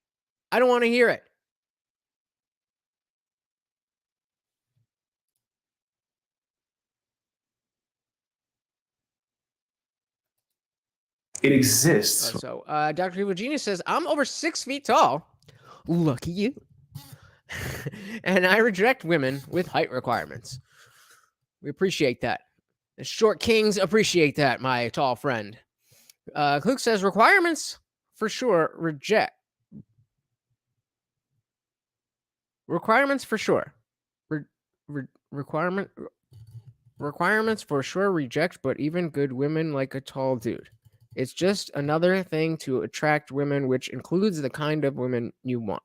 I don't want to hear it. It exists. So, Dr. Evil Genius says, I'm over 6 feet tall. Lucky you. And I reject women with height requirements. We appreciate that. The short kings appreciate that, my tall friend. Kluk says, requirements for sure, reject. Requirements for sure. Requirements for sure reject, but even good women like a tall dude. It's just another thing to attract women, which includes the kind of women you want.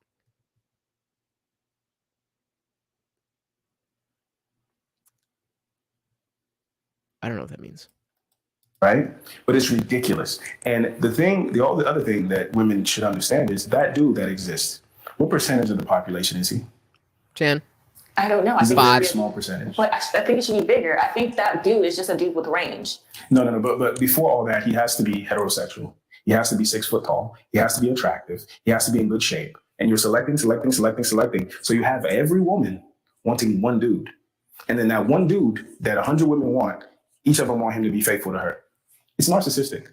I don't know what that means. Right? But it's ridiculous. And the other thing that women should understand is that dude that exists. What percentage of the population is he? 10. I don't know. He's a I very think small percentage. But I think it should be bigger. I think that dude is just a dude with range. No. But before all that, he has to be heterosexual. He has to be 6 foot tall. He has to be attractive. He has to be in good shape. And you're selecting. So you have every woman wanting one dude. And then that one dude that 100 women want, each of them want him to be faithful to her. It's narcissistic.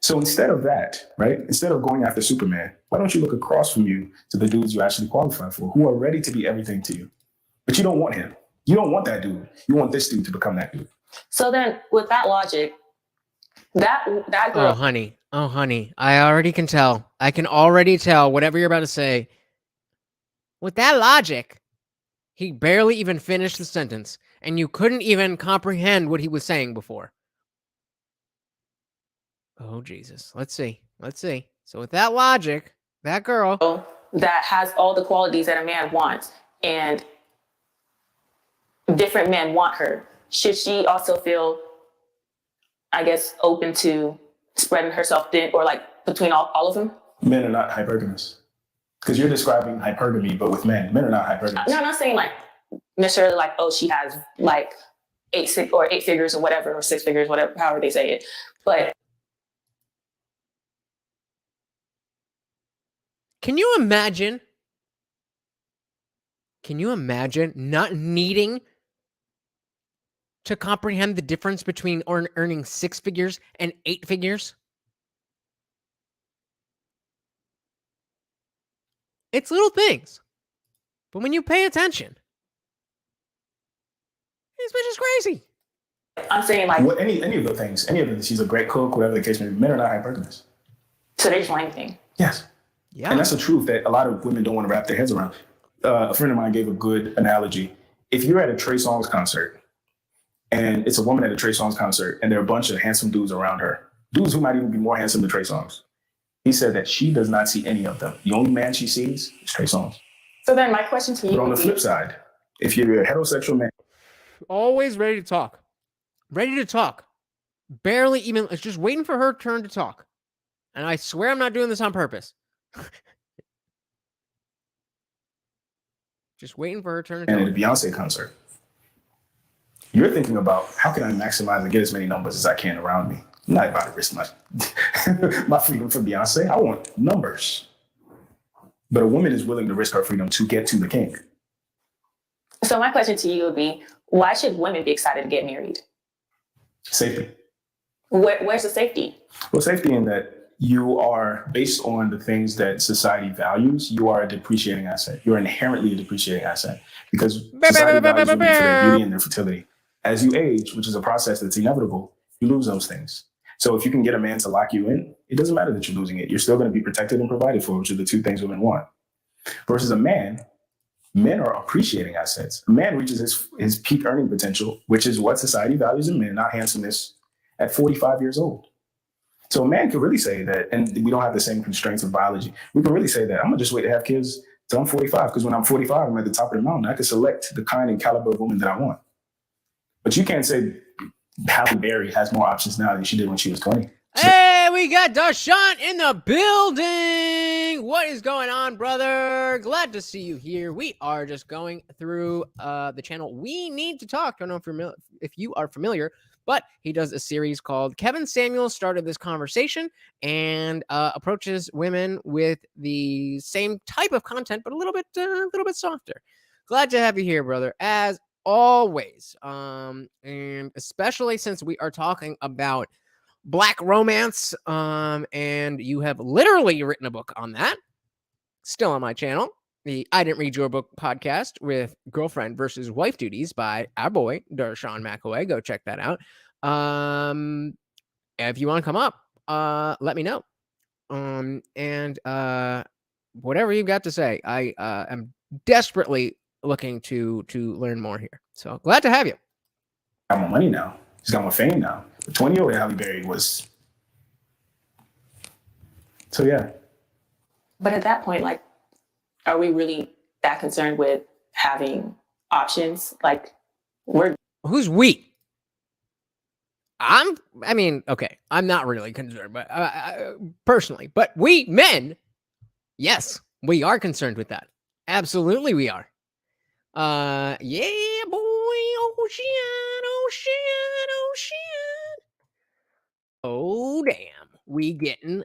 So instead of that, right, instead of going after Superman, why don't you look across from you to the dudes you actually qualify for, who are ready to be everything to you? But you don't want him. You don't want that dude. You want this dude to become that dude. So then with that logic, that girl. Oh, honey, I already can tell. I can already tell whatever you're about to say. With that logic, he barely even finished the sentence, and you couldn't even comprehend what he was saying before. Oh, Jesus. Let's see. So with that logic, that girl that has all the qualities that a man wants, and different men want her, should she also feel, I guess, open to spreading herself thin, or like between all of them? Men are not hypergamous. Because you're describing hypergamy, but with men. Men are not hypergamous. No, I'm not saying like necessarily like, oh, she has like 8 figures or whatever, or 6 figures, whatever, however they say it. But Can you imagine not needing to comprehend the difference between earning 6 figures and 8 figures? It's little things. But when you pay attention, this bitch is crazy. I'm saying like... Well, any of the things, she's a great cook, whatever the case may be, men are not hypergamous. So they just want anything. Yes. Yeah. And that's the truth that a lot of women don't want to wrap their heads around. A friend of mine gave a good analogy. If you're at a Trey Songz concert, and it's a woman at a Trey Songz concert, and there are a bunch of handsome dudes around her, dudes who might even be more handsome than Trey Songz. He said that she does not see any of them. The only man she sees is Trey Songz. So then my question to you... But on the flip side, if you're a heterosexual man... Always ready to talk. Barely even... It's just waiting for her turn to talk. And I swear I'm not doing this on purpose. Just waiting for her turn to talk. And at a Beyonce concert, you're thinking about, how can I maximize and get as many numbers as I can around me? I'm not about to risk my my freedom for Beyonce. I want numbers. But a woman is willing to risk her freedom to get to the king. So my question to you would be, why should women be excited to get married? Safety. Where's the safety? Well, safety in that you are, based on the things that society values, you are a depreciating asset. You're inherently a depreciating asset because society values women for their beauty and their fertility. As you age, which is a process that's inevitable, you lose those things. So if you can get a man to lock you in, it doesn't matter that you're losing it. You're still going to be protected and provided for, which are the two things women want. Versus a man, men are appreciating assets. A man reaches his peak earning potential, which is what society values in men, not handsomeness, at 45 years old. So a man could really say that, and we don't have the same constraints of biology. We can really say that I'm gonna just wait to have kids till I'm 45, because when I'm 45, I'm at the top of the mountain. I can select the kind and caliber of woman that I want. But you can't say Halle Berry has more options now than she did when she was 20. Hey, we got Darshan in the building. What is going on, brother? Glad to see you here. We are just going through the channel We Need to Talk. I don't know if you are familiar, but he does a series called Kevin Samuel Started This Conversation and approaches women with the same type of content, but a little bit softer. Glad to have you here, brother, as always. And especially since we are talking about Black romance, and you have literally written a book on that, still on my channel, the I Didn't Read Your Book podcast with girlfriend versus wife duties by our boy Darshan McAway. Go check that out. If you want to come up, let me know. And whatever you've got to say, I am desperately looking to learn more here. So glad to have you. Got more money now. He's got more fame now. The 20-year-old Halle Berry was. So yeah. But at that point, like, are we really that concerned with having options? Like, who's we? Okay, I'm not really concerned, but personally, but we men, yes, we are concerned with that. Absolutely, we are. Yeah, boy. Oh shit. Oh damn, we getting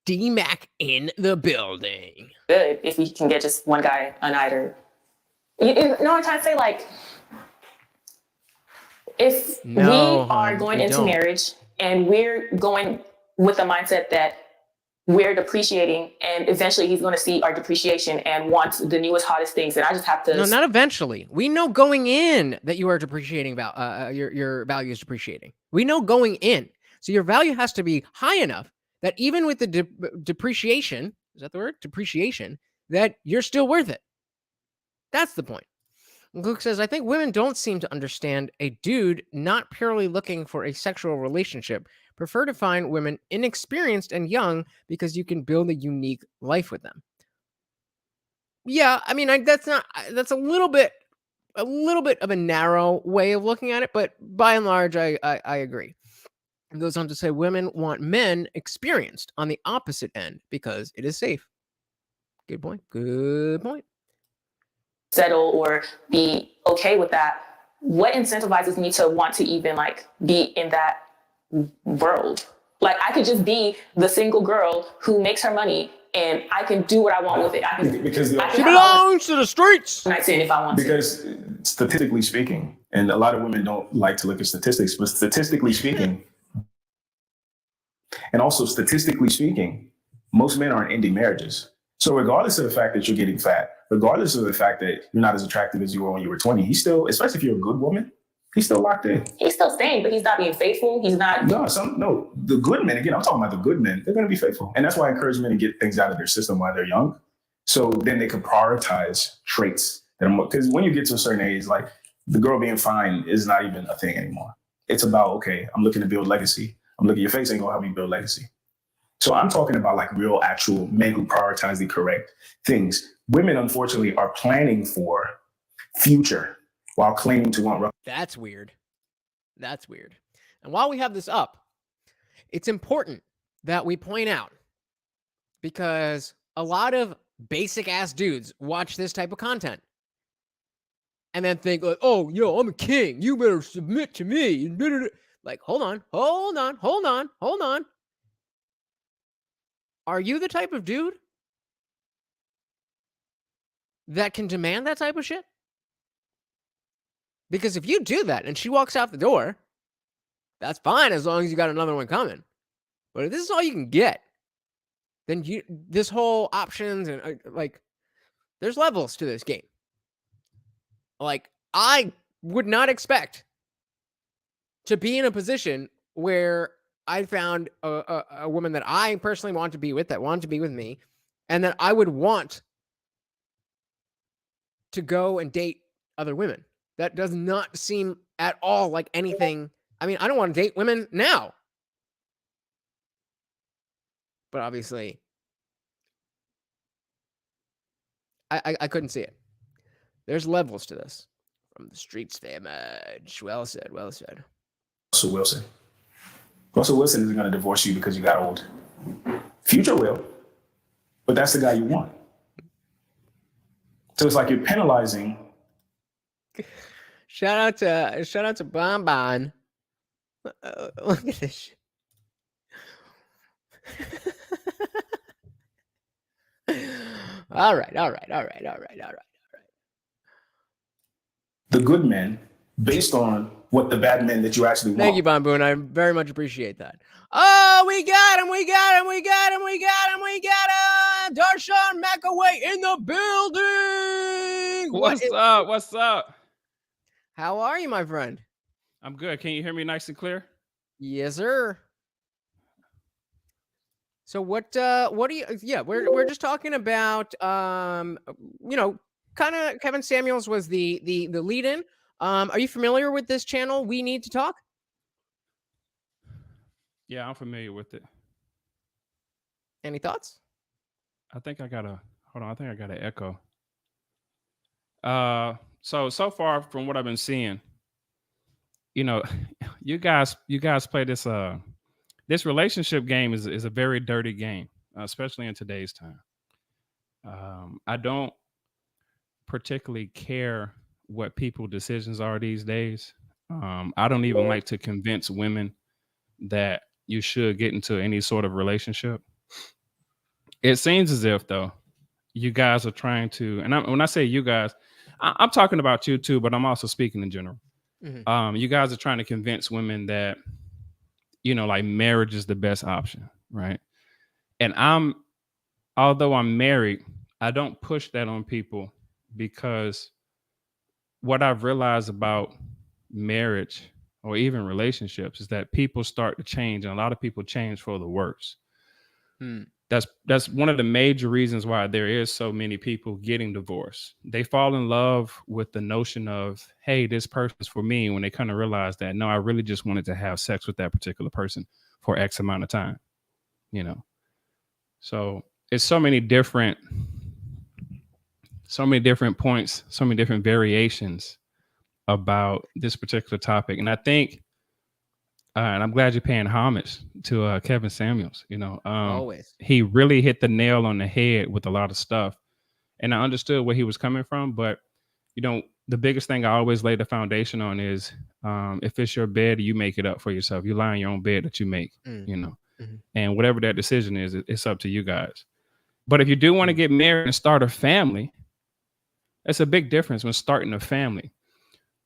D-Mac in the building. Good if we can get just one guy on either. You know what I'm trying to say? Like, if we are going into marriage and we're going with the mindset that we're depreciating and eventually he's going to see our depreciation and want the newest, hottest things, and I just have to... No, not eventually. We know going in that you are depreciating, your value is depreciating. We know going in. So your value has to be high enough that even with the depreciation, is that the word? Depreciation, that you're still worth it. That's the point. Luke says, I think women don't seem to understand a dude not purely looking for a sexual relationship. Prefer to find women inexperienced and young because you can build a unique life with them. Yeah, I mean, that's a little bit of a narrow way of looking at it, but by and large, I agree. It goes on to say women want men experienced on the opposite end because it is safe. Good point. Settle or be okay with that. What incentivizes me to want to even like be in that world? Like, I could just be the single girl who makes her money and I can do what I want with it. She belongs to the streets. And I say if I want because statistically speaking, and a lot of women don't like to look at statistics, but statistically speaking, and also statistically speaking, most men aren't ending marriages. So regardless of the fact that you're getting fat, regardless of the fact that you're not as attractive as you were when you were 20, he's still, especially if you're a good woman, he's still locked in. He's still staying, but he's not being faithful. He's not. No, the good men, again, I'm talking about the good men, they're going to be faithful. And that's why I encourage men to get things out of their system while they're young. So then they can prioritize traits. Because when you get to a certain age, like the girl being fine is not even a thing anymore. It's about, okay, I'm looking to build legacy. I'm looking, your face ain't gonna help me build legacy. So I'm talking about like real, actual men who prioritize the correct things. Women, unfortunately, are planning for future while claiming to want. That's weird. And while we have this up, it's important that we point out, because a lot of basic ass dudes watch this type of content and then think like, oh, yo, I'm a king. You better submit to me. Like, hold on. Are you the type of dude that can demand that type of shit? Because if you do that and she walks out the door, that's fine as long as you got another one coming. But if this is all you can get, then this whole options and like, there's levels to this game. Like, I would not expect to be in a position where I found a woman that I personally want to be with, that wanted to be with me, and that I would want to go and date other women. That does not seem at all like anything. I mean, I don't want to date women now. But obviously, I couldn't see it. There's levels to this. From the streets damage. Well said. Russell Wilson. Russell Wilson isn't going to divorce you because you got old. Future will, but that's the guy you want. So it's like you're penalizing. Shout out to Bon Bon. Look at this shit. All right. The good men based on what the bad men that you actually want. Thank you, Bon Boon. I very much appreciate that. Oh, we got him. Darshawn McAway in the building. What's up? How are you, my friend? I'm good. Can you hear me nice and clear? Yes, sir. So what do you, we're just talking about, kind of Kevin Samuels was the lead in. Are you familiar with this channel? We Need to Talk? Yeah, I'm familiar with it. Any thoughts? I think I got an echo. So far from what I've been seeing, you guys play this, this relationship game is a very dirty game, especially in today's time. I don't particularly care what people's decisions are these days. I don't even like to convince women that you should get into any sort of relationship. It seems as if, though, you guys are trying to, and when I say you guys, I'm talking about you too, but I'm also speaking in general. Mm-hmm. You guys are trying to convince women that, like marriage is the best option, right? And although I'm married, I don't push that on people, because what I've realized about marriage or even relationships is that people start to change, and a lot of people change for the worse. That's one of the major reasons why there is so many people getting divorced. They fall in love with the notion of, hey, this person's for me, when they kind of realize that, no, I really just wanted to have sex with that particular person for X amount of time, So it's so many different points, so many different variations about this particular topic. And I think, and I'm glad you're paying homage to Kevin Samuels. Always. He really hit the nail on the head with a lot of stuff. And I understood where he was coming from. But, the biggest thing I always lay the foundation on is, if it's your bed, you make it up for yourself. You lie in your own bed that you make, Mm-hmm. And whatever that decision is, it's up to you guys. But if you do want to get married and start a family, it's a big difference when starting a family.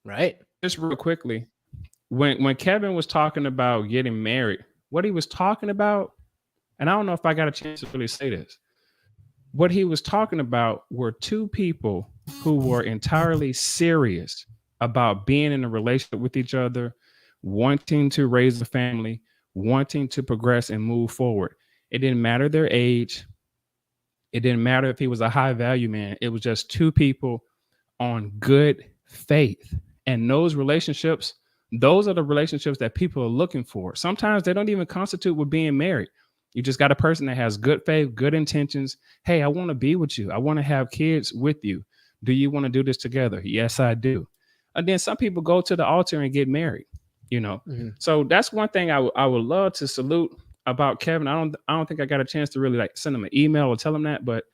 Right. Just real quickly, when Kevin was talking about getting married, what he was talking about, and I don't know if I got a chance to really say this, what he was talking about were two people who were entirely serious about being in a relationship with each other, wanting to raise a family, wanting to progress and move forward. It didn't matter their age. It didn't matter if he was a high value man. It was just two people on good faith. And those relationships, those are the relationships that people are looking for. Sometimes they don't even constitute with being married. You just got a person that has good faith, good intentions. Hey, I want to be with you. I want to have kids with you. Do you want to do this together? Yes, I do. And then some people go to the altar and get married, Mm-hmm. So that's one thing I would love to salute about Kevin. I don't think I got a chance to really send him an email or tell him that, but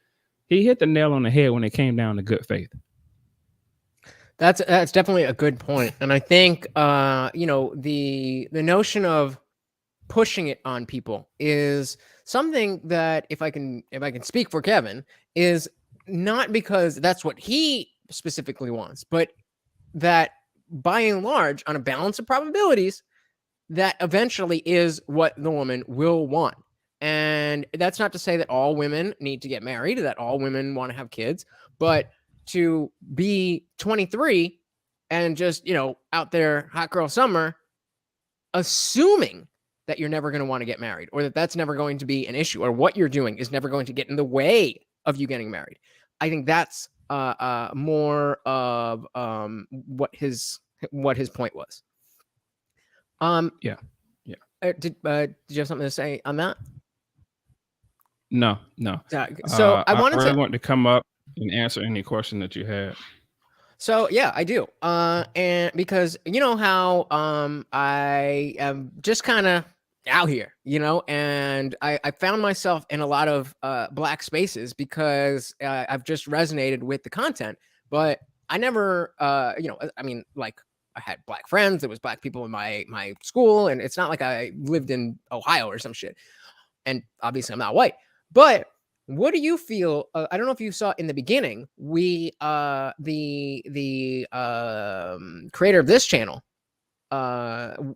he hit the nail on the head when it came down to good faith. That's definitely a good point. And I think you know, the notion of pushing it on people is something that, if I can speak for Kevin, is not because that's what he specifically wants, but that by and large, on a balance of probabilities, that eventually is what the woman will want. And that's not to say that all women need to get married, that all women want to have kids, but to be 23 and just, you know, out there hot girl summer, assuming that you're never going to want to get married, or that that's never going to be an issue, or what you're doing is never going to get in the way of you getting married. I think that's more of what his point was. Yeah. Did you have something to say on that? No. So I wanted really want to come up and answer any question that you had. So yeah, I do. And because you know how I am just kind of out here, you know, and I found myself in a lot of black spaces because I've just resonated with the content, but I never, you know, I mean, like, I had black friends. There was black people in my school, and it's not like I lived in Ohio or some shit. And obviously, I'm not white. But what do you feel? I don't know if you saw in the beginning. We, the creator of this channel,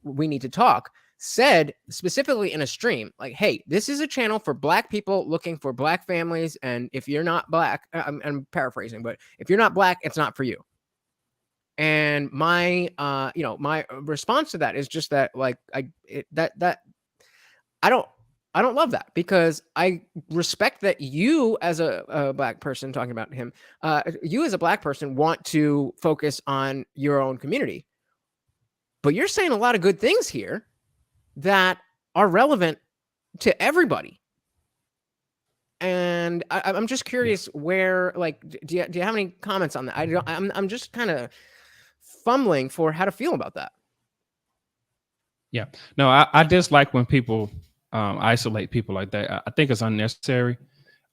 We Need to Talk, said specifically in a stream, like, "Hey, this is a channel for black people looking for black families, and if you're not black, I'm paraphrasing, but if you're not black, it's not for you." And my, you know, my response to that is just that, like, I don't love that, because I respect that you as a black person, talking about him, you as a black person want to focus on your own community, but you're saying a lot of good things here that are relevant to everybody. And I'm just curious where, like, do you have any comments on that? I'm just kind of fumbling for how to feel about that. Yeah, no, I dislike when people isolate people like that. I think it's unnecessary.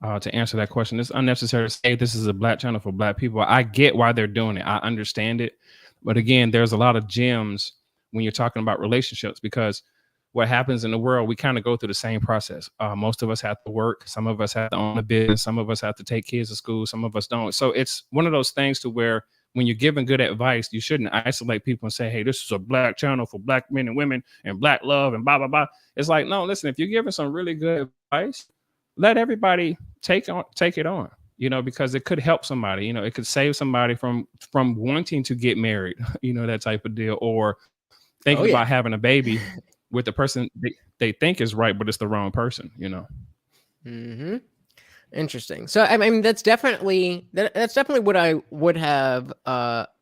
To answer that question, it's unnecessary to say this is a black channel for black people. I get why they're doing it. I understand it. But again, there's a lot of gems when you're talking about relationships, because what happens in the world, we kind of go through the same process. Most of us have to work. Some of us have to own a business. Some of us have to take kids to school. Some of us don't. So it's one of those things to where when you're giving good advice, you shouldn't isolate people and say, hey, this is a black channel for black men and women and black love and blah, blah, blah. It's like, no, listen, if you're giving some really good advice, let everybody take it on, you know, because it could help somebody, you know, it could save somebody from wanting to get married, you know, that type of deal, or thinking about having a baby with the person they think is right, but it's the wrong person, you know. Mm-hmm. Interesting. So I mean, that's definitely what I would have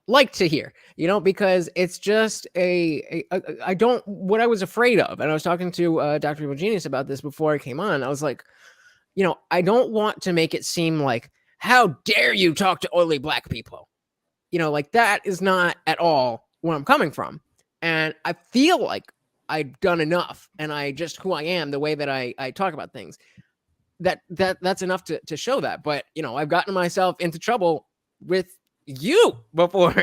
liked to hear, you know, because it's just what I was afraid of, and I was talking to Dr. Evil Genius about this before I came on. I was like, you know, I don't want to make it seem like, how dare you talk to oily black people, you know, like, that is not at all where I'm coming from, and I feel like I've done enough, and I just who I am, the way that I talk about things, that's enough to show that. But, you know, I've gotten myself into trouble with you before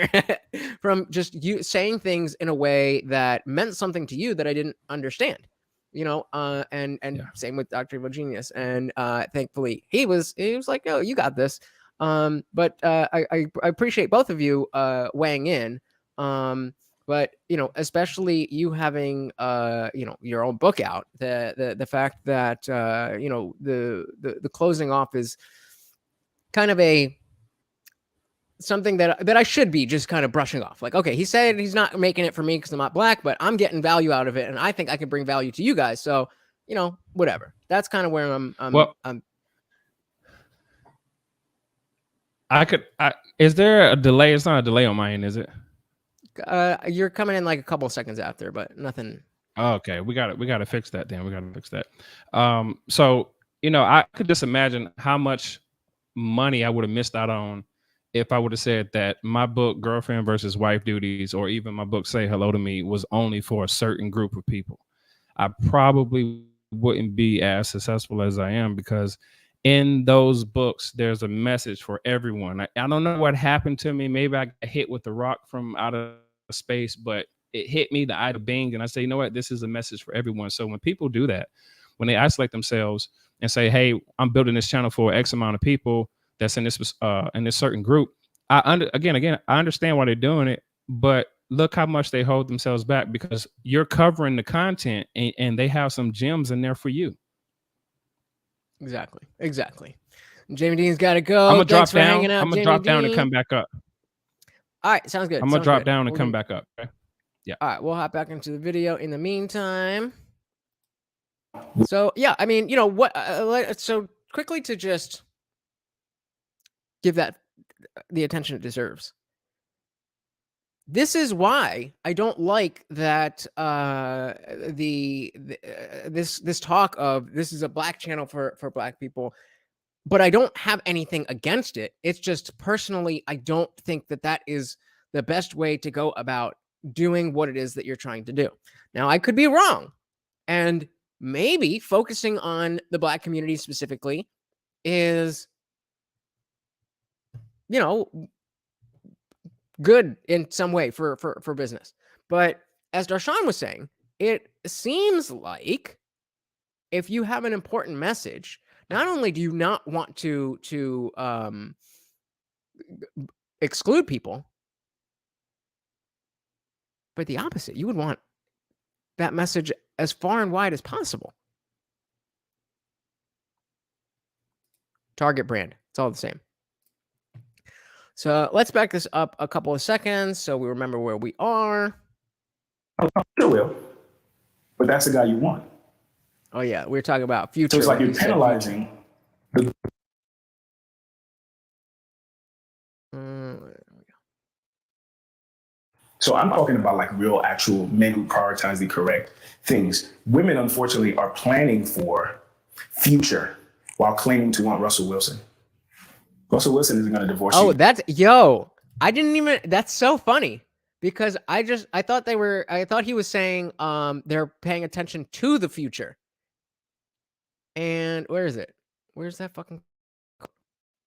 from just you saying things in a way that meant something to you that I didn't understand, you know, and same with Dr. Evil Genius. And thankfully he was like, oh, you got this. But I appreciate both of you weighing in. But, you know, especially you having, you know, your own book out, the fact that, you know, the closing off is kind of something that I should be just kind of brushing off. Like, okay, he said he's not making it for me because I'm not black, but I'm getting value out of it, and I think I can bring value to you guys. So, you know, whatever. That's kind of where I'm is there a delay? It's not a delay on my end, is it? You're coming in like a couple seconds after, but nothing. Oh, okay, we got to fix that. Then we got to fix that. So, you know, I could just imagine how much money I would have missed out on if I would have said that my book, Girlfriend versus Wife Duties, or even my book, Say Hello to Me, was only for a certain group of people. I probably wouldn't be as successful as I am, because in those books, there's a message for everyone. I don't know what happened to me. Maybe I got hit with the rock from out of space, but it hit me, the Ida Bing, and I say, you know what? This is a message for everyone. So when people do that, when they isolate themselves and say, hey, I'm building this channel for X amount of people that's in this certain group, I understand why they're doing it, but look how much they hold themselves back because you're covering the content and they have some gems in there for you. Exactly. Jamie Dean's got to go. I'm gonna Thanks drop for down. hanging out, I'm gonna Jamie drop down Dean. and come back up. All right, sounds good. I'm gonna drop down and come back up. Okay? Yeah. All right, we'll hop back into the video in the meantime. So yeah, I mean, you know what? So quickly to just give that the attention it deserves. This is why I don't like that this talk of this is a black channel for black people, but I don't have anything against it. It's just personally, I don't think that that is the best way to go about doing what it is that you're trying to do. Now, I could be wrong, and maybe focusing on the black community specifically is, you know, good in some way for business. But as Darshan was saying, it seems like if you have an important message, not only do you not want to exclude people, but the opposite. You would want that message as far and wide as possible. Target brand. It's all the same. So let's back this up a couple of seconds so we remember where we are. I sure will. But that's the guy you want. Oh, yeah. We're talking about future. So it's like you're penalizing the. So I'm talking about like real, actual men who prioritize the correct things. Women, unfortunately, are planning for future while claiming to want Russell Wilson. Russell Wilson isn't going to divorce you. Oh, that's so funny because I thought he was saying they're paying attention to the future. And where is it? Where's that fucking?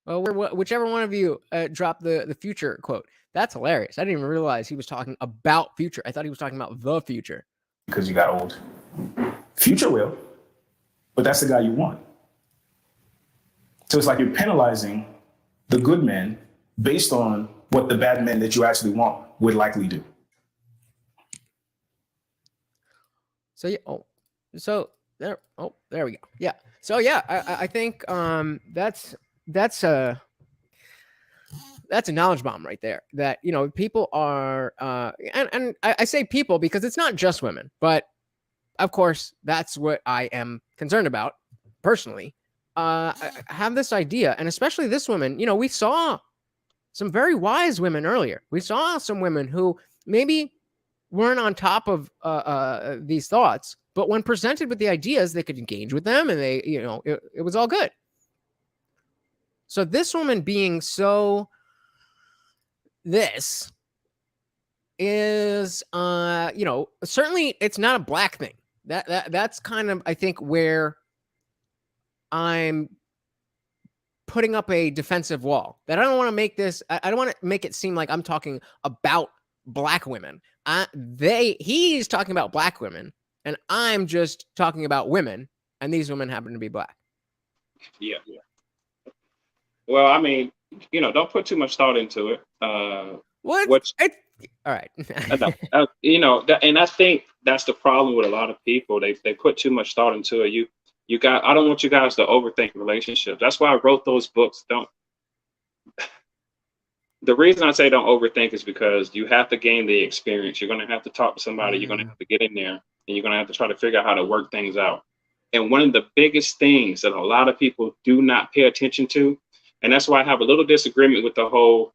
Well, whichever one of you dropped the future quote. That's hilarious. I didn't even realize he was talking about future. I thought he was talking about the future. Because you got old. Future will, but that's the guy you want. So it's like you're penalizing the good men based on what the bad men that you actually want would likely do. So yeah, there we go. Yeah. So yeah, I think that's a knowledge bomb right there. That, you know, people are and I say people because it's not just women, but of course that's what I am concerned about personally. I have this idea, and especially this woman, you know, we saw some very wise women earlier. We saw some women who maybe weren't on top of these thoughts, but when presented with the ideas, they could engage with them, and they, you know, it was all good. So this woman being so this is, you know, certainly it's not a black thing. That's kind of, I think, where I'm putting up a defensive wall. That I don't want to make this. I don't want to make it seem like I'm talking about black women. He's talking about black women, and I'm just talking about women, and these women happen to be black. Yeah. Well, I mean, you know, don't put too much thought into it. All right. You know, and I think that's the problem with a lot of people. They put too much thought into it. I don't want you guys to overthink relationships. That's why I wrote those books. The reason I say don't overthink is because you have to gain the experience. You're going to have to talk to somebody. You're going to have to get in there, and you're going to have to try to figure out how to work things out. And one of the biggest things that a lot of people do not pay attention to, and that's why I have a little disagreement with the whole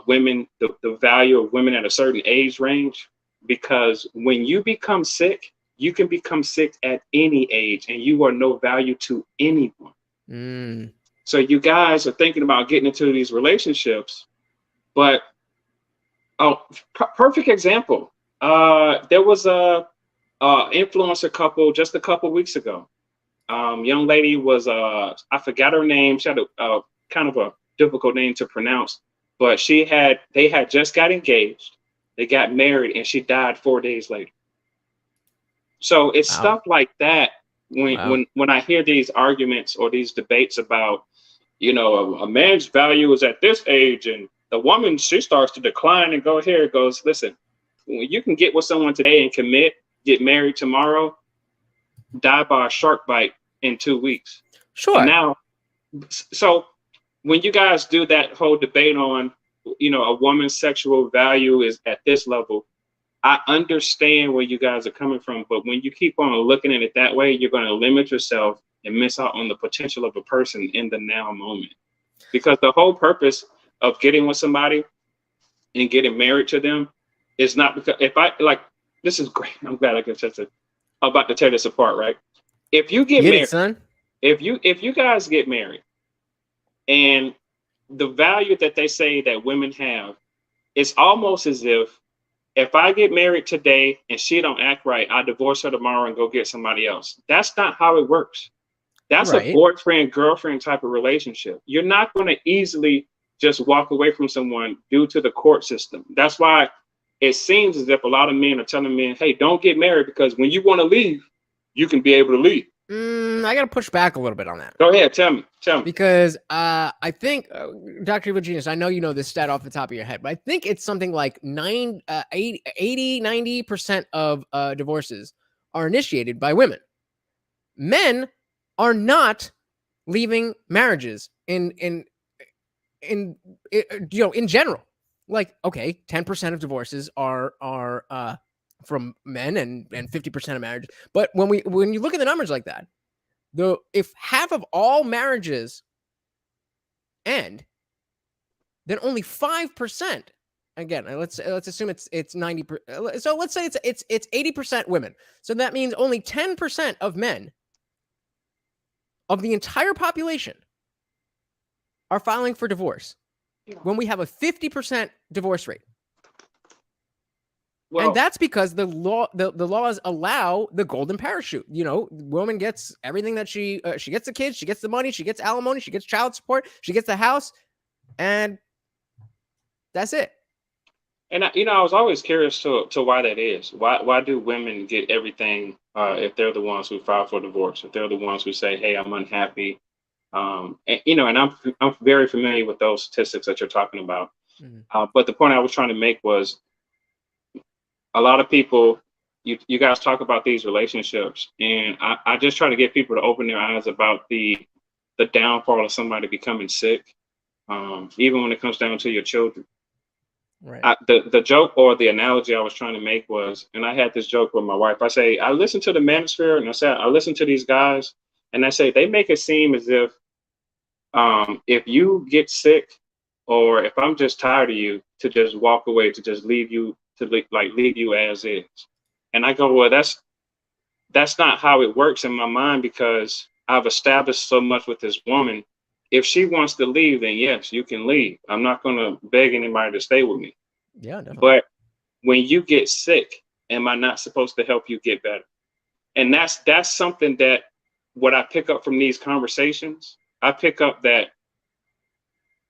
women, the value of women at a certain age range, because when you become sick, you can become sick at any age and you are no value to anyone. So you guys are thinking about getting into these relationships, but perfect example. There was a influencer couple just a couple weeks ago. Young lady was I forgot her name. She had a kind of a difficult name to pronounce, but they had just got engaged, they got married, and she died 4 days later. So it's stuff like that when I hear these arguments or these debates about, you know, a man's value is at this age and the woman, she starts to decline and go here. It goes, listen, when you can get with someone today and commit, get married tomorrow, die by a shark bite in 2 weeks. Sure. And now, so when you guys do that whole debate on, you know, a woman's sexual value is at this level, I understand where you guys are coming from, but when you keep on looking at it that way, you're going to limit yourself and miss out on the potential of a person in the now moment. Because the whole purpose of getting with somebody and getting married to them is not because this is great. I'm glad I can touch it. I'm about to tear this apart, right? If you get married, son. If you guys get married and the value that they say that women have, it's almost as if I get married today and she don't act right, I divorce her tomorrow and go get somebody else. That's not how it works. That's a boyfriend, girlfriend type of relationship. You're not going to easily just walk away from someone due to the court system. That's why it seems as if a lot of men are telling men, hey, don't get married, because when you want to leave, you can be able to leave. I got to push back a little bit on that. Go ahead. Tell me. Because I think, Dr. Evil Genius, I know you know this stat off the top of your head, but I think it's something like 90% of divorces are initiated by women. Men are not leaving marriages in general. Like, okay, 10% of divorces are from men and 50% of marriages. But when you look at the numbers like that, if half of all marriages end, then only 5%. Again, let's assume it's 90%. So let's say it's 80% women. So that means only 10% of men of the entire population are filing for divorce when we have a 50% divorce rate. Well, and that's because the laws allow the golden parachute. You know, woman gets everything that she gets the kids, she gets the money, she gets alimony, she gets child support, she gets the house, and that's it. And I was always curious to why that is. Why do women get everything if they're the ones who file for divorce? If they're the ones who say, "Hey, I'm unhappy," and I'm very familiar with those statistics that you're talking about. Mm-hmm. But the point I was trying to make was, a lot of people, you guys talk about these relationships, and I just try to get people to open their eyes about the downfall of somebody becoming sick, even when it comes down to your children. Right. The joke or the analogy I was trying to make was, and I had this joke with my wife. I say, I listen to the manosphere, and I listen to these guys, and I say they make it seem as if you get sick, or if I'm just tired of you, to just walk away, to just leave you, to leave you as is. And I go, well, that's not how it works in my mind, because I've established so much with this woman. If she wants to leave, then yes, you can leave. I'm not going to beg anybody to stay with me. Yeah, definitely. But when you get sick, am I not supposed to help you get better? And that's something that what I pick up from these conversations, I pick up that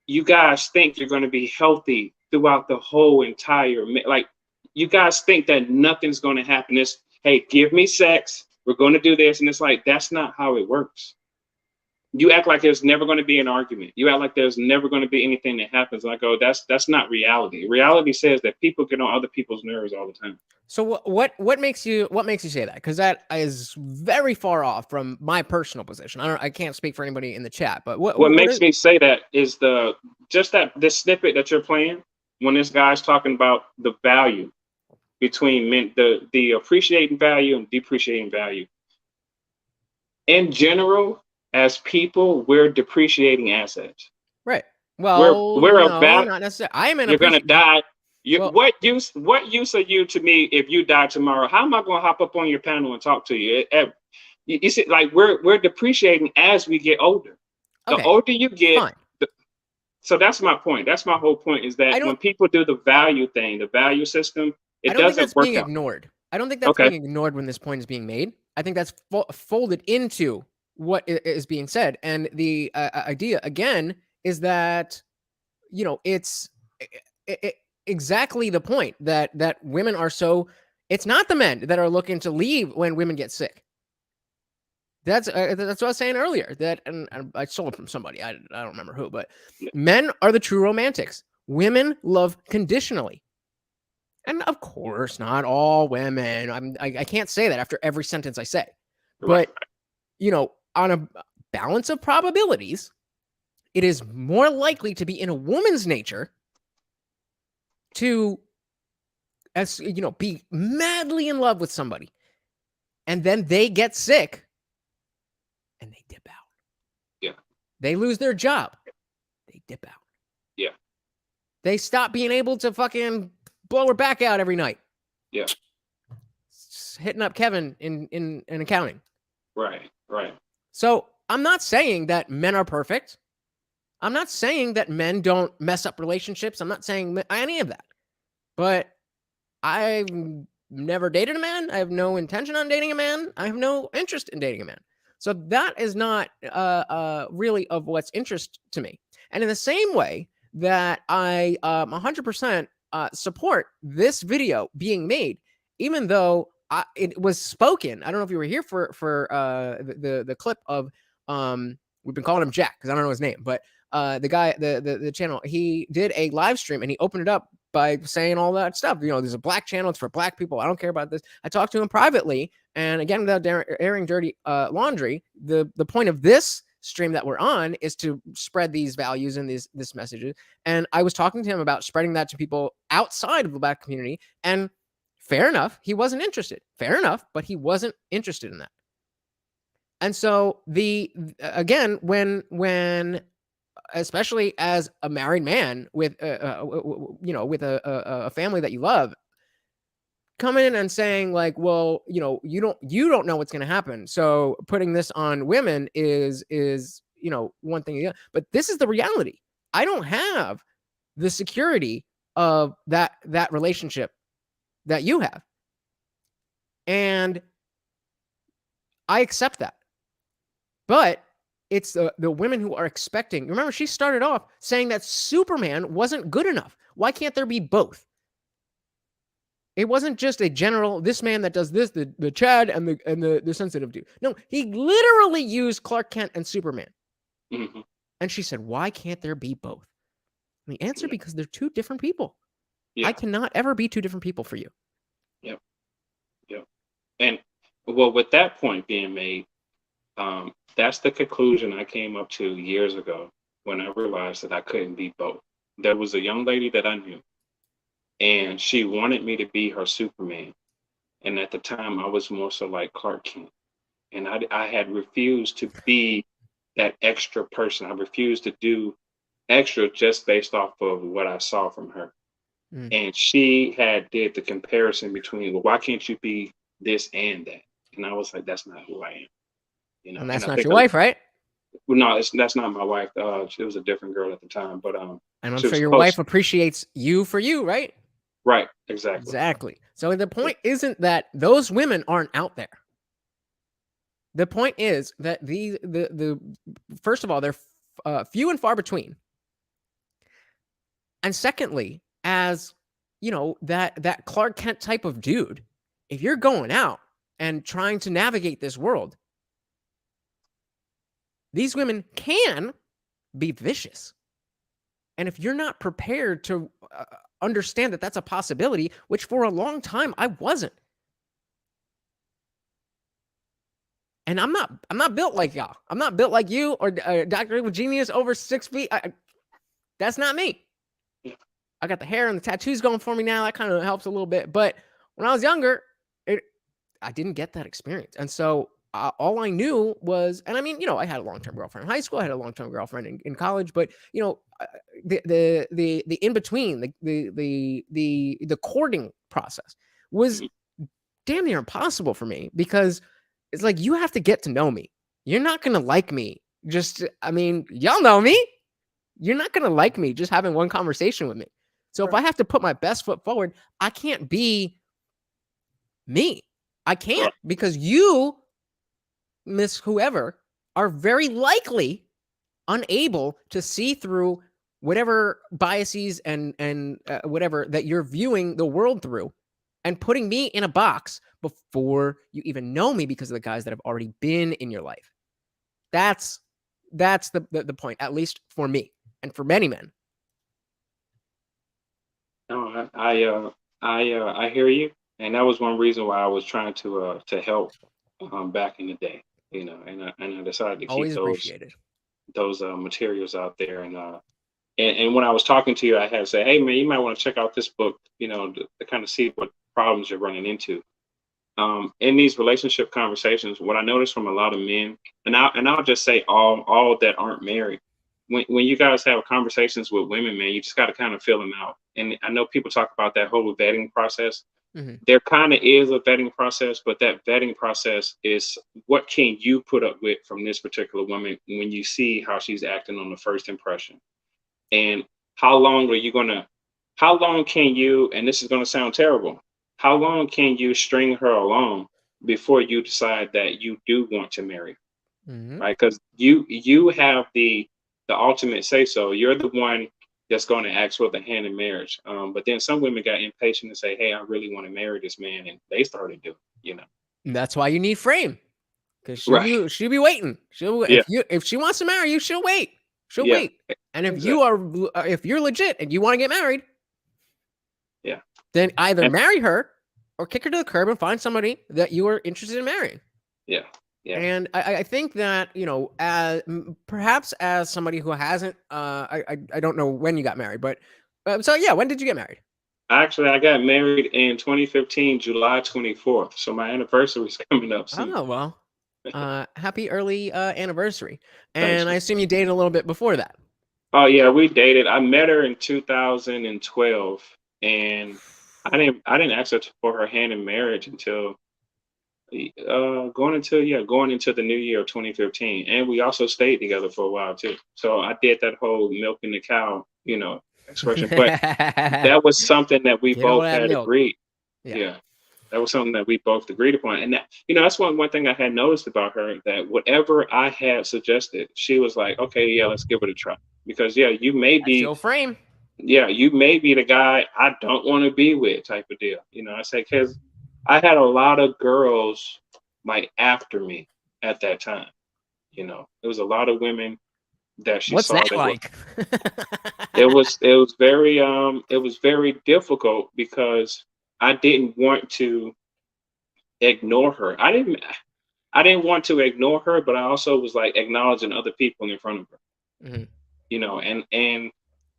you guys think you're going to be healthy throughout the whole entire, like, you guys think that nothing's going to happen. It's, hey, give me sex, we're going to do this. And it's like, that's not how it works. You act like there's never going to be an argument. You act like there's never going to be anything that happens. And I go, that's not reality. Reality says that people get on other people's nerves all the time. So what makes you say that? Because that is very far off from my personal position. I can't speak for anybody in the chat, but what makes me say that is this snippet that you're playing when this guy's talking about the value between men, the appreciating value and depreciating value. In general, as people, we're depreciating assets. Right. Well, we're no, not necessarily. I am. You're gonna die. What use are you to me if you die tomorrow? How am I gonna hop up on your panel and talk to you? You see, like we're depreciating as we get older. The older you get, so that's my point. That's my whole point, is that when people do the value thing, the value system, it doesn't work out. I don't think that's being ignored. I don't think that's being ignored when this point is being made. I think that's folded into what is being said. And the idea again is that, you know, it's exactly the point that women are so. It's not the men that are looking to leave when women get sick. That's what I was saying earlier. That, and I stole it from somebody. I don't remember who, but men are the true romantics. Women love conditionally. And of course, not all women. I can't say that after every sentence I say. But, you know, on a balance of probabilities, it is more likely to be in a woman's nature to, as you know, be madly in love with somebody. And then they get sick and they dip out. Yeah. They lose their job. They dip out. Yeah. They stop being able to fucking blow her back out every night. Yeah. Hitting up Kevin in accounting. Right. So I'm not saying that men are perfect. I'm not saying that men don't mess up relationships. I'm not saying any of that. But I've never dated a man. I have no intention on dating a man. I have no interest in dating a man. So that is not really of what's interest to me. And in the same way that I 100% support this video being made, even though it was spoken. I don't know if you were here for the clip of we've been calling him Jack because I don't know his name, but the guy, the channel, he did a live stream and he opened it up by saying all that stuff. You know, there's a black channel. It's for black people. I don't care about this. I talked to him privately, and again, without airing dirty laundry, the point of this stream that we're on is to spread these values and this messages. And I was talking to him about spreading that to people outside of the black community. And fair enough, he wasn't interested. Fair enough, but he wasn't interested in that. And so again, when especially as a married man with you know, with a family that you love, coming in and saying like, well, you know, you don't know what's going to happen, so putting this on women is you know, one thing. But this is the reality. I don't have the security of that relationship that you have, and I accept that. But it's the women who are expecting. Remember, she started off saying that Superman wasn't good enough. Why can't there be both? It wasn't just a general, this man that does this, the Chad and the sensitive dude. No, he literally used Clark Kent and Superman. Mm-hmm. And she said, why can't there be both? And the answer, because they're two different people. Yeah. I cannot ever be two different people for you. Yep. And well, with that point being made, that's the conclusion I came up to years ago when I realized that I couldn't be both. There was a young lady that I knew, and she wanted me to be her Superman. And at the time, I was more so like Clark Kent. And I had refused to be that extra person. I refused to do extra just based off of what I saw from her. And she did the comparison between, well, why can't you be this and that? And I was like, that's not who I am. You know, and that's not your wife, right? Well, no, that's not my wife. It was a different girl at the time, but and I'm sure your wife appreciates you for you, right? Right, exactly. Exactly. So the point isn't that those women aren't out there. The point is that the first of all, they're few and far between. And secondly, as you know, that Clark Kent type of dude, if you're going out and trying to navigate this world, these women can be vicious. And if you're not prepared to understand that that's a possibility, which for a long time I wasn't. And I'm not built like y'all. I'm not built like you or Dr. Evil Genius over 6 feet. That's not me. I got the hair and the tattoos going for me now. That kind of helps a little bit. But when I was younger, I didn't get that experience. And so all I knew was, and I mean, you know, I had a long-term girlfriend in high school. I had a long-term girlfriend in college. But, you know, the in-between, the courting process was damn near impossible for me, because it's like, you have to get to know me. You're not going to like me. I mean, y'all know me. You're not going to like me just having one conversation with me. So if I have to put my best foot forward, I can't be me. I can't, because you, Miss Whoever, are very likely unable to see through whatever biases and whatever that you're viewing the world through, and putting me in a box before you even know me because of the guys that have already been in your life. That's the point, at least for me and for many men. No, I hear you, and that was one reason why I was trying to help back in the day, and I decided to keep Always appreciated those materials out there, and when I was talking to you, I had to say, hey man, you might want to check out this book, to kind of see what problems you're running into. In these relationship conversations, what I noticed from a lot of men, and I'll just say all that aren't married, when you guys have conversations with women, man, you just got to kind of fill them out. And I know people talk about that whole vetting process. Mm-hmm. There kind of is a vetting process, but that vetting process is what can you put up with from this particular woman when you see how she's acting on the first impression, and how long can you, and this is going to sound terrible, how long can you string her along before you decide that you do want to marry? Mm-hmm. Right? Because you have the ultimate say so. You're the one that's going to ask for the hand in marriage. But then some women got impatient and say, hey, I really want to marry this man, and they started doing, And that's why you need frame, because she'll be waiting. If she wants to marry you, she'll wait. She'll wait. And if you're legit and you want to get married, then either marry her or kick her to the curb and find somebody that you are interested in marrying. Yeah. And I think that, perhaps as somebody who hasn't, I don't know when you got married, but when did you get married? Actually, I got married in 2015, July 24th. So my anniversary is coming up soon. Oh, well, happy early anniversary. And I assume you dated a little bit before that. Oh yeah, we dated. I met her in 2012, and I didn't ask her for her hand in marriage until going into the new year of 2015, and we also stayed together for a while too. So I did that whole milking the cow, expression, but that was something that we both had agreed. Yeah, that was something that we both agreed upon, and that that's one thing I had noticed about her, that whatever I had suggested, she was like, okay, yeah, let's give it a try, because you may be frame. Yeah, you may be the guy I don't want to be with, type of deal. I say, because I had a lot of girls like after me at that time. There was a lot of women that she What's saw. What's that like? It was very difficult, because I didn't want to ignore her. I didn't want to ignore her, but I also was like acknowledging other people in front of her. Mm-hmm. And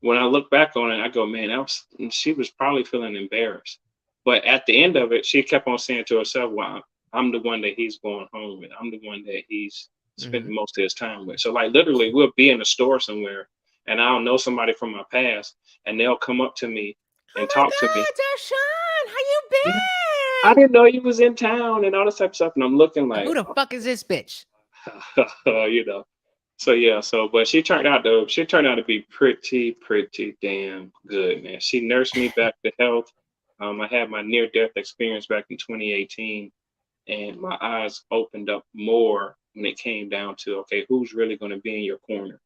when I look back on it, I go, man, she was probably feeling embarrassed. But at the end of it, she kept on saying to herself, well, I'm the one that he's going home with. I'm the one that he's spending most of his time with. So like literally we'll be in a store somewhere, and I'll know somebody from my past, and they'll come up to me and talk to me. Deshaun, how you been? I didn't know you was in town and all this type of stuff. And I'm looking like, who the fuck is this bitch? But she turned out to be pretty damn good, man. She nursed me back to health. I had my near-death experience back in 2018, and my eyes opened up more when it came down to, okay, who's really going to be in your corner,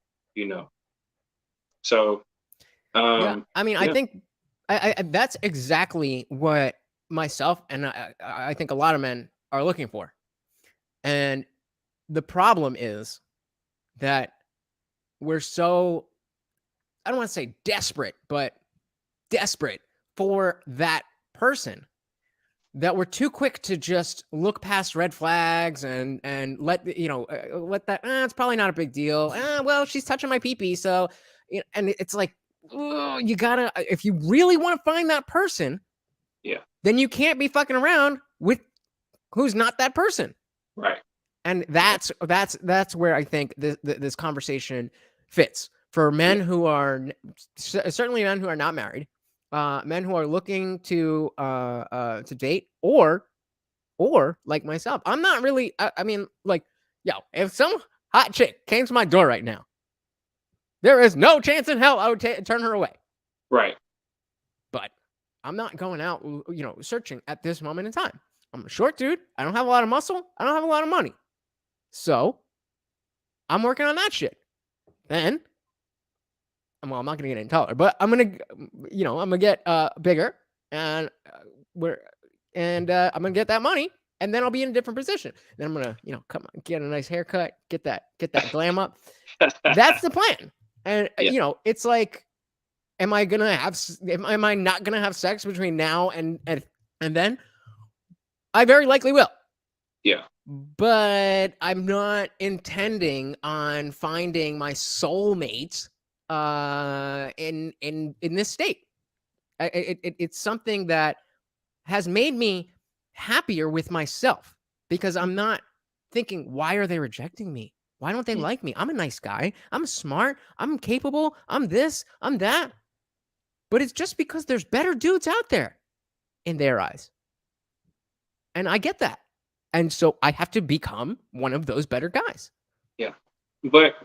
So, I think I that's exactly what myself and I think a lot of men are looking for. And the problem is that we're so, I don't want to say desperate, but desperate for that person, that we're too quick to just look past red flags and let that, it's probably not a big deal. Well, she's touching my pee-pee, so and it's like, you gotta, if you really want to find that person, then you can't be fucking around with who's not that person. Right. And that's where I think this conversation fits for men who are certainly men who are not married, men who are looking to date, or like myself. I'm not really. I mean, like, if some hot chick came to my door right now, there is no chance in hell I would turn her away. Right. But I'm not going out, searching at this moment in time. I'm a short dude. I don't have a lot of muscle. I don't have a lot of money. So I'm working on that shit. Then, well, I'm not gonna get any taller, but I'm gonna, I'm gonna get bigger, and I'm gonna get that money, and then I'll be in a different position. Then I'm gonna, come on, get a nice haircut, get that glam up. That's the plan. And it's like, am I not gonna have sex between now and then? I very likely will. Yeah. But I'm not intending on finding my soulmate in this state. It's something that has made me happier with myself, because I'm not thinking, why are they rejecting me? Why don't they like me? I'm a nice guy. I'm smart. I'm capable. I'm this. I'm that. But it's just because there's better dudes out there in their eyes. And I get that. And so I have to become one of those better guys. Yeah. But,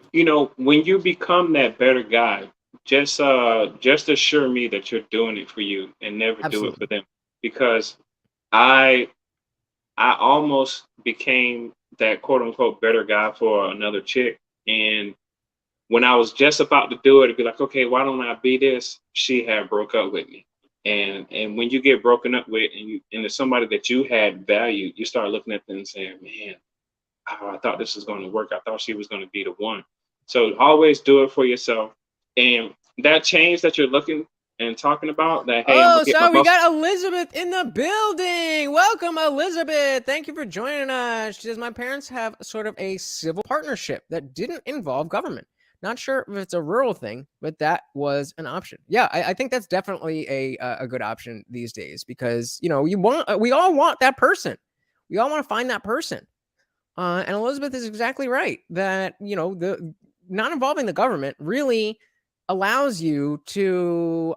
when you become that better guy, just assure me that you're doing it for you and never do it for them. Because I almost became that quote unquote better guy for another chick. And when I was just about to do it, it'd be like, okay, why don't I be this? She had broke up with me. And when you get broken up with and it's somebody that you had valued, you start looking at them and saying, man, I thought this was going to work. I thought she was going to be the one. So always do it for yourself. And that change that you're looking and talking about, that, hey, so we got Elizabeth in the building. Welcome, Elizabeth. Thank you for joining us. She says, my parents have sort of a civil partnership that didn't involve government. Not sure if it's a rural thing, but that was an option. Yeah, I think that's definitely a good option these days, because we all want that person. We all want to find that person. And Elizabeth is exactly right that the not involving the government really allows you to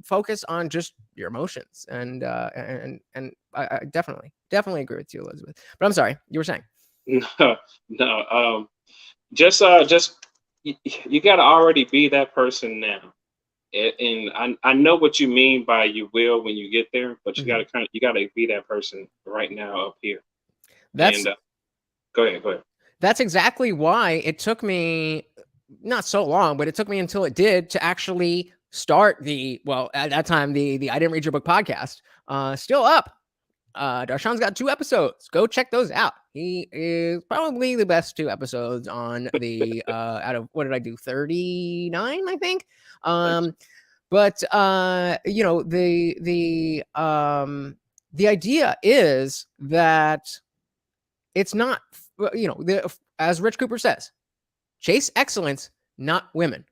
focus on just your emotions, and I definitely agree with you, Elizabeth. But I'm sorry, you were saying. No. Just you got to already be that person now, and I know what you mean by you will when you get there, but you got to be that person right now up here. Go ahead. That's exactly why it took me not so long, but it took me until it did to actually start at that time the I Didn't Read Your Book podcast. Still up. Darshan's got 2 episodes. Go check those out. He is probably the best 2 episodes on the out of, what did I do, 39, I think. But the idea is that it's not, as Rich Cooper says, chase excellence, not women.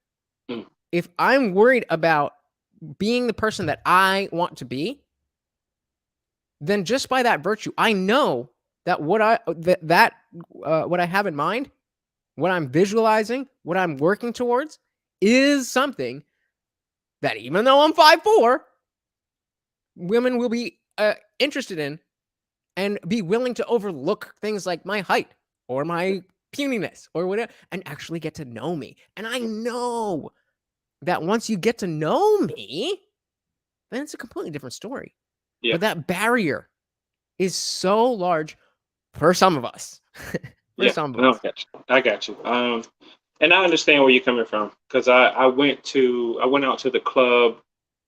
If I'm worried about being the person that I want to be, then just by that virtue, I know that what I have in mind, what I'm visualizing, what I'm working towards, is something that, even though I'm 5'4", women will be interested in and be willing to overlook things like my height or my puniness or whatever, and actually get to know me. And I know that once you get to know me, then it's a completely different story. Yeah. But that barrier is so large for some of us. Some of us. I got you. And I understand where you're coming from, because I went out to the club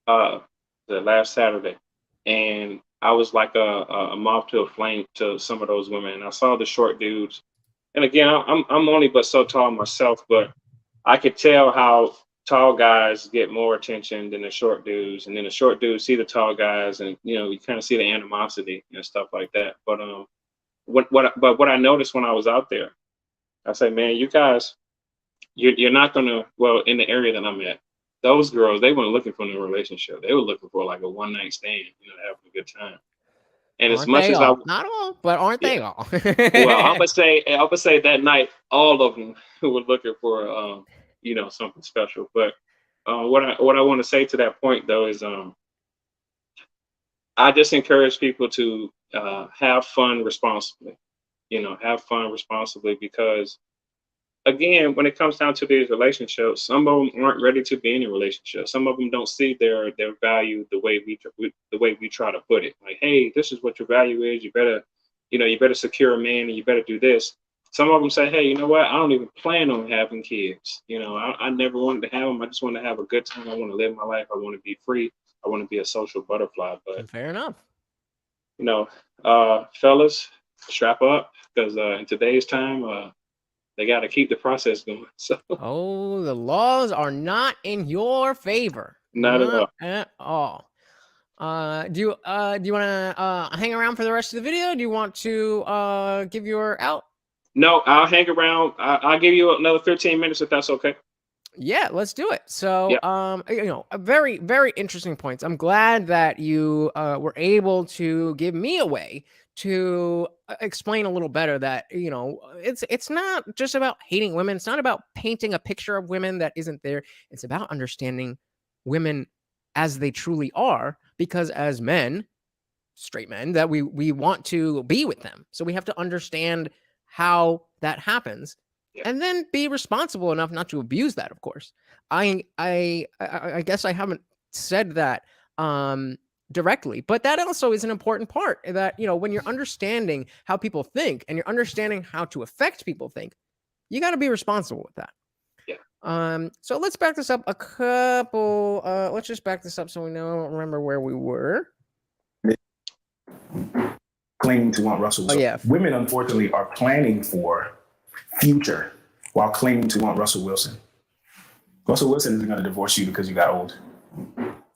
the last Saturday, and I was like a moth to a flame to some of those women. And I saw the short dudes, and again, I'm only but so tall myself, but I could tell how tall guys get more attention than the short dudes, and then the short dudes see the tall guys, and you kind of see the animosity and stuff like that. But what I noticed when I was out there, I said, man, you guys, you're not gonna, well, in the area that I'm at, those girls, they weren't looking for a relationship. They were looking for like a one-night stand, having a good time. And aren't as much as not all, but aren't they all? Well, I'm gonna say that night, all of them were looking for something special. But what I want to say to that point though is I just encourage people to have fun responsibly. Have fun responsibly, because again, when it comes down to these relationships, some of them aren't ready to be in a relationship. Some of them don't see their value the way we try to put it. Like, hey, this is what your value is. You better secure a man, and you better do this. Some of them say, hey, you know what? I don't even plan on having kids. You know, I never wanted to have them. I just want to have a good time. I want to live my life. I want to be free. I want to be a social butterfly. But fair enough. You know, fellas, strap up, because in today's time, they got to keep the process going. So, oh, the laws are not in your favor. Not at all. Do you want to hang around for the rest of the video? Do you want to give your out? No, I'll hang around. I'll give you another 15 minutes if that's okay. Yeah, let's do it. So, you know, a very, very interesting points. I'm glad that you were able to give me a way to explain a little better that, you know, it's not just about hating women. It's not about painting a picture of women that isn't there. It's about understanding women as they truly are, because as men, straight men, that we want to be with them. So we have to understand how that happens. And then be responsible enough not to abuse that, of course. I guess I haven't said that directly, but that also is an important part, that, you know, when you're understanding how people think and you're understanding how to affect people think, you got to be responsible with that. Yeah. So let's back this up a couple. Let's just back this up so we remember where we were. Claiming to want Russell. Oh, yeah. Women, unfortunately, are planning for future while claiming to want Russell Wilson. Russell Wilson isn't going to divorce you because you got old.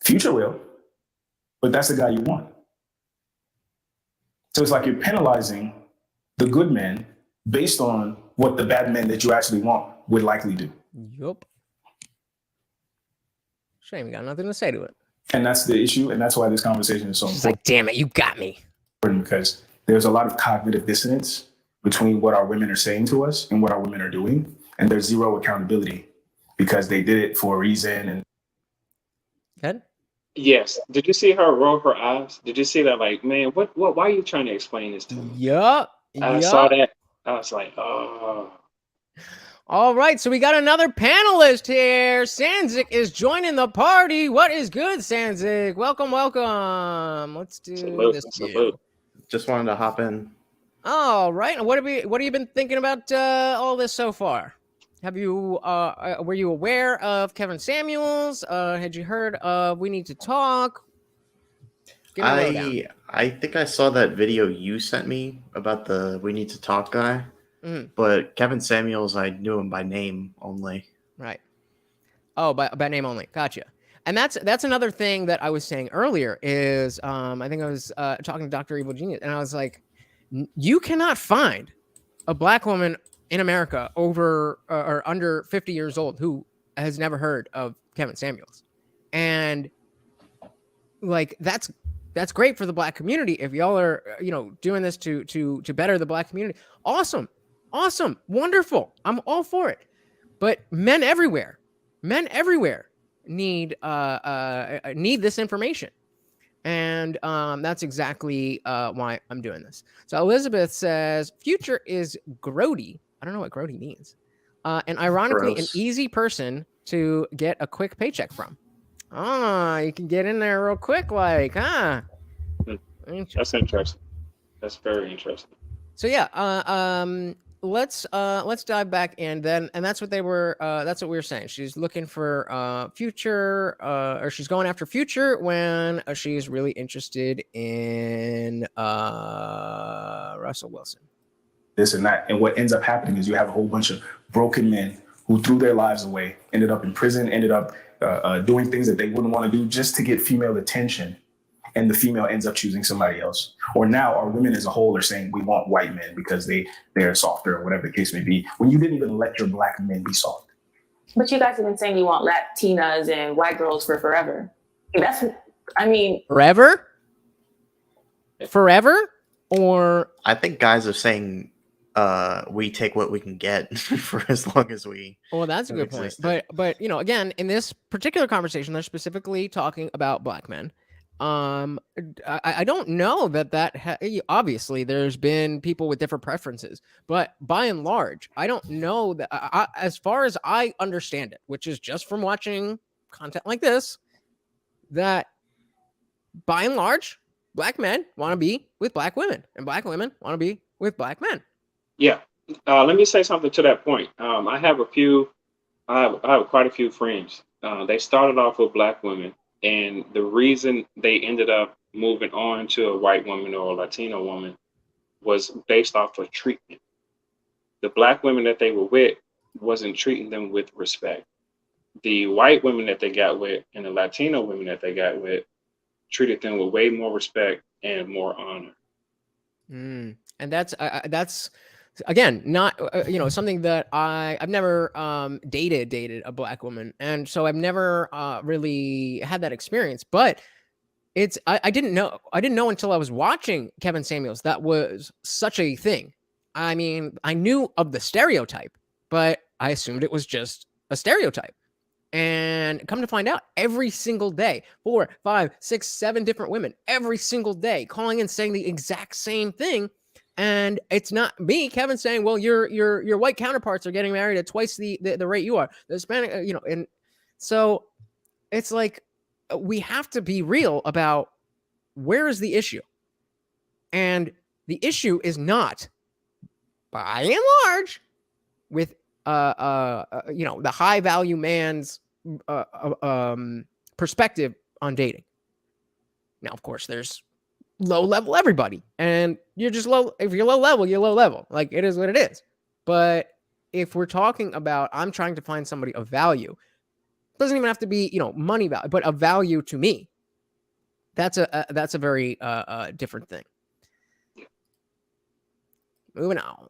Future will, but that's the guy you want. So it's like you're penalizing the good men based on what the bad men that you actually want would likely do. Yup. Shame you got nothing to say to it. And that's the issue, and that's why this conversation is so important. It's like, damn it, you got me. Because there's a lot of cognitive dissonance between what our women are saying to us and what our women are doing. And there's zero accountability because they did it for a reason. And Ed? Yes. Did you see her roll her eyes? Did you see that? Like, man, what, why are you trying to explain this to me? Yup. I saw that. I was like, oh. All right, so we got another panelist here. Sanzik is joining the party. What is good, Sanzik? Welcome, welcome. Let's do this. Just wanted to hop in. All right, and what have you been thinking about all this so far? Have you were you aware of Kevin Samuels? Had you heard of We Need to Talk? I think I saw that video you sent me about the We Need to Talk guy. But Kevin Samuels, I knew him by name only. Right. Oh, by name only. Gotcha. And that's another thing that I was saying earlier is I think I was talking to Dr. Evil Genius, and I was like, you cannot find a black woman in America over or under 50 years old who has never heard of Kevin Samuels. And like that's great for the black community. If y'all are, you know, doing this to better the black community, awesome, wonderful. I'm all for it. But men everywhere need this information. And that's exactly why I'm doing this. So Elizabeth says, future is grody. I don't know what grody means. And ironically, an easy person to get a quick paycheck from. You can get in there real quick, like, huh? That's interesting. That's very interesting. So yeah, let's dive back in then, and that's what they were. That's what we were saying. She's looking for future, or she's going after future when she's really interested in Russell Wilson. This and that, and what ends up happening is you have a whole bunch of broken men who threw their lives away, ended up in prison, ended up doing things that they wouldn't want to do just to get female attention. And the female ends up choosing somebody else. Or now our women as a whole are saying we want white men because they're softer or whatever the case may be, when you didn't even let your black men be soft. But you guys have been saying you want Latinas and white girls for forever. Forever? Forever? Or I think guys are saying we take what we can get for as long as we. Well, that's a good point. But you know, again, in this particular conversation, they're specifically talking about black men. I don't know that obviously there's been people with different preferences, but by and large, I don't know that as far as I understand it, which is just from watching content like this, that by and large, black men want to be with black women and black women want to be with black men. Yeah. Let me say something to that point. I have quite a few friends. They started off with black women, and the reason they ended up moving on to a white woman or a Latino woman was based off of treatment. The black women that they were with wasn't treating them with respect. The white women that they got with and the Latino women that they got with treated them with way more respect and more honor. And that's again not something that I've never dated a black woman, and so I've never really had that experience. But I didn't know until I was watching Kevin Samuels that was such a thing. I mean, I knew of the stereotype, but I assumed it was just a stereotype. And come to find out, every single day, 4, 5, 6, 7 different women, every single day, calling and saying the exact same thing. And it's not me, Kevin, saying, "Well, your white counterparts are getting married at twice the rate you are." The Hispanic, and so it's like we have to be real about where is the issue, and the issue is not, by and large, with the high value man's perspective on dating. Now, of course, there's low level everybody, and you're just low. If you're low level, you're low level. Like, it is what it is. But if we're talking about, I'm trying to find somebody of value, it doesn't even have to be money value, but of value to me. That's a very different thing. Moving on.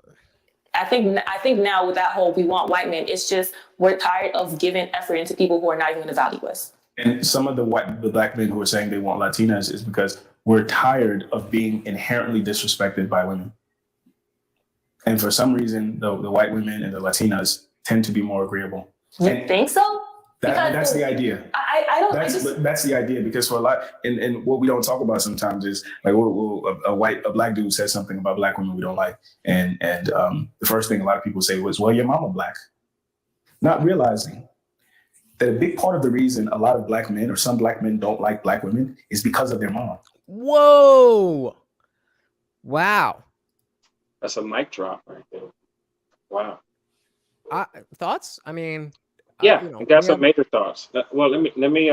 I think now with that whole we want white men, it's just we're tired of giving effort into people who are not even going to value us. And some of the black men who are saying they want Latinas is because we're tired of being inherently disrespected by women. And for some reason, the white women and the Latinas tend to be more agreeable. You think so? That's the idea. I don't. That's the idea, because for a lot, and what we don't talk about sometimes is like a black dude says something about black women we don't like, and the first thing a lot of people say was, "Well, your mama black," not realizing that a big part of the reason a lot of black men or some black men don't like black women is because of their mom. Whoa! Wow. That's a mic drop right there. Wow. Thoughts? I mean. Yeah, I got some major thoughts. Well, let me.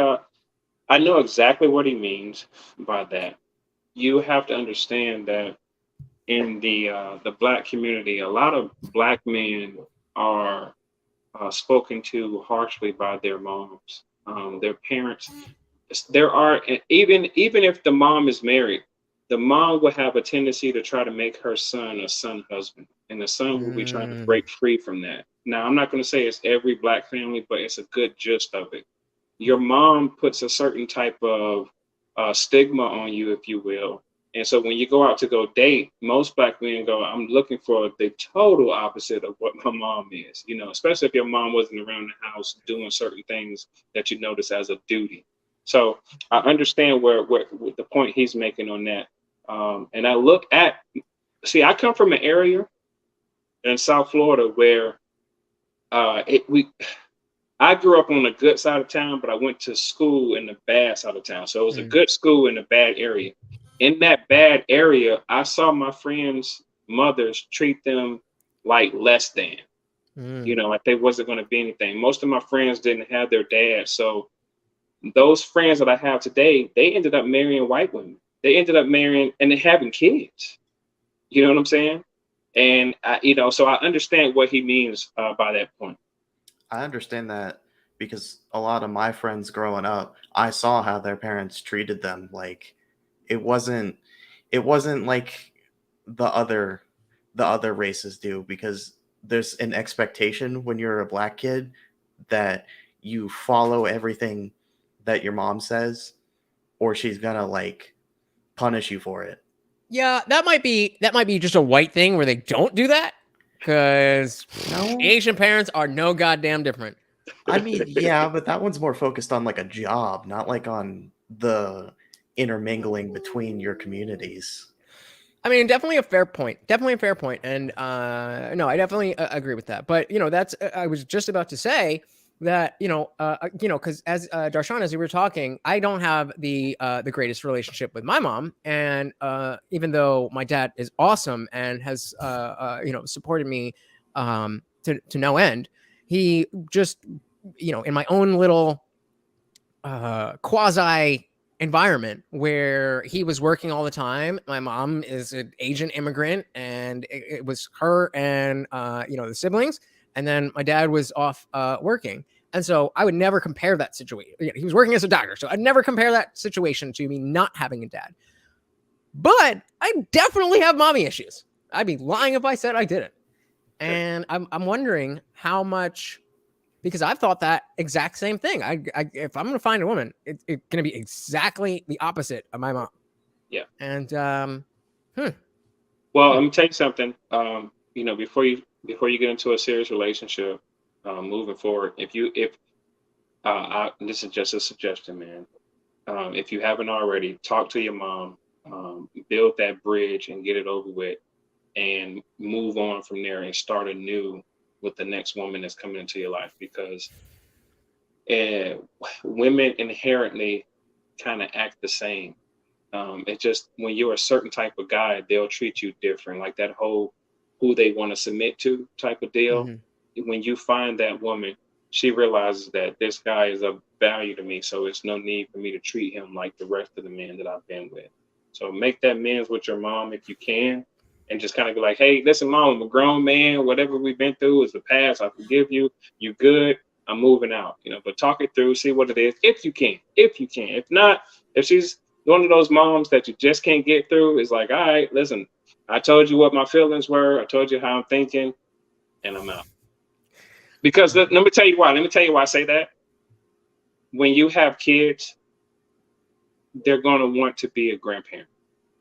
I know exactly what he means by that. You have to understand that in the black community, a lot of black men are spoken to harshly by their moms, their parents. There are even if the mom is married, the mom will have a tendency to try to make her son a son husband, and the son will be trying to break free from that. Now, I'm not going to say it's every black family, but it's a good gist of it. Your mom puts a certain type of stigma on you, if you will. And so when you go out to go date, most black men go, "I'm looking for the total opposite of what my mom is," especially if your mom wasn't around the house doing certain things that you notice as a duty. So I understand where the point he's making on that. And I come from an area in South Florida where I grew up on the good side of town, but I went to school in the bad side of town. So it was a good school in a bad area. In that bad area, I saw my friends' mothers treat them like less than, like they wasn't going to be anything. Most of my friends didn't have their dads. So those friends that I have today, they ended up marrying white women. They ended up marrying and then having kids. You know what I'm saying? And so I understand what he means by that point. I understand that because a lot of my friends growing up, I saw how their parents treated them. Like it wasn't like the other races do, because there's an expectation when you're a black kid that you follow everything that your mom says, or she's gonna like punish you for it. Yeah, that might be just a white thing where they don't do that, because Asian parents are no goddamn different. I mean, yeah, but that one's more focused on like a job, not like on the intermingling between your communities. I mean, definitely a fair point. And no, I definitely agree with that. But that's I was just about to say that, because as Darshan, as we were talking, I don't have the greatest relationship with my mom, and even though my dad is awesome and has supported me to no end, he just in my own little quasi environment where he was working all the time. My mom is an Asian immigrant, and it was her and the siblings, and then my dad was off working. And so I would never compare that situation. He was working as a doctor, so I'd never compare that situation to me not having a dad. But I definitely have mommy issues. I'd be lying if I said I didn't. And I'm wondering how much, because I've thought that exact same thing. If I'm going to find a woman, it's going to be exactly the opposite of my mom. Yeah. And well, let me tell you something. Before you get into a serious relationship, moving forward, this is just a suggestion, man. If you haven't already, talk to your mom, build that bridge and get it over with, and move on from there and start anew with the next woman that's coming into your life, because women inherently kind of act the same. It's just when you're a certain type of guy, they'll treat you different, like that whole who they want to submit to type of deal. Mm-hmm. When you find that woman, she realizes that this guy is of value to me, so it's no need for me to treat him like the rest of the men that I've been with. So make that amends with your mom if you can, and just kind of be like, hey, listen, mom, I'm a grown man. Whatever we've been through is the past. I forgive you. You good. I'm moving out. But talk it through, see what it is, if you can. If not, if she's one of those moms that you just can't get through, is like, all right, listen, I told you what my feelings were. I told you how I'm thinking, and I'm out. Because let me tell you why. Let me tell you why I say that. When you have kids, they're going to want to be a grandparent.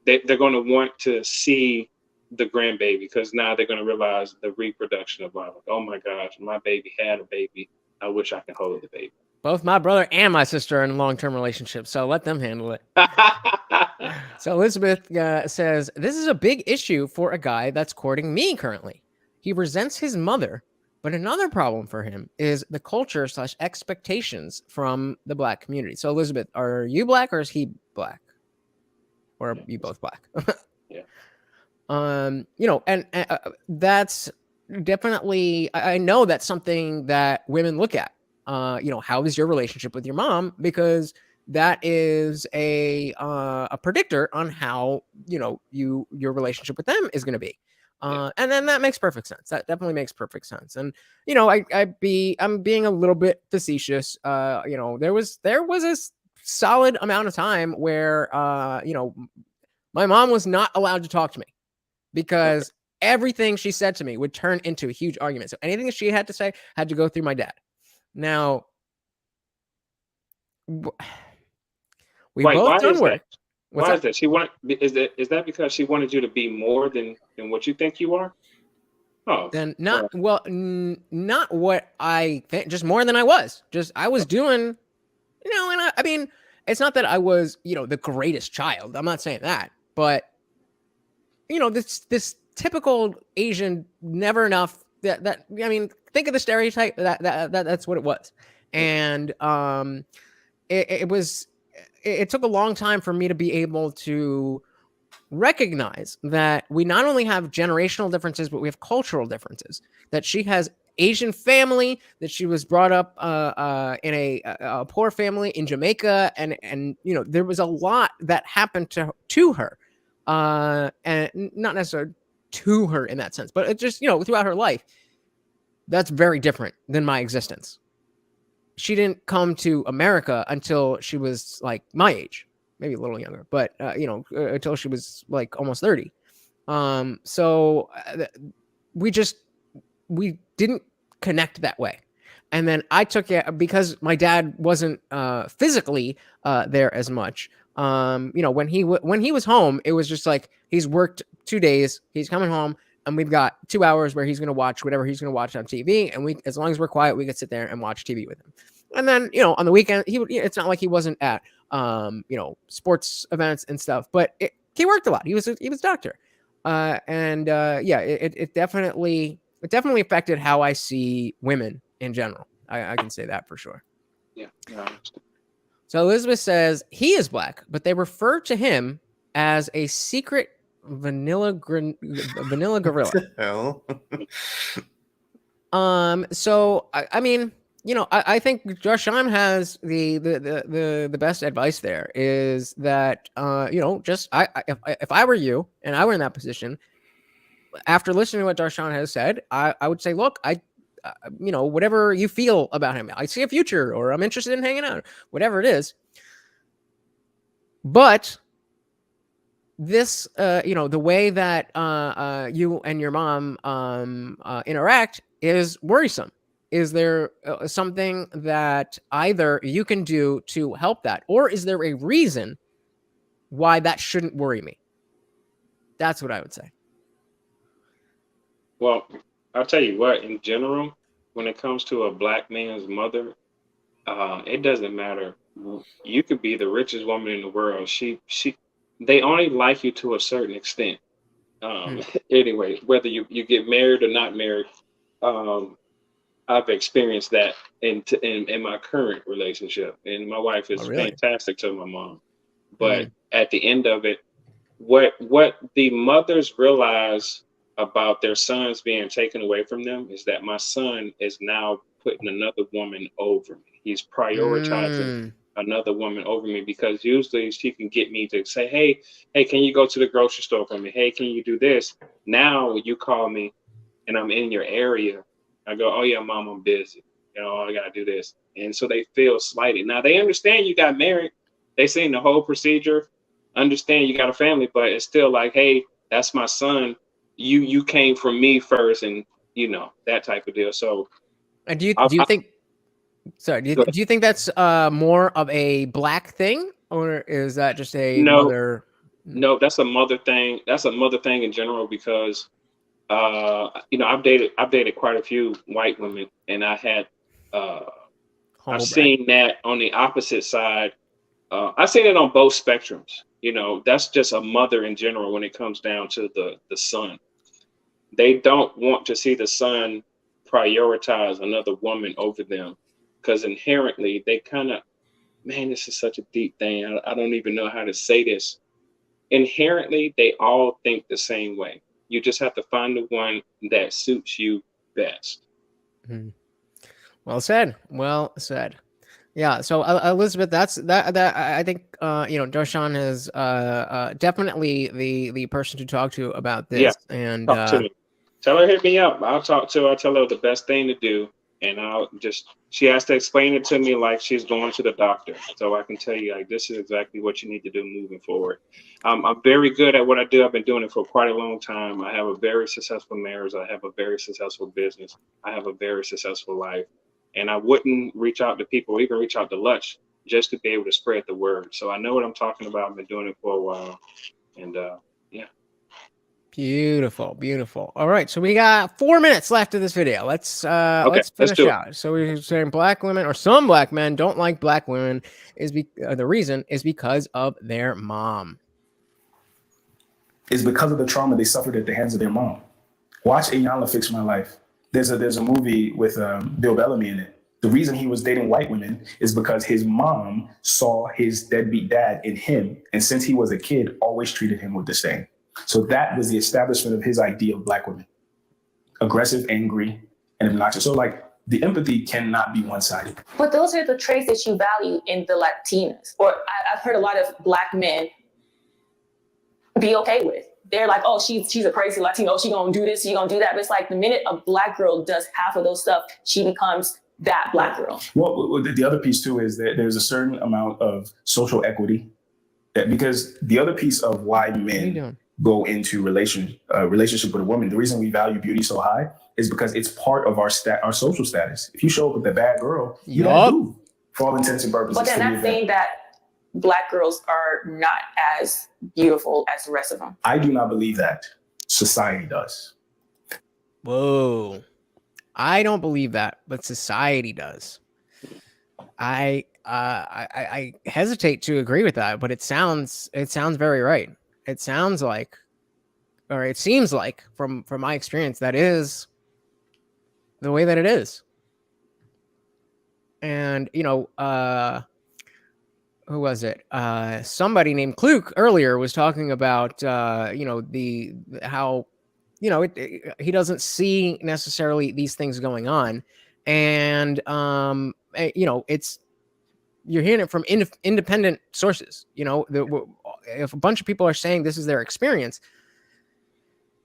They're going to want to see the grandbaby, because now they're going to realize the reproduction of life. Like, oh my gosh, my baby had a baby. I wish I could hold the baby. Both my brother and my sister are in long-term relationships, so let them handle it. So Elizabeth says, this is a big issue for a guy that's courting me currently. He resents his mother, but another problem for him is the culture / expectations from the Black community. So Elizabeth, are you Black or is he Black? Or are you both Black? Yeah. And that's definitely, I know that's something that women look at. How is your relationship with your mom? Because that is a predictor on how, your relationship with them is going to be. And then that makes perfect sense. That definitely makes perfect sense. And, I'm being a little bit facetious. There was a solid amount of time where, my mom was not allowed to talk to me because everything she said to me would turn into a huge argument. So anything that she had to say had to go through my dad. Now, we both done work. Why is that? Is that because she wanted you to be more than what you think you are? Oh, then not what I think, just more than I was. Just I was doing, and I mean, it's not that I was, the greatest child. I'm not saying that, but this typical Asian never enough. That I mean, think of the stereotype. That's what it was, and it took a long time for me to be able to recognize that we not only have generational differences, but we have cultural differences. That she has Asian family, that she was brought up in a poor family in Jamaica, and there was a lot that happened to her, and not necessarily to her in that sense, but it just throughout her life. That's very different than my existence. She didn't come to America until she was like my age, maybe a little younger, but until she was like almost 30. So we didn't connect that way. And then I took it because my dad wasn't physically there as much. When he was home, it was just like he's worked 2 days, he's coming home, and we've got 2 hours where he's going to watch whatever he's going to watch on TV. And as long as we're quiet, we could sit there and watch TV with him. And then, on the weekend, it's not like he wasn't at, sports events and stuff, but he worked a lot. He was a doctor. It definitely affected how I see women in general. I can say that for sure. Yeah. So Elizabeth says he is black, but they refer to him as a secret vanilla gorilla. Hell. So I mean, I think Darshan has the best advice there is that just if I were you and I were in that position, after listening to what Darshan has said, I would say, look, whatever you feel about him, I see a future, or I'm interested in hanging out, whatever it is. But this, the way that you and your mom interact is worrisome. Is there something that either you can do to help that, or is there a reason why that shouldn't worry me? That's what I would say. Well, I'll tell you what, in general, when it comes to a black man's mother, it doesn't matter. You could be the richest woman in the world. They only like you to a certain extent. Anyway, whether you get married or not married, I've experienced that in my current relationship, and my wife is fantastic to my mom. But at the end of it, what the mothers realize about their sons being taken away from them is that my son is now putting another woman over me. He's prioritizing another woman over me, because usually she can get me to say, hey, can you go to the grocery store for me? Hey, can you do this? Now when you call me and I'm in your area, I go, oh yeah, mom, I'm busy. I gotta do this. And so they feel slighted. Now they understand you got married. They seen the whole procedure, understand you got a family, but it's still like, hey, that's my son. You came from me first, and that type of deal. So do you think that's more of a black thing, or is that just a mother? No, that's a mother thing. That's a mother thing in general, because I've dated quite a few white women, and I had I've seen that on the opposite side. I've seen it on both spectrums. That's just a mother in general when it comes down to the son. They don't want to see the son prioritize another woman over them, because inherently they kind of, man, this is such a deep thing. I don't even know how to say this. Inherently, they all think the same way. You just have to find the one that suits you best. Well said. Well said. Yeah. So Elizabeth, that I think Darshan is definitely the person to talk to about this. Yeah. And talk to me. Tell her hit me up. I'll talk to her. I'll tell her the best thing to do, and she has to explain it to me like she's going to the doctor, so I can tell you, like, this is exactly what you need to do moving forward. I'm very good at what I do. I've been doing it for quite a long time. I have a very successful marriage. I have a very successful business. I have a very successful life. And I wouldn't reach out to people, even reach out to Lutch, just to be able to spread the word. So I know what I'm talking about. I've been doing it for a while. And yeah. Beautiful. All right. So we got 4 minutes left of this video. Let's finish out. So we're saying black women, or some black men, don't like black women. The reason is because of their mom. It's because of the trauma they suffered at the hands of their mom. Watch Iyanla Fix My Life. There's a movie with Bill Bellamy in it. The reason he was dating white women is because his mom saw his deadbeat dad in him, and since he was a kid, always treated him with disdain. So that was the establishment of his idea of black women: aggressive, angry, and obnoxious. So the empathy cannot be one-sided. But those are the traits that you value in the Latinas, or I've heard a lot of black men be okay with. They're like, oh, she's a crazy Latino. She gonna do this, she gonna do that. But it's like the minute a black girl does half of those stuff, she becomes that black girl. Well, the other piece too is that there's a certain amount of social equity, because the other piece of why men go into relationship with a woman, the reason we value beauty so high is because it's part of our social status. If you show up with a bad girl, you do, for all intents and purposes. But then that's saying that black girls are not as beautiful as the rest of them. I do not believe that. Society does. Whoa. I don't believe that, but society does. I hesitate to agree with that, but it sounds very right. It sounds like, or it seems like from my experience, that is the way that it is. And who was it? Somebody named Kluke earlier was talking about how he doesn't see necessarily these things going on, and it's, you're hearing it from independent sources. If a bunch of people are saying this is their experience,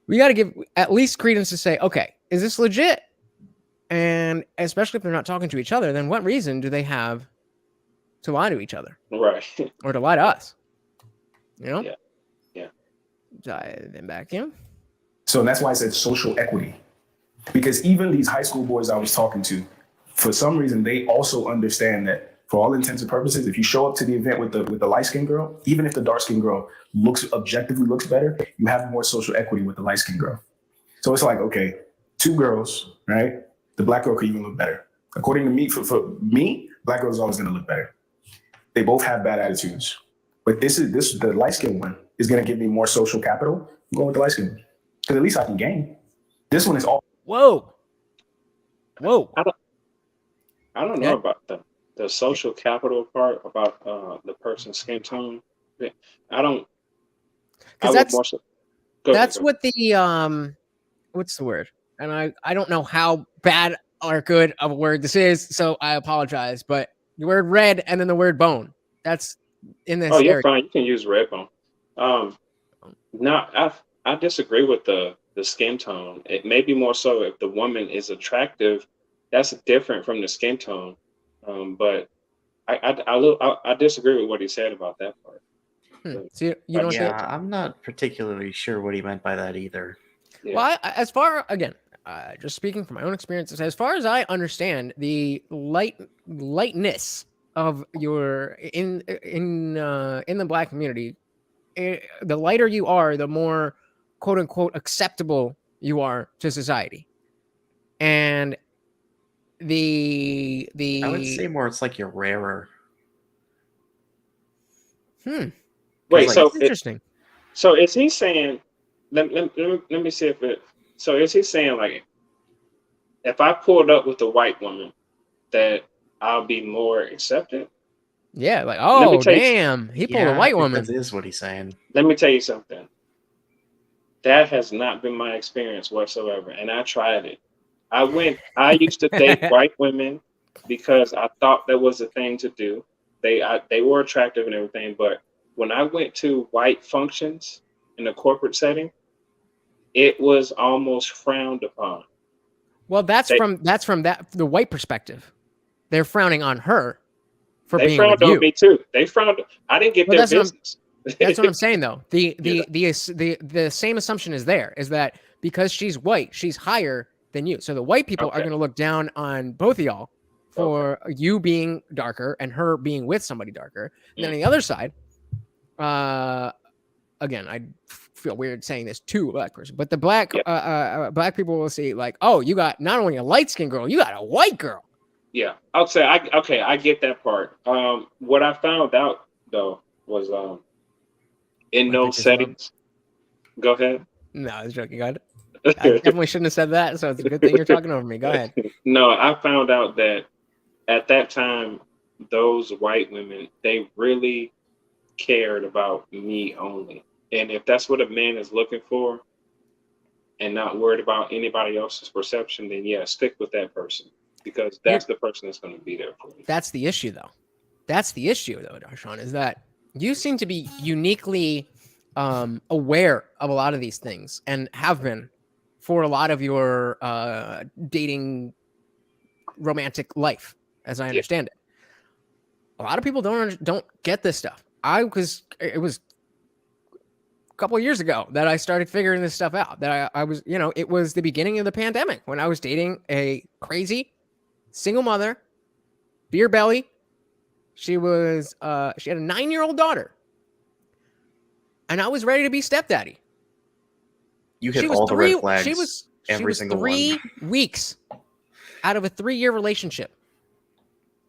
we got to give at least credence to say, okay, is this legit? And especially if they're not talking to each other, then what reason do they have to lie to each other, right? Or to lie to us? Yeah. Then back in. So that's why I said social equity, because even these high school boys I was talking to, for some reason, they also understand that for all intents and purposes, if you show up to the event with the light skinned girl, even if the dark skinned girl objectively looks better, you have more social equity with the light skinned girl. So it's like, okay, two girls, right? The black girl could even look better. According to me, for me, black girl is always going to look better. They both have bad attitudes, but the light skinned one is going to give me more social capital. I'm going with the light skinned one because at least I can gain. This one is all. Whoa. I don't know about the social capital part about the person's skin tone. I don't. Because that's what the what's the word? And I don't know how bad or good of a word this is, so I apologize. But the word red and then the word bone. That's in this. Oh, you're area. fine. You can use red bone. No, I disagree with the skin tone. It may be more so if the woman is attractive. That's different from the skin tone. But I disagree with what he said about that part. So you don't think? I'm not particularly sure what he meant by that either. Yeah. Well, as far again, just speaking from my own experiences, as far as I understand, the lightness of your in the black community, the lighter you are, the more quote unquote acceptable you are to society, and I would say more it's like you're rarer. Wait, so interesting. So is he saying? Let me see if it. So is he saying like, if I pulled up with a white woman, that I'll be more accepted? Yeah, like, oh damn, he pulled a white woman. That is what he's saying. Let me tell you something. That has not been my experience whatsoever, and I tried it. I used to date white women because I thought that was a thing to do. They were attractive and everything, but when I went to white functions in a corporate setting, it was almost frowned upon. Well, that's from the white perspective. They're frowning on her for being with you. They frowned on me too. They frowned. I didn't get their business. That's what I'm saying, though. The same assumption is there, is that because she's white, she's higher than you. So the white people are going to look down on both of y'all for you being darker and her being with somebody darker. And then on the other side, again, I feel weird saying this to a black person, but the black people will see like, oh, you got not only a light skinned girl, you got a white girl. Yeah, I'll say I get that part. What I found out though was in those settings. Go ahead. No, I was joking. Go ahead. I definitely shouldn't have said that, so it's a good thing you're talking over me. Go ahead. No, I found out that at that time, those white women, they really cared about me only. And if that's what a man is looking for and not worried about anybody else's perception, then yeah, stick with that person, because that's the person that's going to be there for you. That's the issue, though. Darshan, is that you seem to be uniquely aware of a lot of these things and have been for a lot of your dating romantic life, as I understand it. A lot of people don't get this stuff. It was a couple of years ago that I started figuring this stuff out. That I was, it was the beginning of the pandemic when I was dating a crazy single mother, beer belly. She had a 9-year-old daughter, and I was ready to be stepdaddy. You hit all the red flags. She was every single 3 weeks out of a 3-year relationship.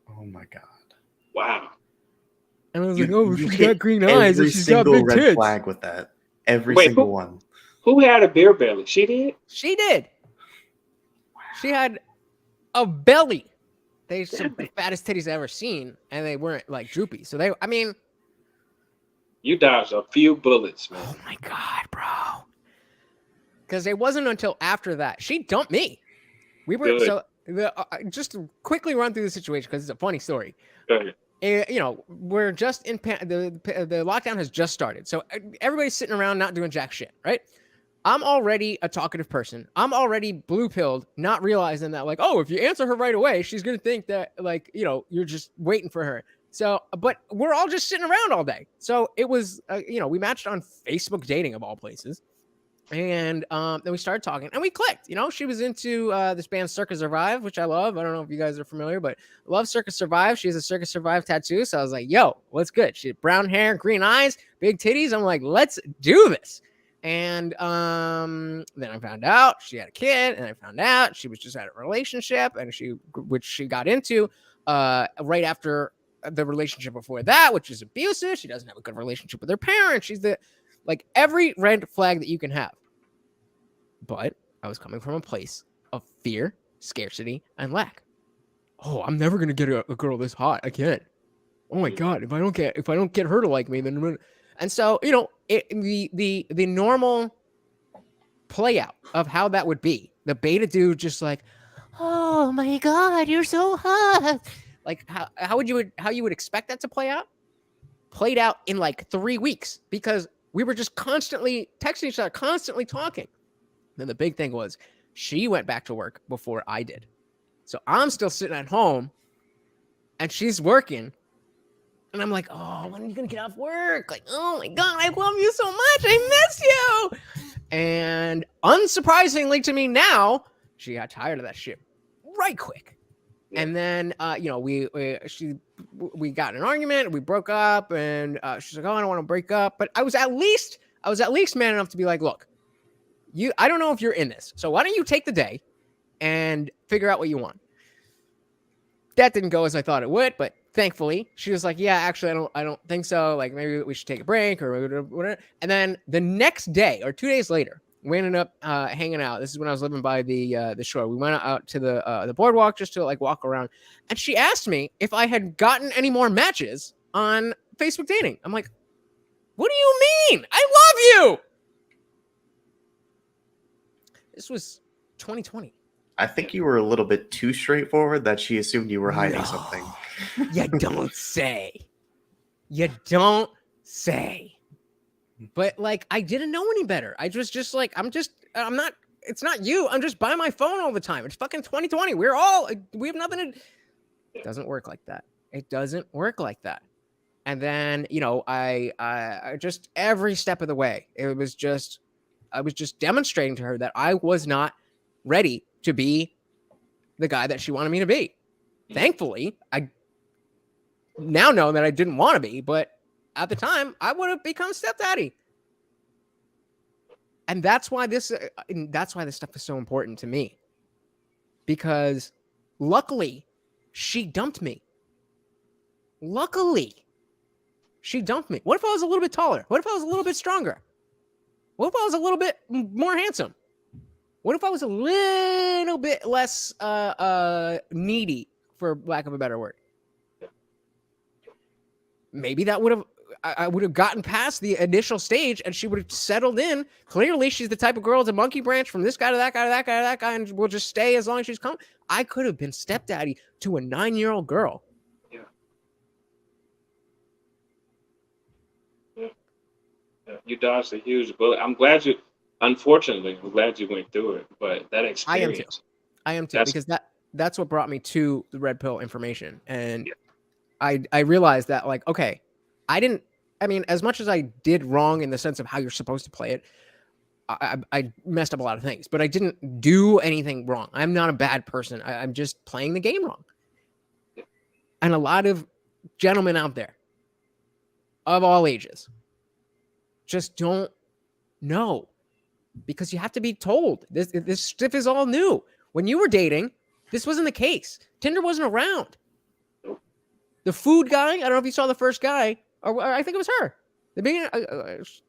Oh my god! Wow. And I was like, oh, she's got green eyes and she's got big red tits. Flag with that. Every single one. Who had a beer belly? She did? She did. Wow. She had a belly They some the fattest titties I've ever seen, and they weren't like droopy. So they, I mean, you dodged a few bullets, man. Oh my God, bro. Because it wasn't until after that she dumped me. We were Good. so just to quickly run through the situation because it's a funny story. Good. You know, we're just in the lockdown has just started, so everybody's sitting around not doing jack shit, right? I'm already a talkative person. I'm already blue pilled, not realizing that, like, oh, if you answer her right away, she's gonna think that, like, you know, you're just waiting for her. So, but we're all just sitting around all day. So it was, you know, we matched on Facebook dating of all places. And then we started talking and we clicked. You know, she was into this band Circus Survive, which I love. I don't know if you guys are familiar, but I love Circus Survive. She has a Circus Survive tattoo. So I was like, yo, what's good? She had brown hair, green eyes, big titties. I'm like, let's do this. And then I found out she had a kid, and I found out she was just at a relationship, and which she got into right after the relationship before that, which is abusive. She doesn't have a good relationship with her parents. She's like every red flag that you can have. But I was coming from a place of fear, scarcity, and lack. Oh, I'm never gonna get a girl this hot again. Oh my God, if I don't get her to like me, then. And so, you know, the normal play out of how that would be, the beta dude just like, oh my God, you're so hot. Like how you would expect that to play out? Played out in like 3 weeks because we were just constantly texting each other, constantly talking. Then the big thing was she went back to work before I did. So I'm still sitting at home and she's working. And I'm like, oh, when are you going to get off work? Like, oh my God, I love you so much. I miss you. And unsurprisingly to me now, she got tired of that shit right quick. And then, you know, we got in an argument, we broke up, and she's like, oh, I don't want to break up. But I was at least man enough to be like, look, I don't know if you're in this. So why don't you take the day and figure out what you want? That didn't go as I thought it would, but thankfully she was like, yeah, actually, I don't think so. Like maybe we should take a break or whatever. And then the next day or 2 days later, we ended up hanging out. This is when I was living by the shore. We went out to the boardwalk just to like walk around. And she asked me if I had gotten any more matches on Facebook dating. I'm like, what do you mean? I love you. This was 2020. I think you were a little bit too straightforward that she assumed you were hiding something. You don't say. You don't say. But like, I didn't know any better. I was just like, I'm not, it's not you. I'm just by my phone all the time. It's fucking 2020. We have nothing to, it doesn't work like that. It doesn't work like that. And then, you know, I just every step of the way, I was just demonstrating to her that I was not ready to be the guy that she wanted me to be. Thankfully, I now know that I didn't want to be, but at the time, I would have become stepdaddy. And that's why this stuff is so important to me. Because luckily, she dumped me. Luckily, she dumped me. What if I was a little bit taller? What if I was a little bit stronger? What if I was a little bit more handsome? What if I was a little bit less needy, for lack of a better word? Maybe that would have, I would have gotten past the initial stage and she would have settled in. Clearly, she's the type of girl to monkey branch from this guy to that guy to that guy to that guy, and will just stay as long as she's coming. I could have been stepdaddy to a 9-year-old girl. Yeah. You dodged a huge bullet. Unfortunately, I'm glad you went through it, but that experience. I am too, because that's what brought me to the red pill information. And I realized that, like, okay, as much as I did wrong in the sense of how you're supposed to play it, I messed up a lot of things, but I didn't do anything wrong. I'm not a bad person. I'm just playing the game wrong. And a lot of gentlemen out there of all ages just don't know, because you have to be told. This stuff is all new. When you were dating, this wasn't the case. Tinder wasn't around. The food guy, I don't know if you saw the first guy, or I think it was her. The beginning,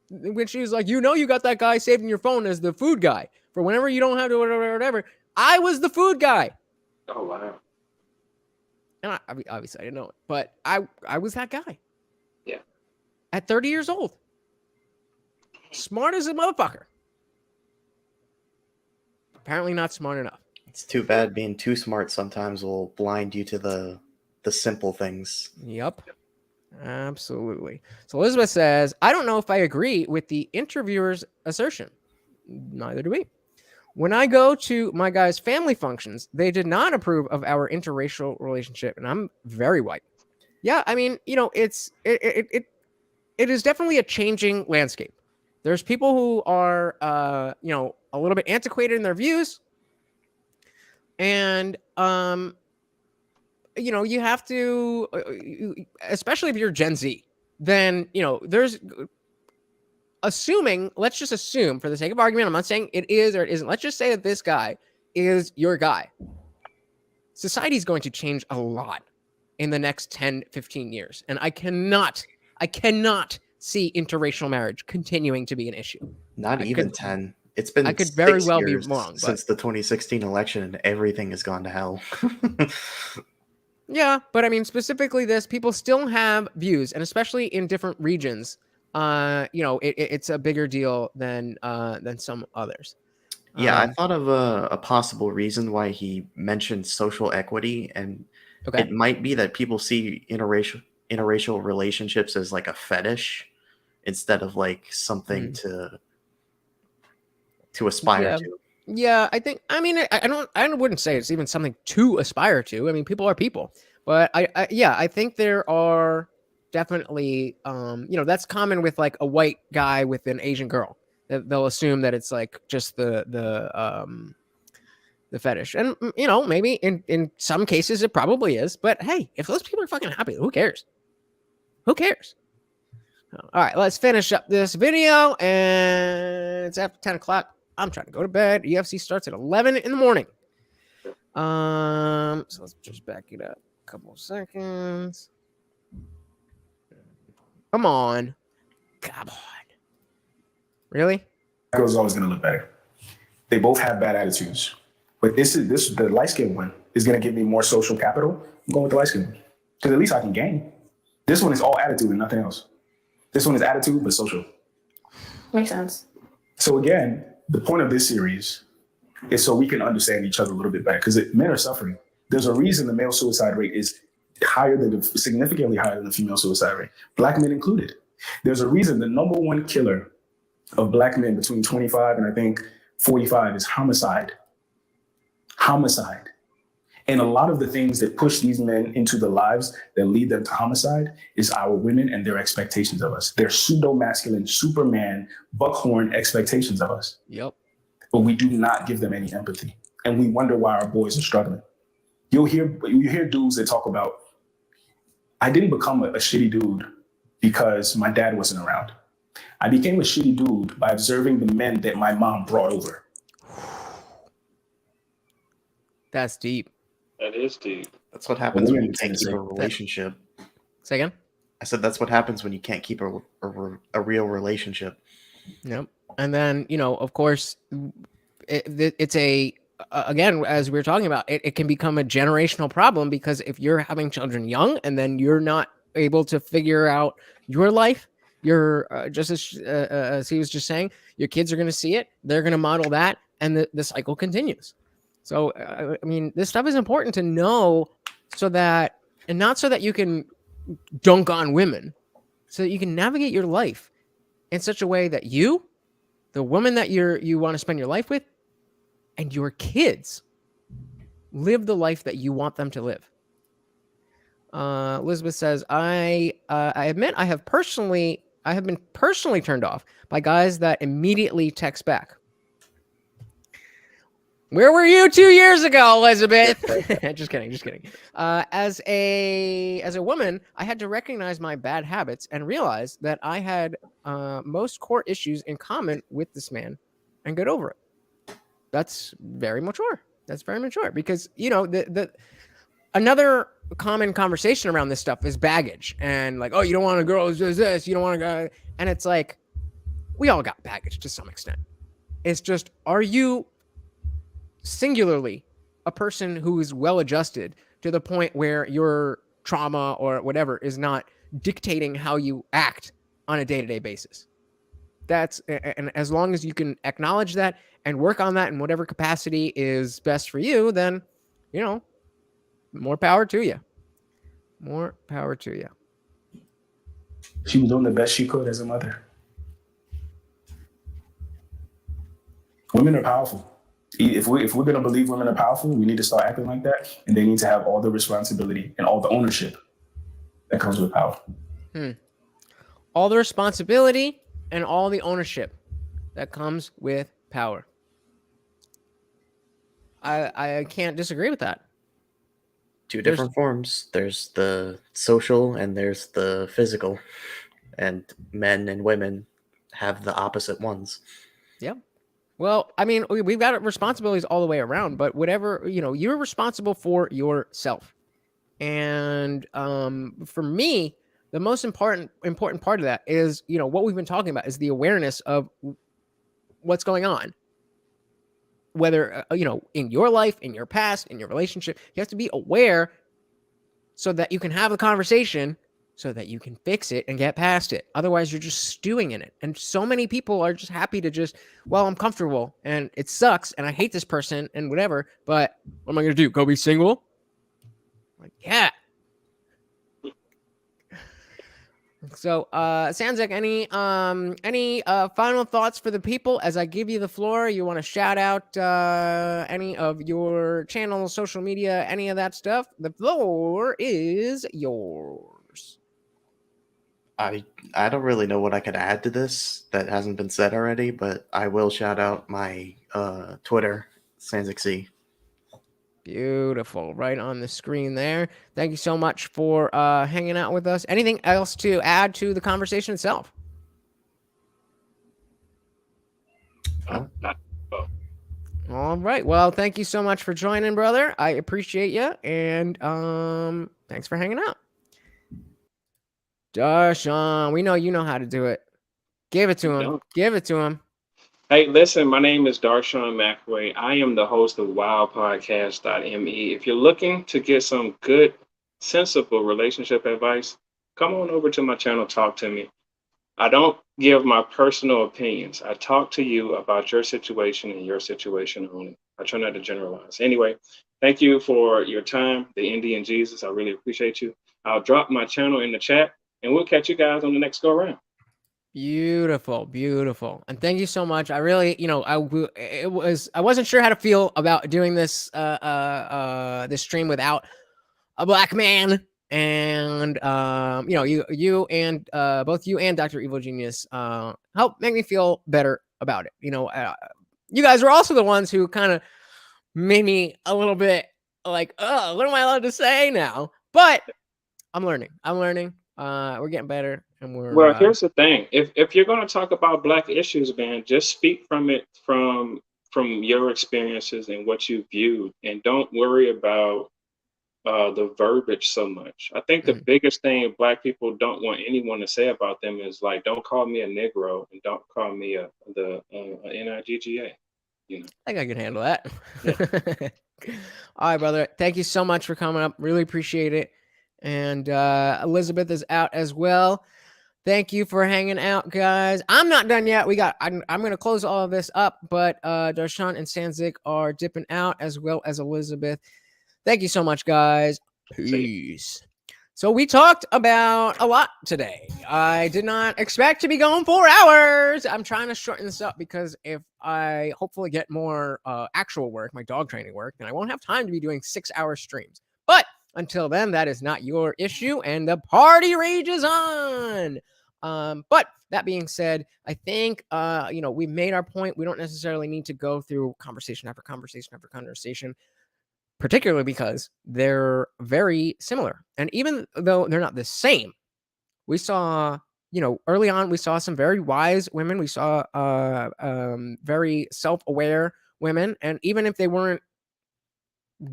when she was like, you got that guy saved in your phone as the food guy for whenever you don't have to whatever. I was the food guy. Oh, wow. and obviously I didn't know it, but I was that guy. Yeah. At 30 years old. Smart as a motherfucker. Apparently not smart enough. It's too bad being too smart sometimes will blind you to the simple things. Yep. Absolutely. So Elizabeth says, I don't know if I agree with the interviewer's assertion. Neither do we. When I go to my guys' family functions, they did not approve of our interracial relationship, and I'm very white. Yeah, I mean, it is definitely a changing landscape. There's people who are, a little bit antiquated in their views, and you have to, especially if you're Gen Z, then there's. Let's just assume for the sake of argument, I'm not saying it is or it isn't. Let's just say that this guy is your guy. Society's going to change a lot in the next 10, 15 years. And I cannot see interracial marriage continuing to be an issue. Not even 10. It's been I could very 6 well be years wrong. Since the 2016 election, and everything has gone to hell. Yeah, but I mean, specifically this, people still have views, and especially in different regions, it's a bigger deal than some others. Yeah, I thought of a possible reason why he mentioned social equity, and it might be that people see interracial relationships as like a fetish instead of like something to aspire to. Yeah, I wouldn't say it's even something to aspire to. I mean, people are people, but I think there are definitely, that's common with like a white guy with an Asian girl. They'll assume that it's like just the fetish, and maybe in some cases it probably is. But hey, if those people are fucking happy, who cares? Who cares? All right, let's finish up this video, and it's after 10 o'clock. I'm trying to go to bed. UFC starts at 11 in the morning. So let's just back it up a couple of seconds. Come on. Really? Girl's always going to look better. They both have bad attitudes. But the light-skinned one is going to give me more social capital. I'm going with the light-skinned one. Because at least I can gain. This one is all attitude and nothing else. This one is attitude, but social. Makes sense. So again, the point of this series is so we can understand each other a little bit better, because men are suffering. There's a reason the male suicide rate is significantly higher than the female suicide rate, Black men included. There's a reason the number one killer of Black men between 25 and I think 45 is homicide. Homicide. And a lot of the things that push these men into the lives that lead them to homicide is our women and their expectations of us. Their pseudo-masculine, Superman, buckhorn expectations of us. Yep. But we do not give them any empathy. And we wonder why our boys are struggling. You hear dudes that talk about, I didn't become a shitty dude because my dad wasn't around. I became a shitty dude by observing the men that my mom brought over. That's deep. That is deep. That's what happens when you can't keep a relationship. Say again? I said that's what happens when you can't keep a real relationship. Yep. And then, of course, it's again, as we were talking about, it can become a generational problem, because if you're having children young and then you're not able to figure out your life, you're just as he was just saying, your kids are going to see it. They're going to model that, and the cycle continues. So, I mean, this stuff is important to know, and not so that you can dunk on women, so that you can navigate your life in such a way that you, the woman that you want to spend your life with, and your kids live the life that you want them to live. Elizabeth says, I admit I have been personally turned off by guys that immediately text back. Where were you 2 years ago, Elizabeth? Just kidding. As a woman, I had to recognize my bad habits and realize that I had most core issues in common with this man and get over it. That's very mature. Because, another common conversation around this stuff is baggage, and like, oh, you don't want a girl who does this, you don't want a guy. And it's like, we all got baggage to some extent. It's just, are you singularly a person who is well adjusted to the point where your trauma or whatever is not dictating how you act on a day-to-day basis. And as long as you can acknowledge that and work on that in whatever capacity is best for you, then, more power to you. More power to you. She was doing the best she could as a mother. Women are powerful. If we're going to believe women are powerful, we need to start acting like that. And they need to have all the responsibility and all the ownership that comes with power. All the responsibility and all the ownership that comes with power. I can't disagree with that. Two different forms. There's the social and there's the physical. And men and women have the opposite ones. Yep. Well, I mean, we've got responsibilities all the way around, but whatever, you're responsible for yourself. And for me, the most important part of that is, what we've been talking about is the awareness of what's going on. Whether, in your life, in your past, in your relationship, you have to be aware so that you can have a conversation so that you can fix it and get past it. Otherwise, you're just stewing in it. And so many people are just happy to I'm comfortable and it sucks and I hate this person and whatever, but what am I going to do? Go be single? Like, yeah. So, Sanzik, any final thoughts for the people as I give you the floor? You want to shout out any of your channels, social media, any of that stuff? The floor is yours. I don't really know what I could add to this that hasn't been said already, but I will shout out my Twitter, Sanzik. Beautiful. Right on the screen there. Thank you so much for hanging out with us. Anything else to add to the conversation itself? All right. Well, thank you so much for joining, brother. I appreciate you. And thanks for hanging out. Darshan, we know you know how to do it. Give it to him. Give it to him. Hey, listen, my name is Darshan McAway. I am the host of wildpodcast.me. If you're looking to get some good, sensible relationship advice, come on over to my channel, talk to me. I don't give my personal opinions. I talk to you about your situation and your situation only. I try not to generalize. Anyway, thank you for your time, TheIndianJesus. I really appreciate you. I'll drop my channel in the chat, and we'll catch you guys on the next go-around. Beautiful, beautiful. And thank you so much. I really, I wasn't sure how to feel about doing this this stream without a black man. And you and both you and Dr. Evil Genius helped make me feel better about it. You guys were also the ones who kind of made me a little bit like, oh, what am I allowed to say now? But I'm learning. We're getting better. Well, here's the thing. If you're going to talk about Black issues, man, just speak from it from your experiences and what you viewed, and don't worry about the verbiage so much. I think the biggest thing Black people don't want anyone to say about them is like, don't call me a Negro and don't call me the NIGGA. I think I can handle that. Yeah. All right, brother. Thank you so much for coming up. Really appreciate it. And Elizabeth is out as well. Thank you for hanging out, guys. I'm not done yet. I'm going to close all of this up, but Darshan and Sanzik are dipping out as well as Elizabeth. Thank you so much, guys. Peace. So we talked about a lot today. I did not expect to be going 4 hours. I'm trying to shorten this up because if I hopefully get more actual work, my dog training work, then I won't have time to be doing 6-hour streams. But until then, that is not your issue, and the party rages on. But that being said, I think we made our point. We don't necessarily need to go through conversation after conversation after conversation, particularly because they're very similar. And even though they're not the same, we saw, early on, we saw some very wise women. We saw very self-aware women, and even if they weren't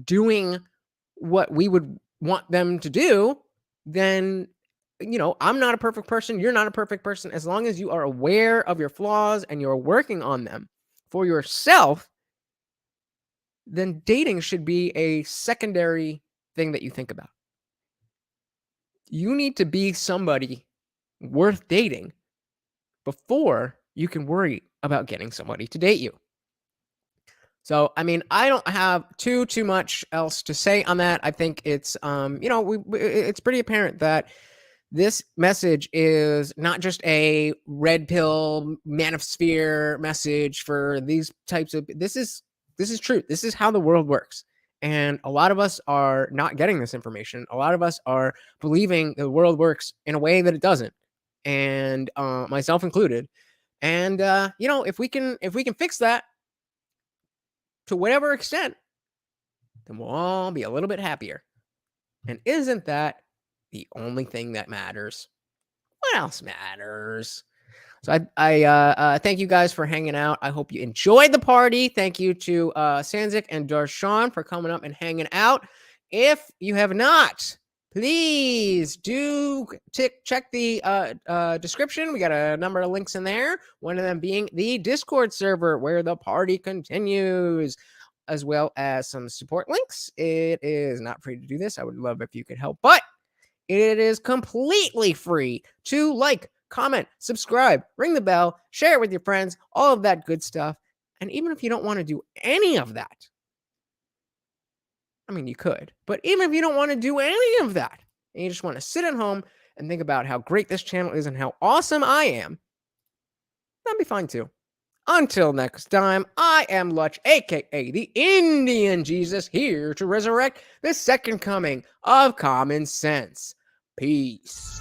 doing what we would want them to do, then I'm not a perfect person. You're not a perfect person. As long as you are aware of your flaws and you're working on them for yourself, then dating should be a secondary thing that you think about. You need to be somebody worth dating before you can worry about getting somebody to date you. So, I mean, I don't have too much else to say on that. I think it's, it's pretty apparent that this message is not just a red pill manosphere message for these types of. This is truth. This is how the world works, and a lot of us are not getting this information. A lot of us are believing the world works in a way that it doesn't, and myself included. And if we can fix that to whatever extent, then we'll all be a little bit happier. And isn't that the only thing that matters? What else matters? So I thank you guys for hanging out. I hope you enjoyed the party. Thank you to Sanzik and Darshan for coming up and hanging out. If you have not, please do check the description. We got a number of links in there. One of them being the Discord server where the party continues, as well as some support links. It is not free to do this. I would love if you could help, but it is completely free to like, comment, subscribe, ring the bell, share it with your friends, all of that good stuff. And even if you don't want to do any of that, I mean, you could, but even if you don't want to do any of that, and you just want to sit at home and think about how great this channel is and how awesome I am, that'd be fine too. Until next time, I am Lutch, aka the Indian Jesus, here to resurrect the second coming of common sense. Peace.